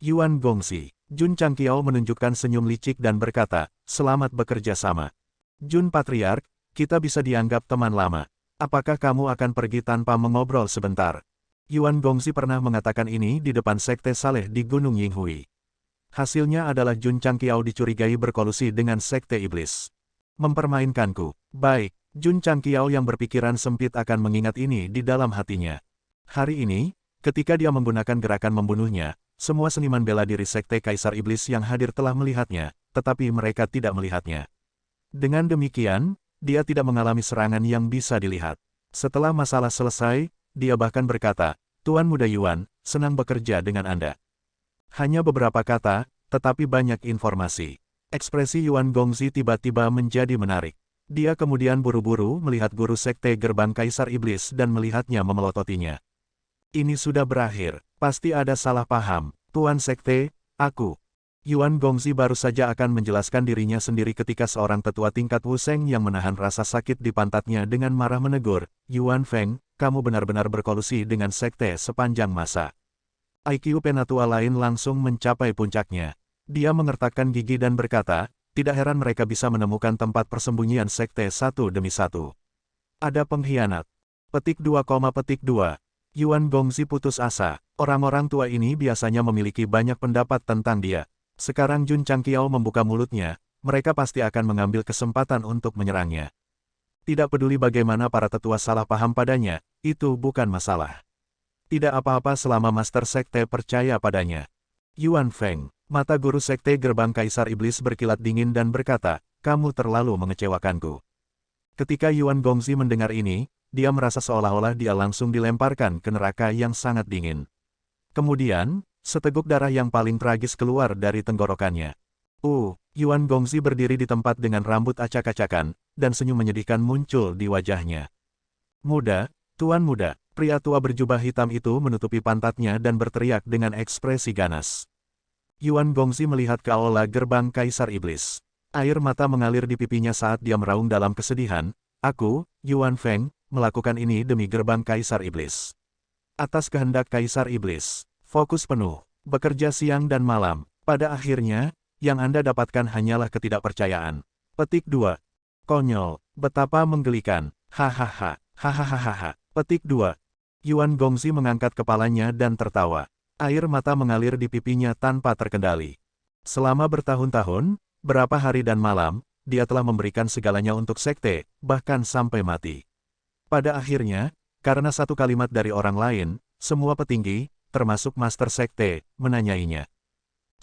Yuan Gongzi, Jun Changqiao menunjukkan senyum licik dan berkata, selamat bekerja sama. Jun Patriark, kita bisa dianggap teman lama. Apakah kamu akan pergi tanpa mengobrol sebentar? Yuan Gongzi pernah mengatakan ini di depan Sekte Saleh di Gunung Yinghui. Hasilnya adalah Jun Changqiao dicurigai berkolusi dengan Sekte Iblis. Mempermainkanku. Baik, Jun Changqiao yang berpikiran sempit akan mengingat ini di dalam hatinya. Hari ini, ketika dia menggunakan gerakan membunuhnya, semua seniman bela diri Sekte Kaisar Iblis yang hadir telah melihatnya, tetapi mereka tidak melihatnya. Dengan demikian, dia tidak mengalami serangan yang bisa dilihat. Setelah masalah selesai, dia bahkan berkata, Tuan Muda Yuan, senang bekerja dengan Anda. Hanya beberapa kata, tetapi banyak informasi. Ekspresi Yuan Gongzi tiba-tiba menjadi menarik. Dia kemudian buru-buru melihat guru Sekte Gerbang Kaisar Iblis dan melihatnya memelototinya. Ini sudah berakhir, pasti ada salah paham, Tuan Sekte, aku Yuan Gongzi baru saja akan menjelaskan dirinya sendiri ketika seorang tetua tingkat Wuseng yang menahan rasa sakit di pantatnya dengan marah menegur, Yuan Feng, kamu benar-benar berkolusi dengan sekte sepanjang masa. IQ penatua lain langsung mencapai puncaknya. Dia mengertakkan gigi dan berkata, tidak heran mereka bisa menemukan tempat persembunyian sekte satu demi satu. Ada pengkhianat. Petik 2, petik 2. Yuan Gongzi putus asa. Orang-orang tua ini biasanya memiliki banyak pendapat tentang dia. Sekarang Jun Changqiao membuka mulutnya, mereka pasti akan mengambil kesempatan untuk menyerangnya. Tidak peduli bagaimana para tetua salah paham padanya, itu bukan masalah. Tidak apa-apa selama Master Sekte percaya padanya. Yuan Feng, mata guru Sekte Gerbang Kaisar Iblis berkilat dingin dan berkata, kamu terlalu mengecewakanku. Ketika Yuan Gongzi mendengar ini, dia merasa seolah-olah dia langsung dilemparkan ke neraka yang sangat dingin. Kemudian, seteguk darah yang paling tragis keluar dari tenggorokannya. Yuan Gongzi berdiri di tempat dengan rambut acak-acakan, dan senyum menyedihkan muncul di wajahnya. Muda, Tuan muda, pria tua berjubah hitam itu menutupi pantatnya dan berteriak dengan ekspresi ganas. Yuan Gongzi melihat ke aula gerbang Kaisar Iblis. Air mata mengalir di pipinya saat dia meraung dalam kesedihan, aku, Yuan Feng, melakukan ini demi gerbang Kaisar Iblis. Atas kehendak Kaisar Iblis, fokus penuh, bekerja siang dan malam, pada akhirnya, yang Anda dapatkan hanyalah ketidakpercayaan. Petik 2. Konyol, betapa menggelikan, hahaha, hahaha. Petik 2. Yuan Gongzi mengangkat kepalanya dan tertawa. Air mata mengalir di pipinya tanpa terkendali. Selama bertahun-tahun, berapa hari dan malam, dia telah memberikan segalanya untuk sekte, bahkan sampai mati. Pada akhirnya, karena satu kalimat dari orang lain, semua petinggi, termasuk Master Sekte, menanyainya.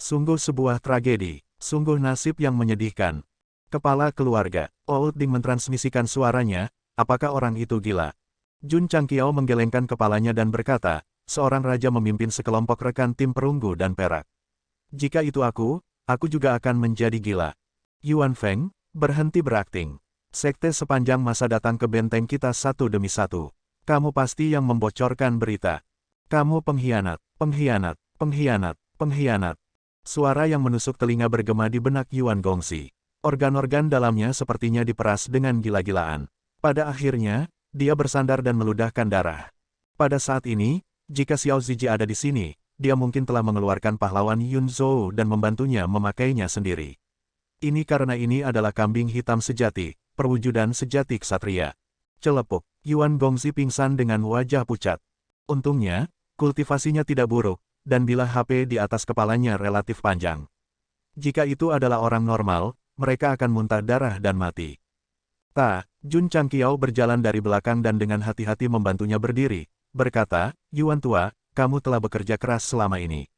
Sungguh sebuah tragedi, sungguh nasib yang menyedihkan. Kepala keluarga, Old Ding mentransmisikan suaranya, apakah orang itu gila? Jun Changqiao menggelengkan kepalanya dan berkata, seorang raja memimpin sekelompok rekan tim perunggu dan perak. Jika itu aku juga akan menjadi gila. Yuan Feng, berhenti berakting. Sekte sepanjang masa datang ke benteng kita satu demi satu. Kamu pasti yang membocorkan berita. Kamu pengkhianat, pengkhianat, pengkhianat, pengkhianat. Suara yang menusuk telinga bergema di benak Yuan Gongzi. Organ-organ dalamnya sepertinya diperas dengan gila-gilaan. Pada akhirnya, dia bersandar dan meludahkan darah. Pada saat ini, jika Xiao Ziji ada di sini, dia mungkin telah mengeluarkan pahlawan Yun Zhou dan membantunya memakainya sendiri. Ini karena ini adalah kambing hitam sejati, perwujudan sejati ksatria. Celepuk, Yuan Gongzi pingsan dengan wajah pucat. Untungnya, kultivasinya tidak buruk, dan bilah HP di atas kepalanya relatif panjang. Jika itu adalah orang normal, mereka akan muntah darah dan mati. Jun Changqiao berjalan dari belakang dan dengan hati-hati membantunya berdiri, berkata, Yuan tua, kamu telah bekerja keras selama ini.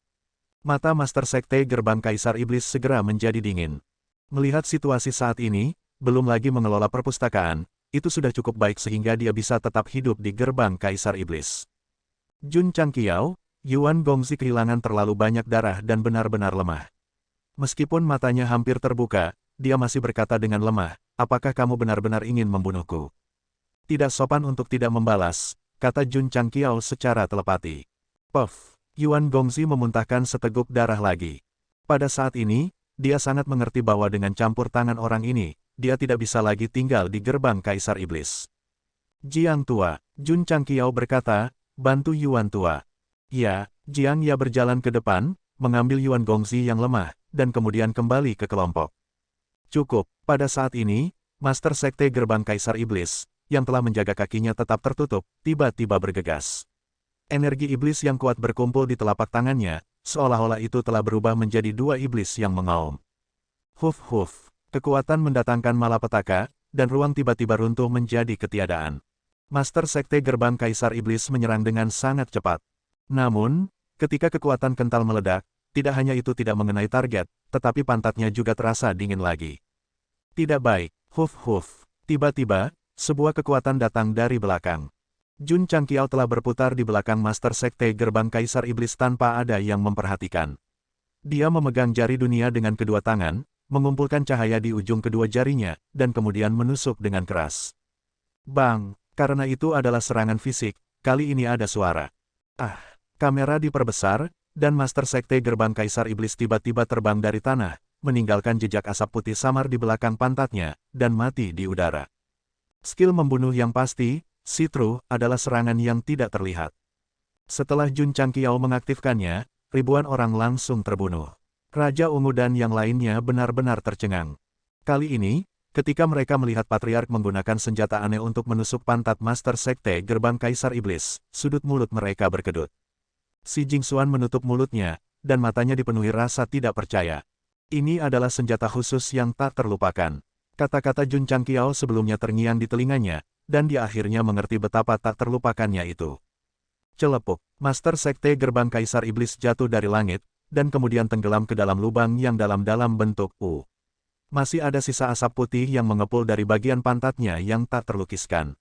Mata Master Sekte Gerbang Kaisar Iblis segera menjadi dingin. Melihat situasi saat ini, belum lagi mengelola perpustakaan, itu sudah cukup baik sehingga dia bisa tetap hidup di Gerbang Kaisar Iblis. Jun Changqiao, Yuan Gongzi kehilangan terlalu banyak darah dan benar-benar lemah. Meskipun matanya hampir terbuka, dia masih berkata dengan lemah, apakah kamu benar-benar ingin membunuhku? Tidak sopan untuk tidak membalas, kata Jun Changqiao secara telepati. Puff, Yuan Gongzi memuntahkan seteguk darah lagi. Pada saat ini, dia sangat mengerti bahwa dengan campur tangan orang ini, dia tidak bisa lagi tinggal di gerbang Kaisar Iblis. Jiang tua, Jun Changqiao berkata, bantu Yuan tua. Ya, Jiang Ya berjalan ke depan, mengambil Yuan Gongzi yang lemah, dan kemudian kembali ke kelompok. Cukup, pada saat ini, Master Sekte Gerbang Kaisar Iblis, yang telah menjaga kakinya tetap tertutup, tiba-tiba bergegas. Energi iblis yang kuat berkumpul di telapak tangannya, seolah-olah itu telah berubah menjadi dua iblis yang mengaum. Huf, kekuatan mendatangkan malapetaka, dan ruang tiba-tiba runtuh menjadi ketiadaan. Master Sekte Gerbang Kaisar Iblis menyerang dengan sangat cepat. Namun, ketika kekuatan kental meledak, tidak hanya itu tidak mengenai target, tetapi pantatnya juga terasa dingin lagi. Tidak baik, huf. Tiba-tiba, sebuah kekuatan datang dari belakang. Jun Changqiao telah berputar di belakang Master Sekte Gerbang Kaisar Iblis tanpa ada yang memperhatikan. Dia memegang jari dunia dengan kedua tangan, mengumpulkan cahaya di ujung kedua jarinya, dan kemudian menusuk dengan keras. Bang, karena itu adalah serangan fisik, kali ini ada suara. Kamera diperbesar, dan Master Sekte Gerbang Kaisar Iblis tiba-tiba terbang dari tanah, meninggalkan jejak asap putih samar di belakang pantatnya, dan mati di udara. Skill membunuh yang pasti, see-through, adalah serangan yang tidak terlihat. Setelah Jun Changqiao mengaktifkannya, ribuan orang langsung terbunuh. Raja Ungu dan yang lainnya benar-benar tercengang. Kali ini, ketika mereka melihat Patriark menggunakan senjata aneh untuk menusuk pantat Master Sekte Gerbang Kaisar Iblis, sudut mulut mereka berkedut. Si Jingxuan menutup mulutnya, dan matanya dipenuhi rasa tidak percaya. Ini adalah senjata khusus yang tak terlupakan. Kata-kata Jun Changqiao sebelumnya terngiang di telinganya, dan dia akhirnya mengerti betapa tak terlupakannya itu. Celepuk, Master Sekte Gerbang Kaisar Iblis jatuh dari langit, dan kemudian tenggelam ke dalam lubang yang dalam-dalam bentuk U. Masih ada sisa asap putih yang mengepul dari bagian pantatnya yang tak terlukiskan.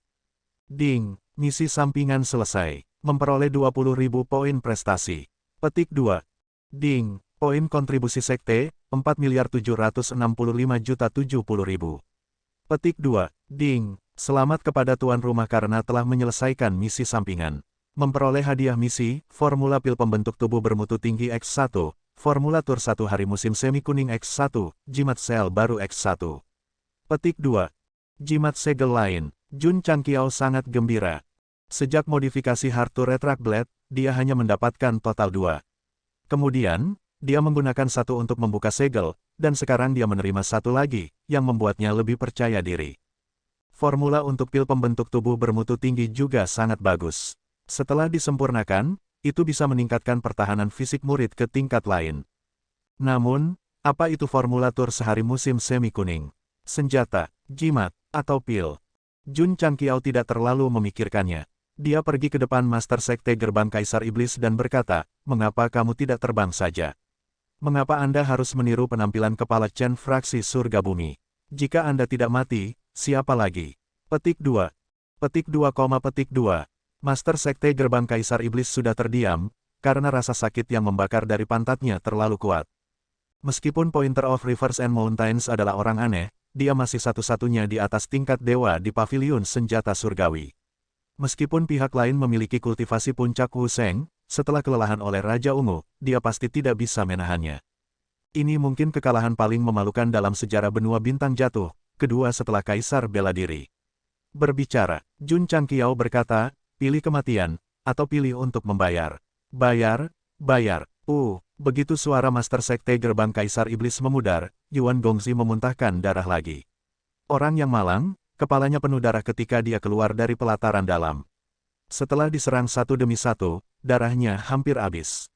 Ding, misi sampingan selesai. Memperoleh 20.000 poin prestasi. Petik 2. Ding, poin kontribusi sekte, 4.765.070.000. Petik 2. Ding, selamat kepada tuan rumah karena telah menyelesaikan misi sampingan. Memperoleh hadiah misi, Formula Pil Pembentuk Tubuh Bermutu Tinggi X1, Formula Tur 1 Hari Musim Semi Kuning X1, Jimat Sel Baru X1. Petik 2. Jimat segel lain, Jun Changqiao sangat gembira. Sejak modifikasi Heart to Retract Blade, dia hanya mendapatkan total 2. Kemudian, dia menggunakan satu untuk membuka segel, dan sekarang dia menerima satu lagi, yang membuatnya lebih percaya diri. Formula untuk pil pembentuk tubuh bermutu tinggi juga sangat bagus. Setelah disempurnakan, itu bisa meningkatkan pertahanan fisik murid ke tingkat lain. Namun, apa itu formula tur sehari musim semi kuning? Senjata, jimat, atau pil? Jun Changqiao tidak terlalu memikirkannya. Dia pergi ke depan Master Sekte Gerbang Kaisar Iblis dan berkata, "Mengapa kamu tidak terbang saja? Mengapa Anda harus meniru penampilan kepala Chen fraksi surga bumi? Jika Anda tidak mati, siapa lagi?" Petik 2. Petik 2, petik 2. Master Sekte Gerbang Kaisar Iblis sudah terdiam, karena rasa sakit yang membakar dari pantatnya terlalu kuat. Meskipun Pointer of Rivers and Mountains adalah orang aneh, dia masih satu-satunya di atas tingkat dewa di paviliun senjata surgawi. Meskipun pihak lain memiliki kultivasi puncak Wu Sheng, setelah kelelahan oleh Raja Ungu, dia pasti tidak bisa menahannya. Ini mungkin kekalahan paling memalukan dalam sejarah benua bintang jatuh, kedua setelah Kaisar bela diri. Berbicara, Jun Changqiao berkata, "Pilih kematian, atau pilih untuk membayar." Bayar, bayar. Begitu suara Master Sekte Gerbang Kaisar Iblis memudar, Yuan Gongzi memuntahkan darah lagi. Orang yang malang, kepalanya penuh darah ketika dia keluar dari pelataran dalam. Setelah diserang satu demi satu, darahnya hampir habis.